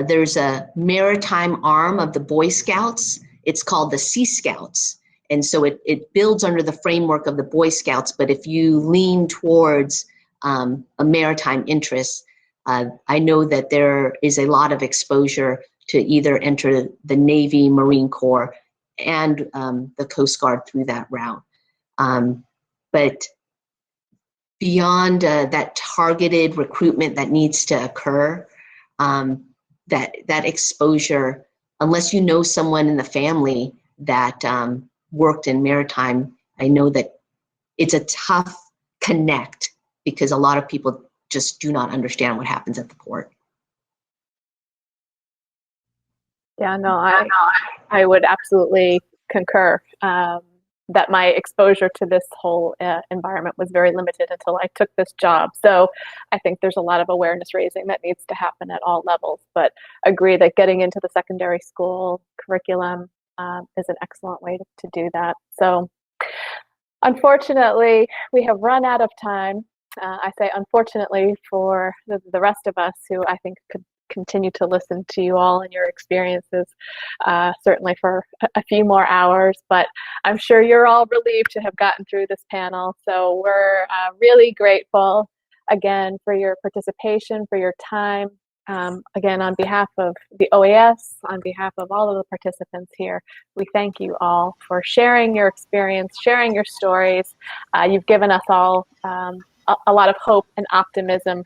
there's a maritime arm of the Boy Scouts. It's called the Sea Scouts. And so it builds under the framework of the Boy Scouts, but if you lean towards a maritime interest, I know that there is a lot of exposure to either enter the Navy, Marine Corps, and the Coast Guard through that route. But beyond that targeted recruitment that needs to occur, that exposure, unless you know someone in the family that worked in maritime, I know that it's a tough connect because a lot of people just do not understand what happens at the port. Yeah, no, I would absolutely concur that my exposure to this whole environment was very limited until I took this job. So I think there's a lot of awareness raising that needs to happen at all levels, but agree that getting into the secondary school curriculum is an excellent way to do that. So unfortunately, we have run out of time. I say unfortunately for the rest of us who I think could continue to listen to you all and your experiences, certainly for a few more hours, but I'm sure you're all relieved to have gotten through this panel. So we're really grateful again for your participation, for your time. Again, on behalf of the OAS, on behalf of all of the participants here, we thank you all for sharing your experience, sharing your stories. You've given us all a lot of hope and optimism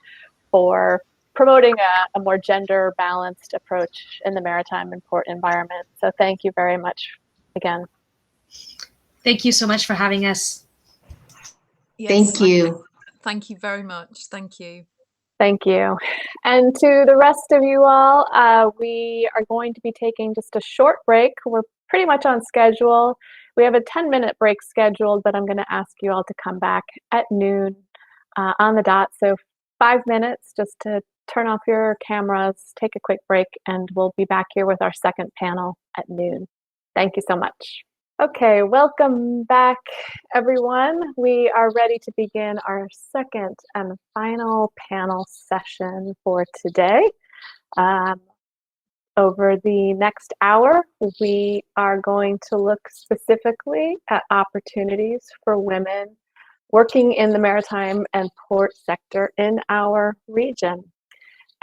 for promoting a more gender balanced approach in the maritime and port environment. So thank you very much again. Thank you so much for having us. Yes, thank you. Thank you very much. Thank you. Thank you. And to the rest of you all, we are going to be taking just a short break. We're pretty much on schedule. We have a 10-minute break scheduled, but I'm going to ask you all to come back at noon on the dot. So 5 minutes just to turn off your cameras, take a quick break, and we'll be back here with our second panel at noon. Thank you so much. Okay, welcome back, everyone. We are ready to begin our second and final panel session for today. Over the next hour, we are going to look specifically at opportunities for women working in the maritime and port sector in our region.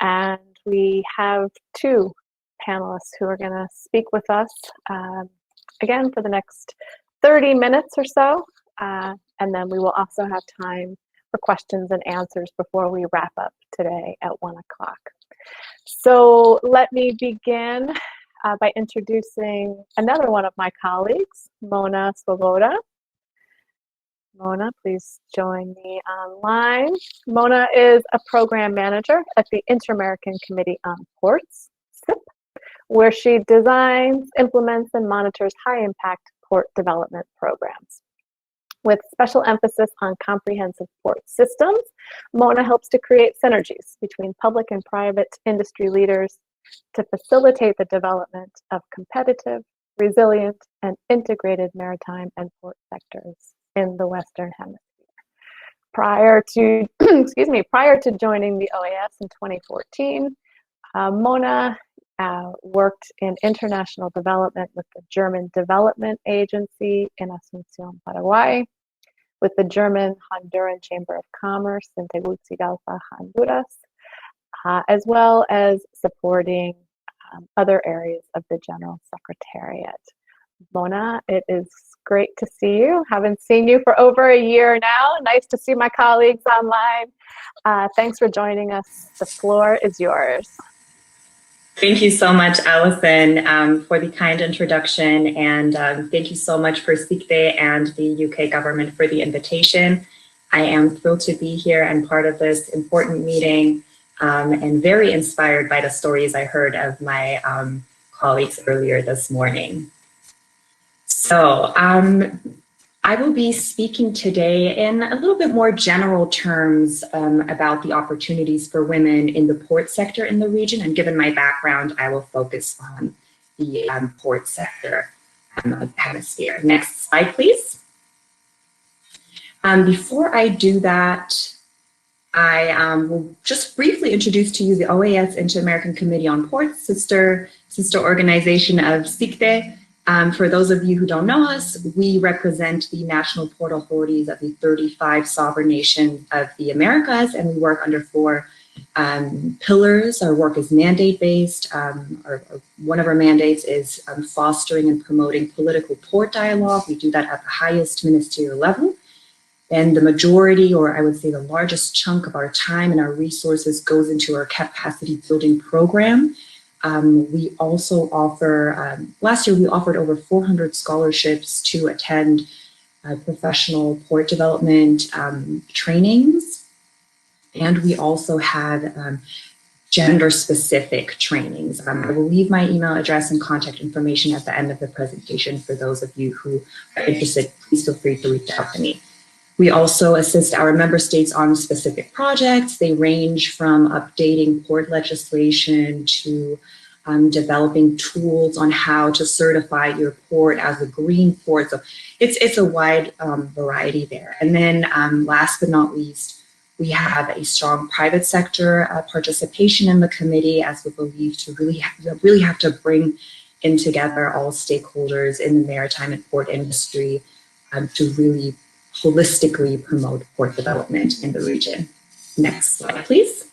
And we have two panelists who are going to speak with us again for the next 30 minutes or so. And then we will also have time for questions and answers before we wrap up today at 1 o'clock. So let me begin by introducing another one of my colleagues, Mona Svoboda. Mona, please join me online. Mona is a program manager at the Inter-American Committee on Ports, CICTE, where she designs, implements, and monitors high-impact port development programs. With special emphasis on comprehensive port systems, Mona helps to create synergies between public and private industry leaders to facilitate the development of competitive, resilient, and integrated maritime and port sectors in the Western Hemisphere. Prior to, prior to joining the OAS in 2014, Mona worked in international development with the German Development Agency in Asunción, Paraguay, with the German Honduran Chamber of Commerce in Tegucigalpa, Honduras, as well as supporting other areas of the General Secretariat. Mona, it is great to see you. Haven't seen you for over a year now. Nice to see my colleagues online. Thanks for joining us. The floor is yours. Thank you so much, Alison, for the kind introduction, and thank you so much for CICTE and the UK government for the invitation. I am thrilled to be here and part of this important meeting, and very inspired by the stories I heard of my colleagues earlier this morning. So I will be speaking today in a little bit more general terms about the opportunities for women in the port sector in the region. And given my background, I will focus on the port sector of the hemisphere. Next slide, please. Before I do that, I will just briefly introduce to you the OAS Inter-American Committee on Ports, sister organization of CICTE. For those of you who don't know us, we represent the national port authorities of the 35 sovereign nations of the Americas, and we work under 4 pillars. Our work is mandate-based. One of our mandates is fostering and promoting political port dialogue. We do that at the highest ministerial level. And the majority, or I would say the largest chunk of our time and our resources goes into our capacity building program. We also offer, last year we offered over 400 scholarships to attend professional port development trainings. And we also had gender-specific trainings. I will leave my email address and contact information at the end of the presentation for those of you who are interested. Please feel free to reach out to me. We also assist our member states on specific projects. They range from updating port legislation to developing tools on how to certify your port as a green port. So it's a wide variety there. And then last but not least, we have a strong private sector participation in the committee, as we believe to really have to bring in together all stakeholders in the maritime and port industry to really holistically promote port development in the region. Next slide, please.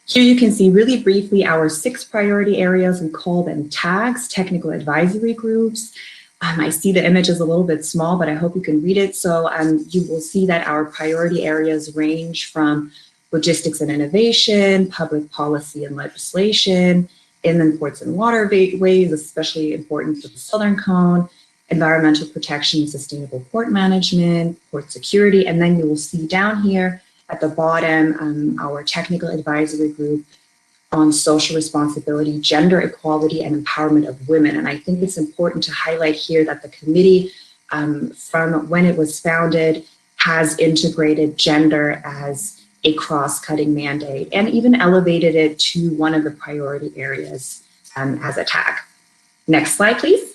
Here you can see really briefly our 6 priority areas. We call them tags, technical advisory groups. I see the image is a little bit small, but I hope you can read it. So you will see that our priority areas range from logistics and innovation, public policy and legislation, inland ports and waterways, especially important for the Southern Cone, environmental protection and sustainable port management, port security, and then you will see down here at the bottom our technical advisory group on social responsibility, gender equality, and empowerment of women. And I think it's important to highlight here that the committee, from when it was founded, has integrated gender as a cross-cutting mandate and even elevated it to one of the priority areas as a tag. Next slide, please.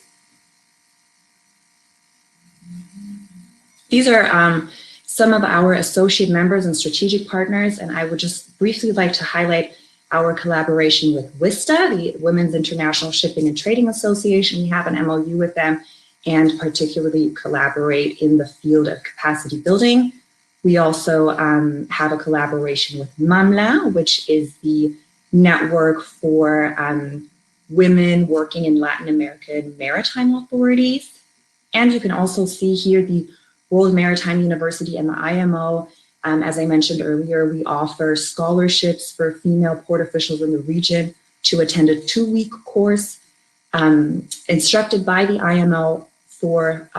These are some of our associate members and strategic partners, and I would just briefly like to highlight our collaboration with WISTA, the Women's International Shipping and Trading Association. We have an MOU with them and particularly collaborate in the field of capacity building. We also have a collaboration with MAMLA, which is the network for women working in Latin American maritime authorities. And you can also see here the World Maritime University and the IMO. As I mentioned earlier, we offer scholarships for female port officials in the region to attend a 2-week course instructed by the IMO for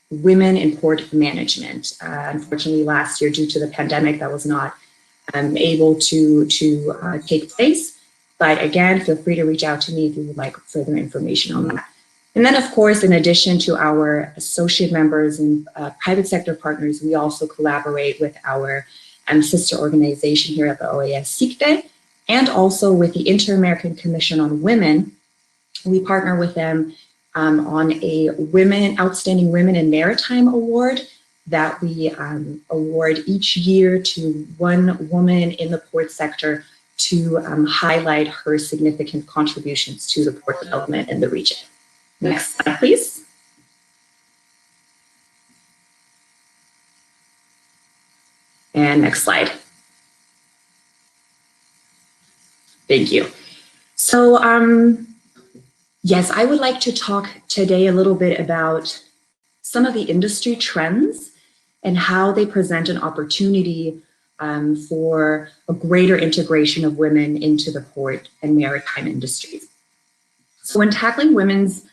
women in port management. Unfortunately, last year, due to the pandemic, that was not able to take place. But again, feel free to reach out to me if you would like further information on that. And then, of course, in addition to our associate members and private sector partners, we also collaborate with our sister organization here at the OAS CICTE and also with the Inter-American Commission on Women. We partner with them on a Outstanding Women in Maritime Award that we award each year to one woman in the port sector to highlight her significant contributions to the port development in the region. Next slide, please. And next slide. Thank you. So, yes, I would like to talk today a little bit about some of the industry trends and how they present an opportunity for a greater integration of women into the port and maritime industries. So when tackling women's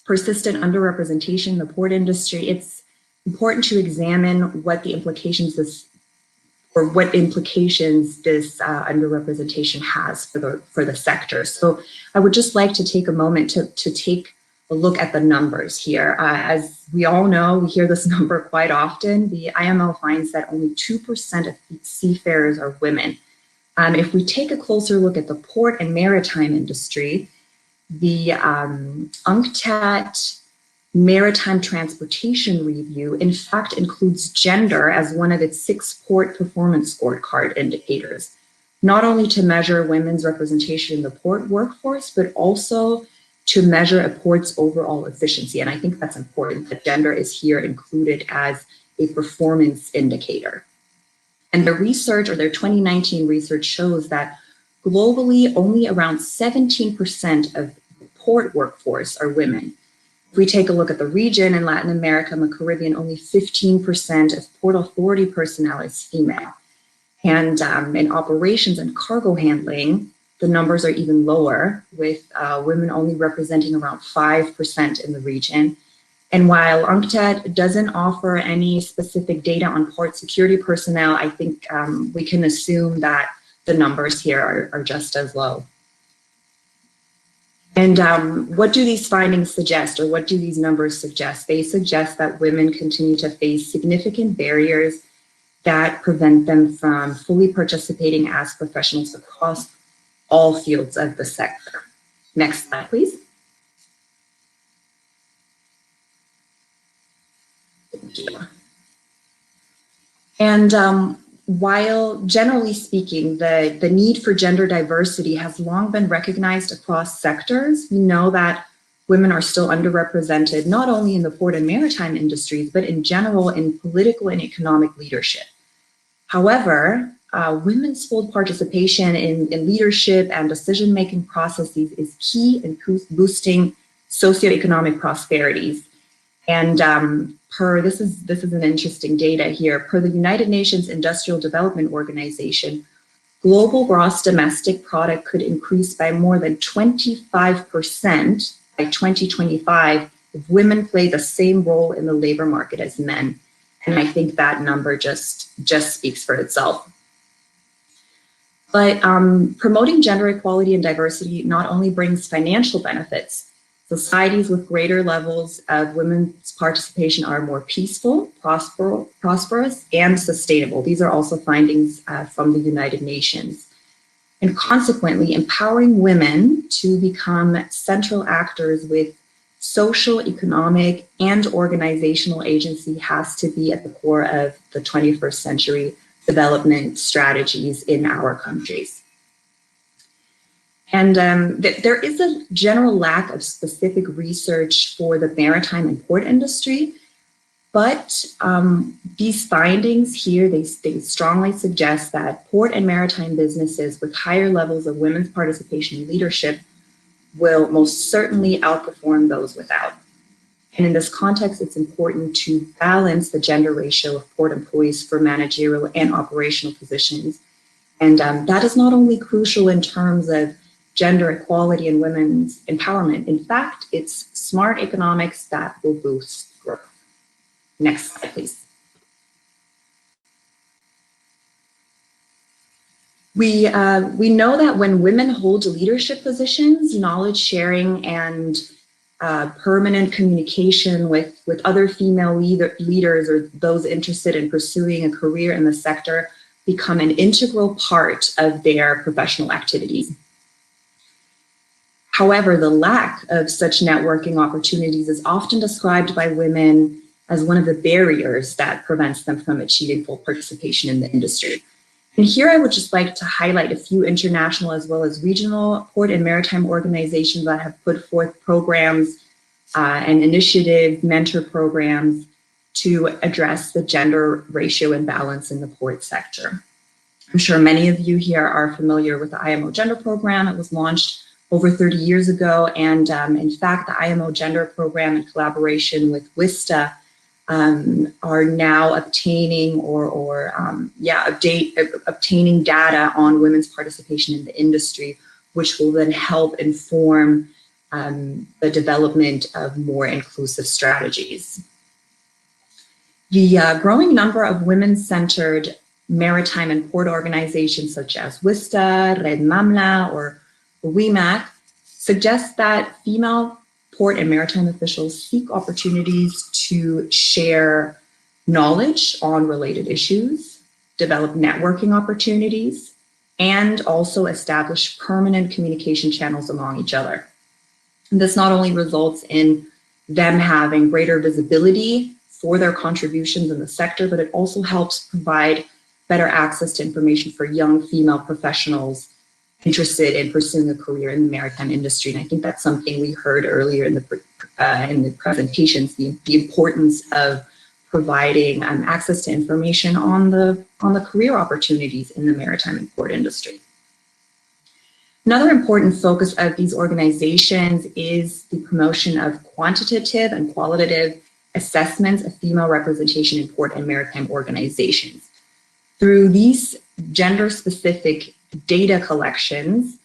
persistent underrepresentation in the port industry, it's important to examine what the implications this underrepresentation has for the sector. So I would just like to take a moment to take a look at the numbers here. As we all know, we hear this number quite often. The IMO finds that only 2% of seafarers are women. If we take a closer look at the port and maritime industry, the UNCTAD Maritime Transportation Review, in fact, includes gender as one of its 6 port performance scorecard indicators, not only to measure women's representation in the port workforce, but also to measure a port's overall efficiency. And I think that's important that gender is here included as a performance indicator. And their research, or their 2019 research, shows that globally only around 17% of the port workforce are women. If we take a look at the region in Latin America and the Caribbean, only 15% of Port Authority personnel is female. And in operations and cargo handling, the numbers are even lower, with women only representing around 5% in the region. And while UNCTAD doesn't offer any specific data on port security personnel, I think we can assume that the numbers here are just as low. And what do these findings suggest, or what do these numbers suggest? They suggest that women continue to face significant barriers that prevent them from fully participating as professionals across all fields of the sector. Next slide, please. Thank you. And while generally speaking, the need for gender diversity has long been recognized across sectors, we know that women are still underrepresented, not only in the port and maritime industries, but in general in political and economic leadership. However, women's full participation in leadership and decision-making processes is key in boosting socioeconomic prosperities. And this is an interesting data here. Per the United Nations Industrial Development Organization, global gross domestic product could increase by more than 25% by 2025 if women play the same role in the labor market as men. And I think that number just speaks for itself. But promoting gender equality and diversity not only brings financial benefits. Societies with greater levels of women's participation are more peaceful, prosperous, and sustainable. These are also findings from the United Nations. And consequently, empowering women to become central actors with social, economic, and organizational agency has to be at the core of the 21st century development strategies in our countries. And there is a general lack of specific research for the maritime and port industry, but these findings here, they strongly suggest that port and maritime businesses with higher levels of women's participation in leadership will most certainly outperform those without. And in this context, it's important to balance the gender ratio of port employees for managerial and operational positions. And that is not only crucial in terms of gender equality and women's empowerment. In fact, it's smart economics that will boost growth. Next slide, please. We know that when women hold leadership positions, knowledge sharing and permanent communication with other female leaders or those interested in pursuing a career in the sector become an integral part of their professional activities. However, the lack of such networking opportunities is often described by women as one of the barriers that prevents them from achieving full participation in the industry. And here I would just like to highlight a few international as well as regional port and maritime organizations that have put forth programs and initiatives, mentor programs to address the gender ratio imbalance in the port sector. I'm sure many of you here are familiar with the IMO Gender Program. It was launched over 30 years ago, and in fact, the IMO Gender Program in collaboration with WISTA are now obtaining obtaining data on women's participation in the industry, which will then help inform the development of more inclusive strategies. The growing number of women-centered maritime and port organizations such as WISTA, Red Mamla, or WIMAC suggests that female port and maritime officials seek opportunities to share knowledge on related issues, develop networking opportunities, and also establish permanent communication channels among each other. And this not only results in them having greater visibility for their contributions in the sector, but it also helps provide better access to information for young female professionals interested in pursuing a career in the maritime industry. And I think that's something we heard earlier in the presentations, the importance of providing access to information on the career opportunities in the maritime and port industry. Another important focus of these organizations is the promotion of quantitative and qualitative assessments of female representation in port and maritime organizations. Through these gender-specific data collections,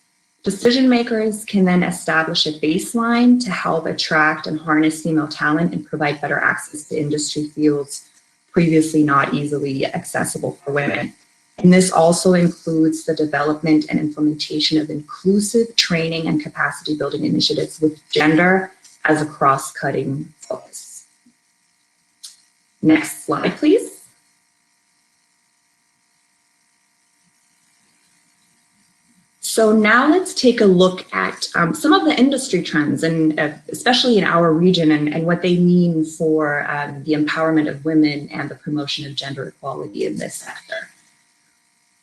decision makers can then establish a baseline to help attract and harness female talent and provide better access to industry fields previously not easily accessible for women. And this also includes the development and implementation of inclusive training and capacity building initiatives with gender as a cross-cutting focus. Next slide, please. So now let's take a look at some of the industry trends, and especially in our region, and what they mean for the empowerment of women and the promotion of gender equality in this sector.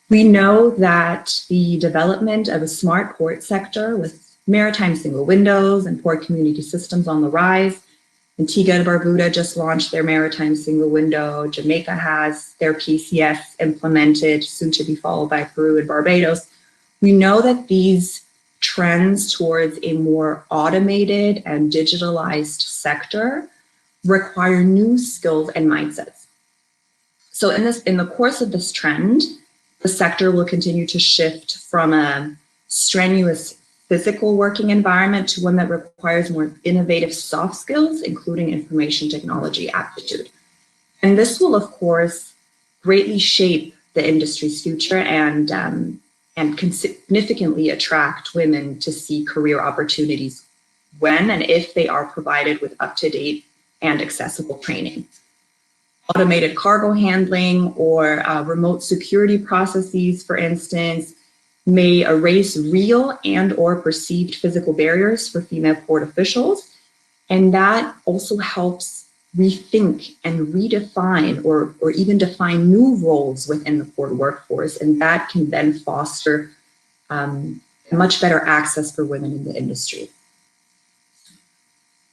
We know that the development of a smart port sector with maritime single windows and port community systems on the rise. Antigua and Barbuda just launched their maritime single window. Jamaica has their PCS implemented, soon to be followed by Peru and Barbados. We know that these trends towards a more automated and digitalized sector require new skills and mindsets. So in the course of this trend, the sector will continue to shift from a strenuous physical working environment to one that requires more innovative soft skills, including information technology aptitude. And this will, of course, greatly shape the industry's future and can significantly attract women to see career opportunities when and if they are provided with up-to-date and accessible training. Automated cargo handling or remote security processes, for instance, may erase real and or perceived physical barriers for female port officials. And that also helps rethink and redefine or even define new roles within the port workforce. And that can then foster much better access for women in the industry.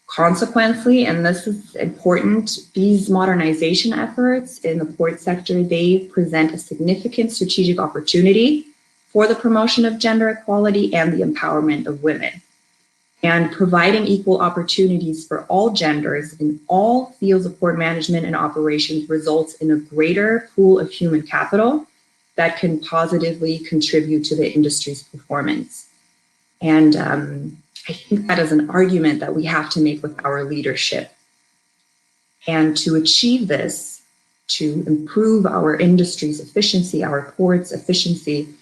Consequently, and this is important, these modernization efforts in the port sector, they present a significant strategic opportunity for the promotion of gender equality and the empowerment of women. And providing equal opportunities for all genders in all fields of port management and operations results in a greater pool of human capital that can positively contribute to the industry's performance. And I think that is an argument that we have to make with our leadership. And to achieve this, to improve our industry's efficiency, our port's efficiency,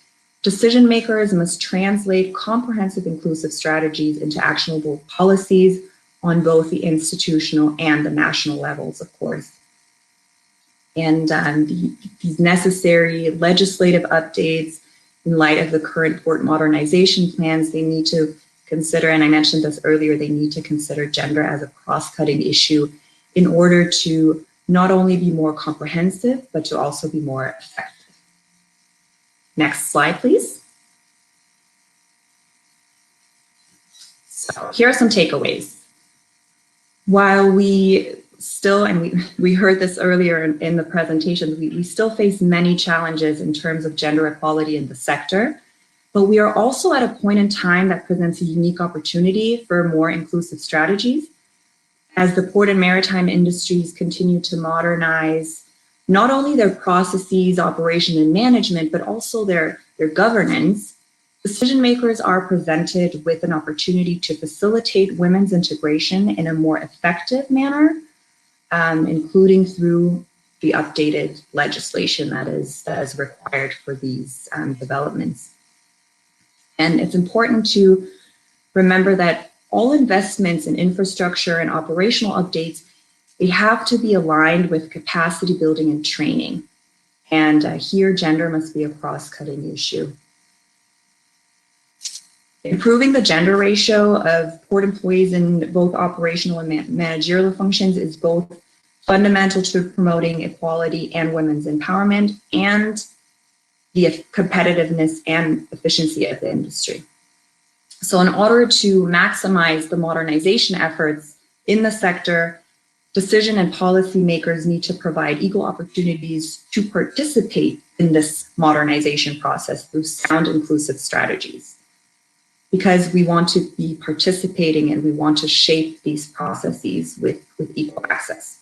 decision makers must translate comprehensive inclusive strategies into actionable policies on both the institutional and the national levels, of course. And these necessary legislative updates in light of the current port modernization plans, they need to consider, and I mentioned this earlier, they need to consider gender as a cross-cutting issue in order to not only be more comprehensive, but to also be more effective. Next slide, please. So here are some takeaways. While we still, and we heard this earlier in the presentation, we still face many challenges in terms of gender equality in the sector, but we are also at a point in time that presents a unique opportunity for more inclusive strategies. as the port and maritime industries continue to modernize not only their processes, operation, and management, but also their governance, decision makers are presented with an opportunity to facilitate women's integration in a more effective manner, including through the updated legislation that is required for these developments. And it's important to remember that all investments in infrastructure and operational updates, they have to be aligned with capacity building and training. And here, gender must be a cross-cutting issue. Improving the gender ratio of port employees in both operational and managerial functions is both fundamental to promoting equality and women's empowerment and the competitiveness and efficiency of the industry. So in order to maximize the modernization efforts in the sector, decision and policy makers need to provide equal opportunities to participate in this modernization process through sound inclusive strategies. Because we want to be participating and we want to shape these processes with equal access.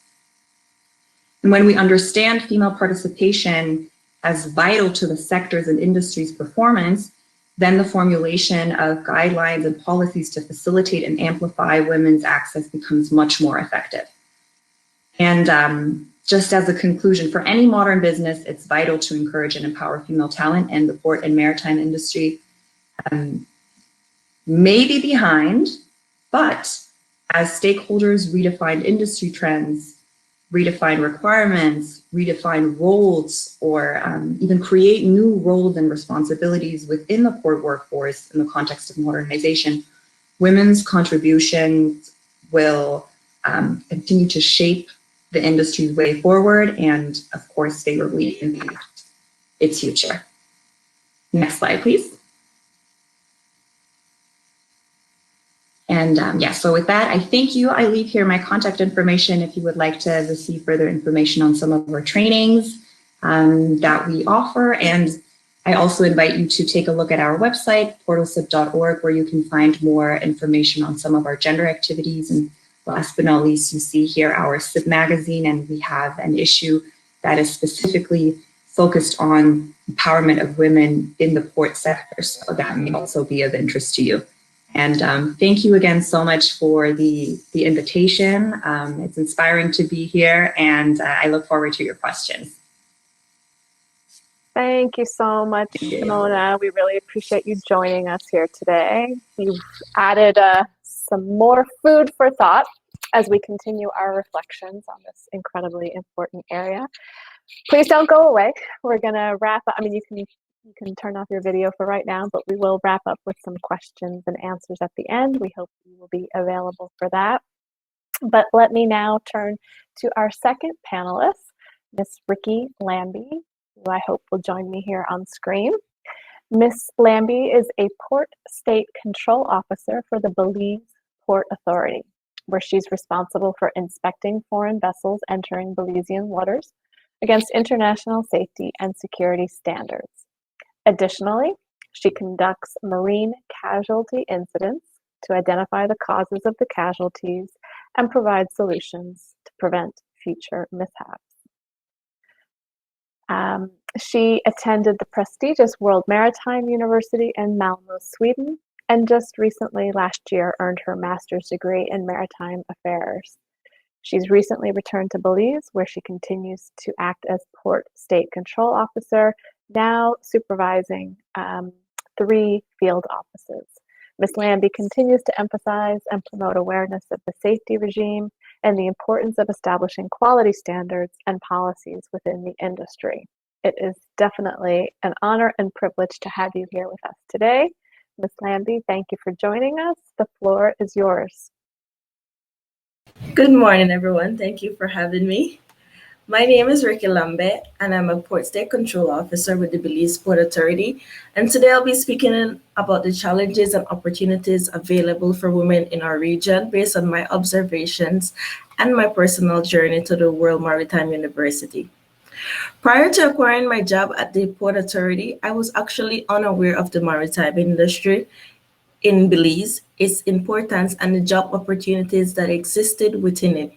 And when we understand female participation as vital to the sector's and industry's performance, then the formulation of guidelines and policies to facilitate and amplify women's access becomes much more effective. And just as a conclusion, for any modern business, it's vital to encourage and empower female talent, and the port and maritime industry may be behind, but as stakeholders redefine industry trends, redefine requirements, redefine roles, or even create new roles and responsibilities within the port workforce in the context of modernization, women's contributions will continue to shape the industry's way forward and, of course, favorably impact its future. Next slide, please. And so with that, I thank you. I leave here my contact information if you would like to receive further information on some of our trainings that we offer. And I also invite you to take a look at our website, portalcip.org, where you can find more information on some of our gender activities. And last but not least, you see here our CIP magazine, and we have an issue that is specifically focused on empowerment of women in the port sector. So that may also be of interest to you. And thank you again so much for the invitation. It's inspiring to be here, and I look forward to your questions. Thank you so much, Simona. We really appreciate you joining us here today. You've added some more food for thought as we continue our reflections on this incredibly important area. Please don't go away. We're going to wrap up. I mean, you can turn off your video for right now, but we will wrap up with some questions and answers at the end. We hope you will be available for that. But let me now turn to our second panelist, Miss Ricky Lambie, who I hope will join me here on screen. Miss Lambie is a Port State Control Officer for the Belize Port Authority, where she's responsible for inspecting foreign vessels entering Belizean waters against international safety and security standards. Additionally, she conducts marine casualty incidents to identify the causes of the casualties and provide solutions to prevent future mishaps. She attended the prestigious World Maritime University in Malmö, Sweden, and just recently, last year, earned her master's degree in maritime affairs. She's recently returned to Belize, where she continues to act as Port State Control Officer, now supervising 3 field offices. Ms. Lambie continues to emphasize and promote awareness of the safety regime and the importance of establishing quality standards and policies within the industry. It is definitely an honor and privilege to have you here with us today. Ms. Lambie, thank you for joining us. The floor is yours. Good morning, everyone. Thank you for having me. My name is Ricky Lambie, and I'm a Port State Control Officer with the Belize Port Authority. And today I'll be speaking about the challenges and opportunities available for women in our region based on my observations and my personal journey to the World Maritime University. Prior to acquiring my job at the Port Authority, I was actually unaware of the maritime industry in Belize, its importance, and the job opportunities that existed within it.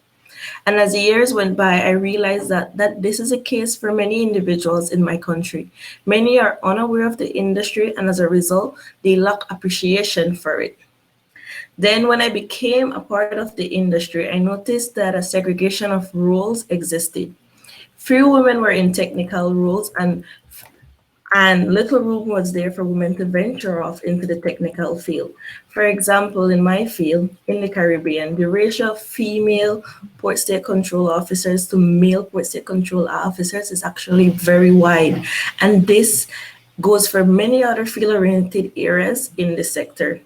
And as the years went by, I realized that this is a case for many individuals in my country. Many are unaware of the industry, and as a result, they lack appreciation for it. Then, when I became a part of the industry, I noticed that a segregation of roles existed. Few women were in technical roles, and little room was there for women to venture off into the technical field. For example, in my field, in the Caribbean, the ratio of female port state control officers to male port state control officers is actually very wide. And this goes for many other field-oriented areas in the sector.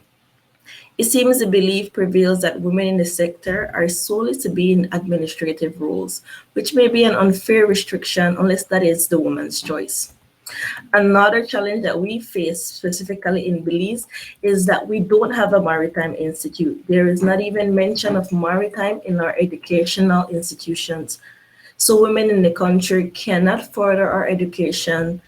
It seems the belief prevails that women in the sector are solely to be in administrative roles, which may be an unfair restriction unless that is the woman's choice. Another challenge that we face specifically in Belize is that we don't have a maritime institute. There is not even mention of maritime in our educational institutions. So women in the country cannot further our education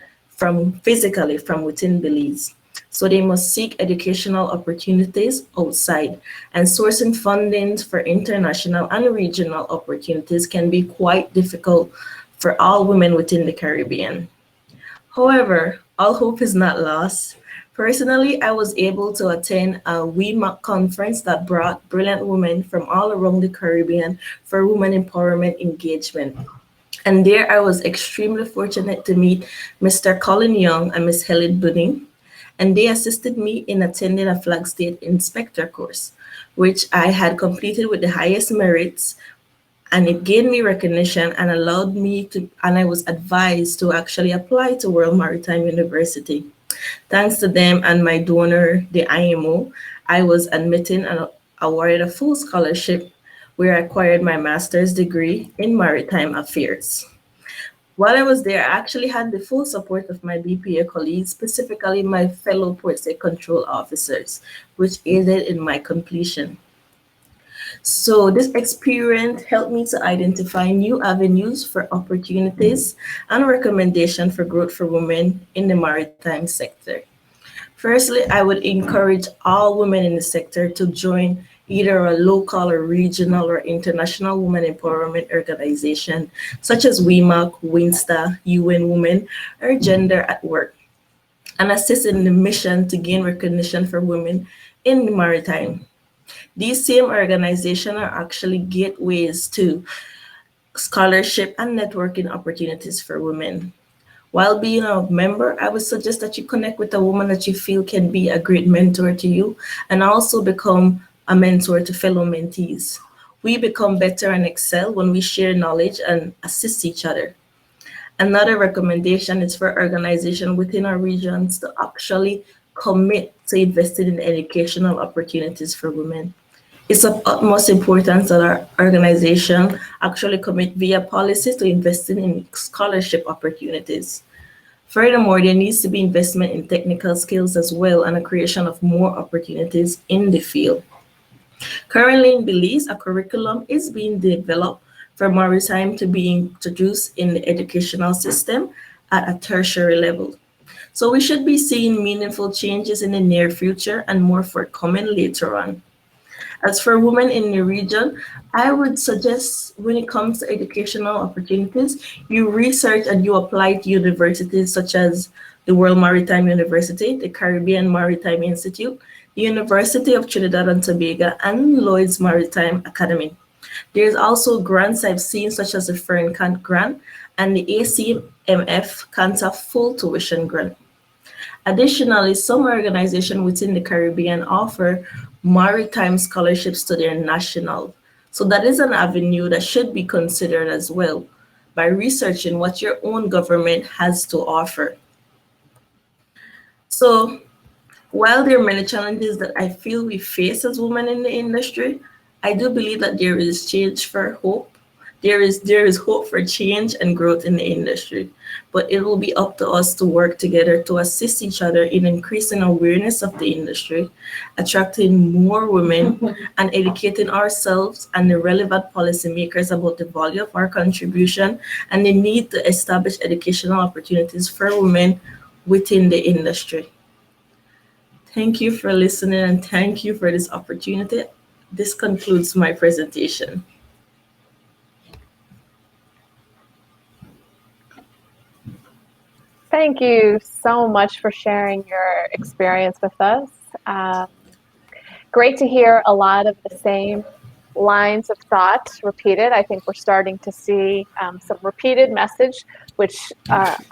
physically from within Belize. So they must seek educational opportunities outside, and sourcing funding for international and regional opportunities can be quite difficult for all women within the Caribbean. However, all hope is not lost. Personally, I was able to attend a WEMAC conference that brought brilliant women from all around the Caribbean for women empowerment engagement. And there I was extremely fortunate to meet Mr. Colin Young and Ms. Helen Bunning, and they assisted me in attending a flag state inspector course, which I had completed with the highest merits, and it gave me recognition and allowed me to, and I was advised to actually apply to World Maritime University. Thanks to them and my donor, the IMO, I was admitted and awarded a full scholarship where I acquired my master's degree in maritime affairs. While I was there, I actually had the full support of my BPA colleagues, specifically my fellow port state control officers, which aided in my completion. So this experience helped me to identify new avenues for opportunities and recommendation for growth for women in the maritime sector. Firstly, I would encourage all women in the sector to join either a local or regional or international women empowerment organization, such as WEMAC, WINSTA, UN Women, or Gender at Work, and assist in the mission to gain recognition for women in the maritime. These same organizations are actually gateways to scholarship and networking opportunities for women. While being a member, I would suggest that you connect with a woman that you feel can be a great mentor to you, and also become a mentor to fellow mentees. We become better and excel when we share knowledge and assist each other. Another recommendation is for organizations within our regions to actually commit to investing in educational opportunities for women. It's of utmost importance that our organization actually commit via policies to investing in scholarship opportunities. Furthermore, there needs to be investment in technical skills as well, and a creation of more opportunities in the field. Currently in Belize, a curriculum is being developed for maritime to be introduced in the educational system at a tertiary level. So we should be seeing meaningful changes in the near future and more forthcoming later on. As for women in the region, I would suggest when it comes to educational opportunities, you research and you apply to universities such as the World Maritime University, the Caribbean Maritime Institute, the University of Trinidad and Tobago, and Lloyd's Maritime Academy. There's also grants I've seen such as the Fern Kant Grant and the ACMF Kanta Full Tuition Grant. Additionally, some organizations within the Caribbean offer maritime scholarships to their national. So that is an avenue that should be considered as well by researching what your own government has to offer. So while there are many challenges that I feel we face as women in the industry, I do believe that there is change for hope. There is hope for change and growth in the industry, but it will be up to us to work together to assist each other in increasing awareness of the industry, attracting more women, and educating ourselves and the relevant policymakers about the value of our contribution and the need to establish educational opportunities for women within the industry. Thank you for listening and thank you for this opportunity. This concludes my presentation. Thank you so much for sharing your experience with us. Great to hear a lot of the same lines of thought repeated. I think we're starting to see some repeated message, which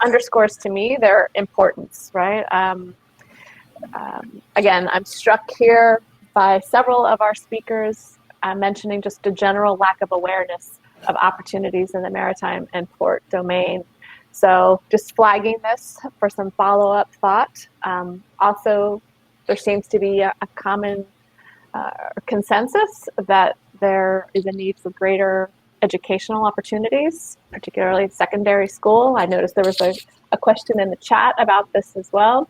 underscores to me their importance, right? Again, I'm struck here by several of our speakers mentioning just a general lack of awareness of opportunities in the maritime and port domain. So just flagging this for some follow-up thought. Also, there seems to be a common consensus that there is a need for greater educational opportunities, particularly secondary school. I noticed there was a question in the chat about this as well.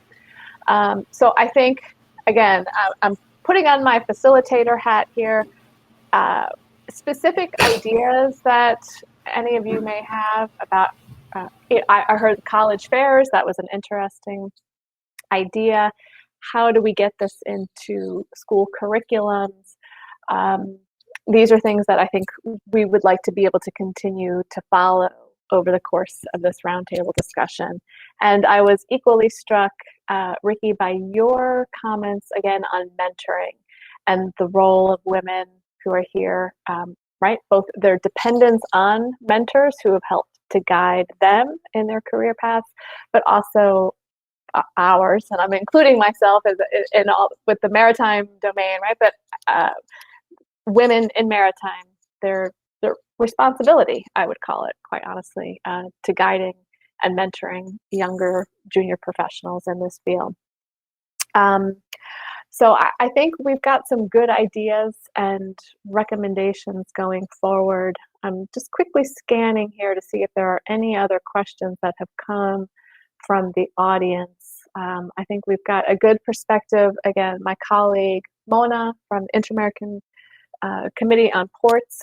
So I think, again, I'm putting on my facilitator hat here. Specific ideas that any of you may have about, I heard college fairs, that was an interesting idea. How do we get this into school curriculums? These are things that I think we would like to be able to continue to follow over the course of this roundtable discussion. And I was equally struck, Ricky, by your comments again on mentoring and the role of women who are here, right? Both their dependence on mentors who have helped to guide them in their career paths, but also ours, and I'm including myself in all with the maritime domain, right? But women in maritime, their responsibility, I would call it, quite honestly, to guiding and mentoring younger junior professionals in this field. So I think we've got some good ideas and recommendations going forward. I'm just quickly scanning here to see if there are any other questions that have come from the audience. I think we've got a good perspective. Again, my colleague Mona from Inter-American Committee on Ports,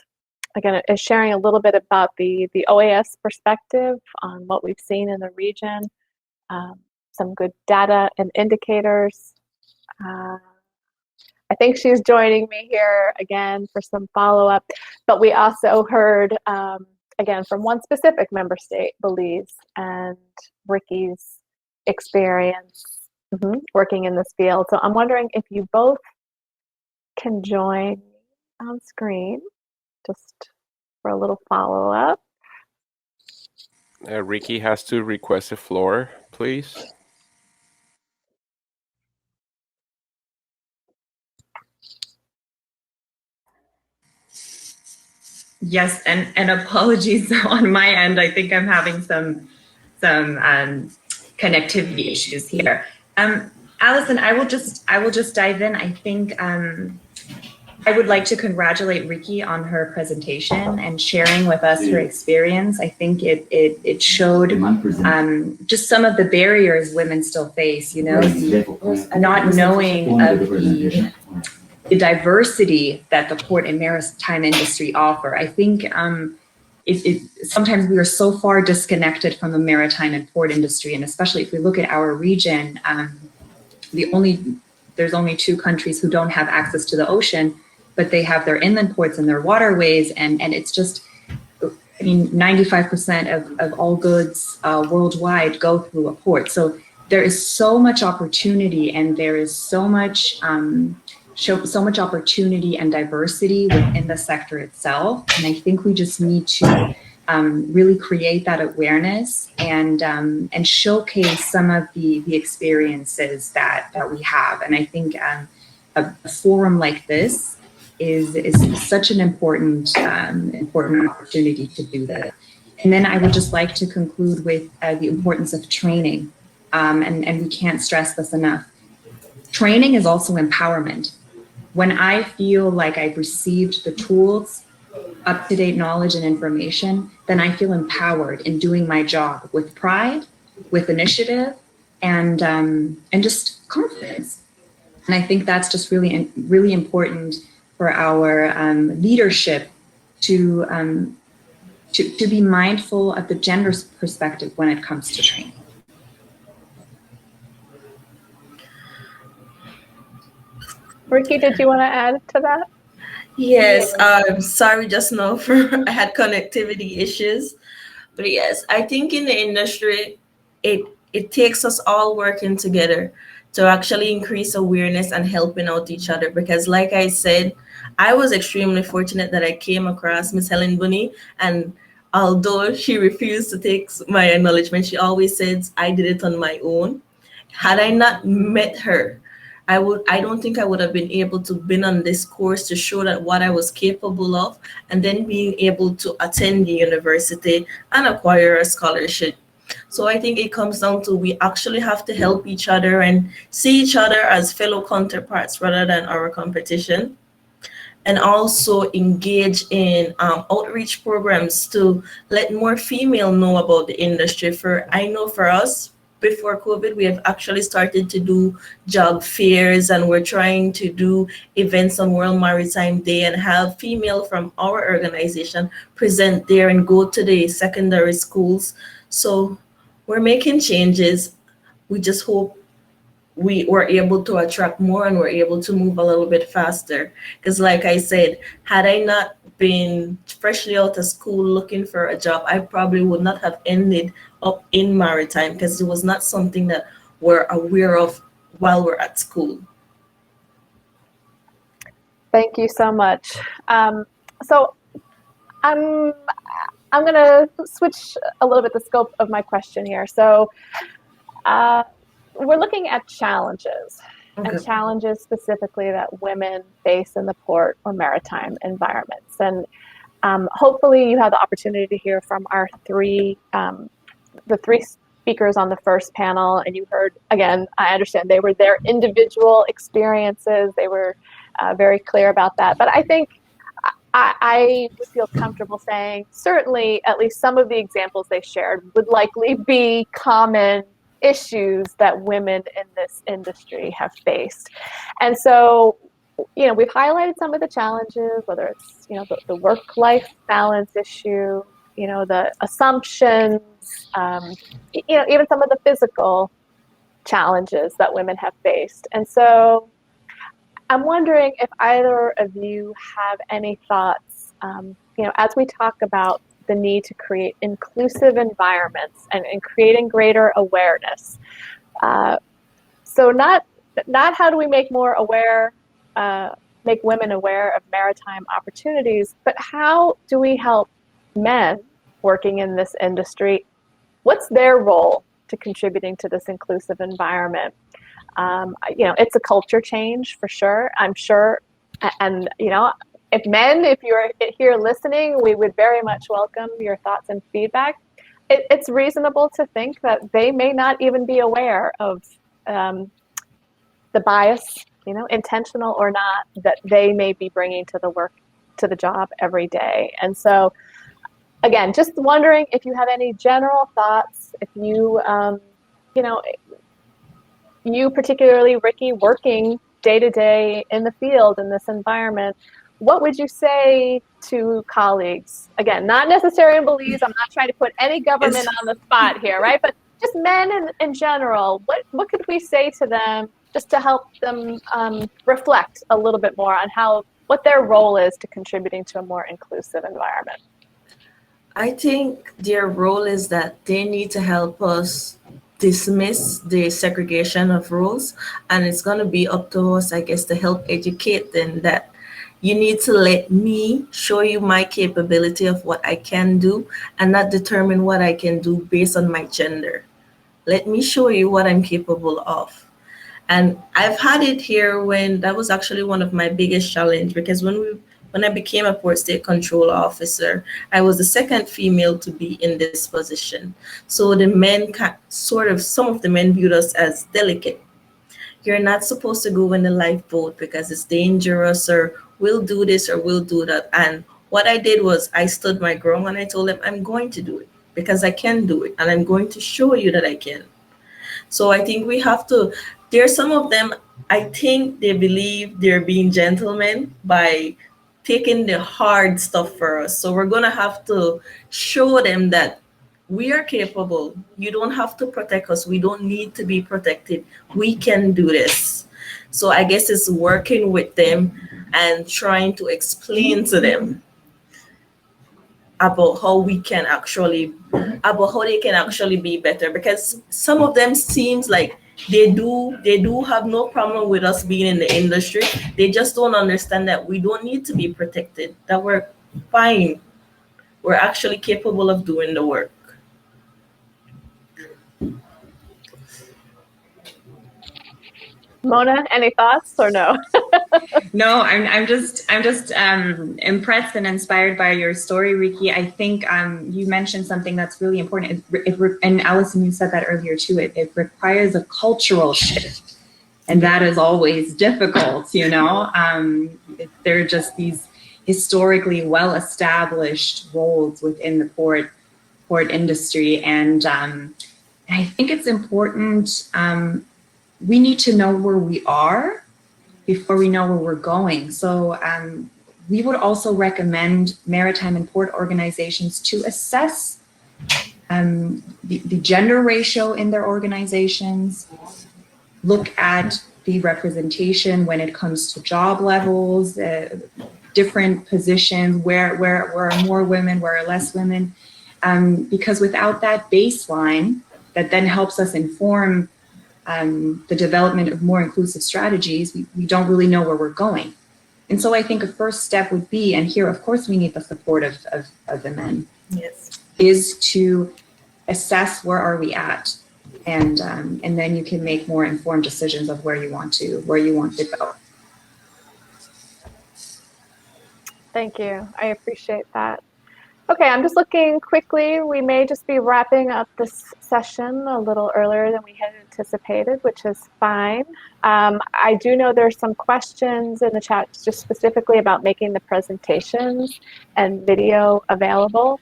again, is sharing a little bit about the OAS perspective on what we've seen in the region, some good data and indicators. I think she's joining me here again for some follow-up, but we also heard, again, from one specific member state, Belize, and Ricky's experience working in this field. So I'm wondering if you both can join me on screen just for a little follow-up. Ricky has to request the floor, please. Yes, and apologies on my end. I think I'm having some connectivity issues here. Allison, I will just dive in. I think I would like to congratulate Ricky on her presentation and sharing with us her experience. I think it showed just some of the barriers women still face, you know, not knowing of the diversity that the port and maritime industry offer. I think sometimes we are so far disconnected from the maritime and port industry, and especially if we look at our region, there's only 2 countries who don't have access to the ocean, but they have their inland ports and their waterways, and it's just, I mean, 95% of all goods worldwide go through a port. So there is so much opportunity, and there is so much opportunity and diversity within the sector itself. And I think we just need to really create that awareness and showcase some of the experiences that we have. And I think a forum like this is such an important opportunity to do that. And then I would just like to conclude with the importance of training. And we can't stress this enough. Training is also empowerment. When I feel like I've received the tools, up-to-date knowledge and information, then I feel empowered in doing my job with pride, with initiative, and just confidence. And I think that's just really important for our leadership to be mindful of the gender perspective when it comes to training. Ricky, did you want to add to that? Yes, sorry just now for I had connectivity issues. But yes, I think in the industry, it takes us all working together to actually increase awareness and helping out each other. Because, like I said, I was extremely fortunate that I came across Miss Helen Bunny, and although she refused to take my acknowledgement, she always says I did it on my own. Had I not met her, I don't think I would have been able to been on this course to show that what I was capable of, and then being able to attend the university and acquire a scholarship. So I think it comes down to we actually have to help each other and see each other as fellow counterparts rather than our competition, and also engage in outreach programs to let more female know about the industry. For I know for us, before COVID, we have actually started to do job fairs, and we're trying to do events on World Maritime Day and have female from our organization present there and go to the secondary schools. So we're making changes. We just hope we were able to attract more and we're able to move a little bit faster. Because, like I said, had I not been freshly out of school looking for a job, I probably would not have ended up in maritime, because it was not something that we're aware of while we're at school. Thank you so much. So I'm going to switch a little bit the scope of my question here. So we're looking at challenges, and challenges specifically that women face in the port or maritime environments. And hopefully you have the opportunity to hear from our the three speakers on the first panel, and you heard, again, I understand they were their individual experiences. They were very clear about that. But I think I would feel comfortable saying certainly at least some of the examples they shared would likely be common issues that women in this industry have faced. And so, we've highlighted some of the challenges, whether it's, the work-life balance issue, the assumptions, even some of the physical challenges that women have faced. And so I'm wondering if either of you have any thoughts, as we talk about the need to create inclusive environments and creating greater awareness. So not how do we make more aware, make women aware of maritime opportunities, but how do we help men working in this industry? What's their role to contributing to this inclusive environment? It's a culture change for sure, I'm sure. And, if you're here listening, we would very much welcome your thoughts and feedback. It's reasonable to think that they may not even be aware of the bias, intentional or not, that they may be bringing to the job every day. And so, again, just wondering if you have any general thoughts, if you, you particularly, Ricky, working day to day in the field in this environment, what would you say to colleagues? Again, not necessarily in Belize. I'm not trying to put any government on the spot here, right? But just men in general, what could we say to them just to help them reflect a little bit more on what their role is to contributing to a more inclusive environment? I think their role is that they need to help us dismiss the segregation of roles, and it's going to be up to us, I guess, to help educate them that you need to let me show you my capability of what I can do, and not determine what I can do based on my gender. Let me show you what I'm capable of. And I've had it here when that was actually one of my biggest challenge, because when I became a port state control officer, I was the second female to be in this position. So the men some of the men viewed us as delicate. You're not supposed to go in the lifeboat because it's dangerous, or we'll do this or we'll do that. And what I did was I stood my ground and I told them I'm going to do it because I can do it, and I'm going to show you that I can. So I think we have to, there's some of them, I think they believe they're being gentlemen by taking the hard stuff for us. So we're going to have to show them that we are capable. You don't have to protect us. We don't need to be protected. We can do this. So I guess it's working with them and trying to explain to them about how they can actually be better, because some of them seems like they do have no problem with us being in the industry. They just don't understand that we don't need to be protected, that we're fine, we're actually capable of doing the work. Mona, any thoughts or no? No, I'm just impressed and inspired by your story, Riki. I think you mentioned something that's really important. And Allison, you said that earlier too. It requires a cultural shift, and that is always difficult. There are just these historically well-established roles within the port industry, and I think it's important. We need to know where we are before we know where we're going. So we would also recommend maritime and port organizations to assess the gender ratio in their organizations, look at the representation when it comes to job levels, different positions, where are more women, where are less women, because without that baseline that then helps us inform the development of more inclusive strategies, we don't really know where we're going. And so I think a first step would be, and here of course we need the support of the men, Yes, is to assess where are we at, and then you can make more informed decisions of where you want to go. Thank you. I appreciate that. Okay, I'm just looking quickly. We may just be wrapping up this session a little earlier than we had anticipated, which is fine. I do know there's some questions in the chat just specifically about making the presentations and video available.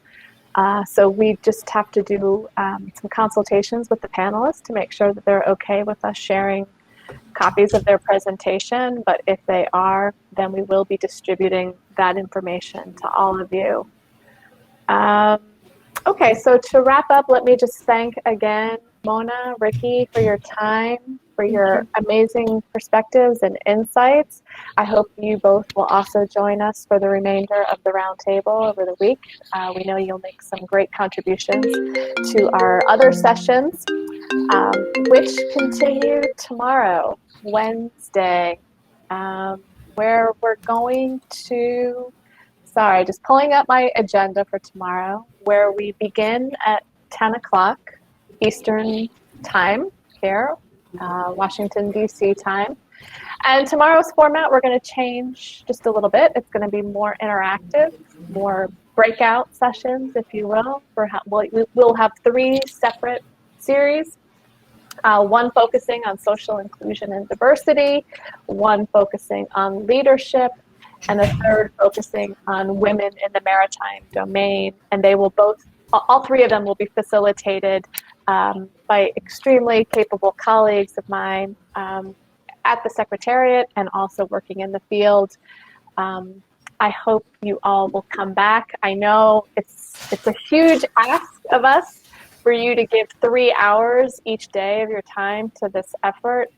So we just have to do some consultations with the panelists to make sure that they're okay with us sharing copies of their presentation. But if they are, then we will be distributing that information to all of you. Okay, so to wrap up, let me just thank again Mona, Riki, for your time, for your amazing perspectives and insights. I hope you both will also join us for the remainder of the roundtable over the week. We know you'll make some great contributions to our other sessions, which continue tomorrow, Wednesday, where we're going to... Sorry, just pulling up my agenda for tomorrow, where we begin at 10 o'clock Eastern time here, Washington, D.C. time. And tomorrow's format, we're going to change just a little bit. It's going to be more interactive, more breakout sessions, if you will. We'll have 3 separate series, one focusing on social inclusion and diversity, one focusing on leadership, and the third focusing on women in the maritime domain. And they will all 3 of them will be facilitated by extremely capable colleagues of mine at the Secretariat and also working in the field. I hope you all will come back. I know it's a huge ask of us for you to give 3 hours each day of your time to this effort.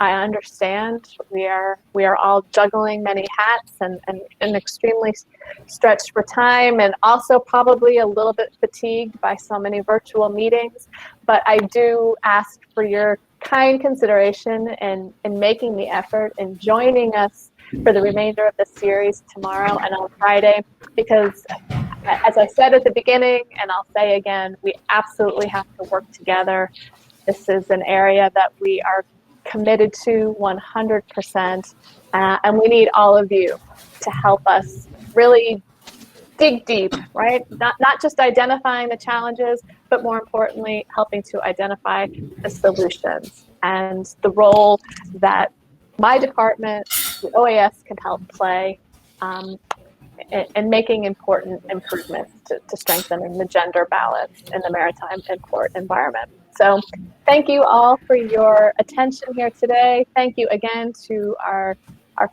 I understand we are all juggling many hats and extremely stretched for time, and also probably a little bit fatigued by so many virtual meetings. But I do ask for your kind consideration in making the effort and joining us for the remainder of the series tomorrow and on Friday, because as I said at the beginning, and I'll say again, we absolutely have to work together. This is an area that we are committed to 100%, and we need all of you to help us really dig deep, right? Not just identifying the challenges, but more importantly, helping to identify the solutions and the role that my department, the OAS, can help play in making important improvements to strengthening the gender balance in the maritime and port environment. So thank you all for your attention here today. Thank you again to our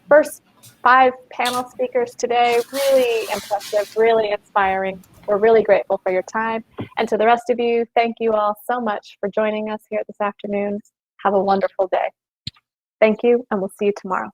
first 5 panel speakers today. Really impressive, really inspiring. We're really grateful for your time. And to the rest of you, thank you all so much for joining us here this afternoon. Have a wonderful day. Thank you, and we'll see you tomorrow.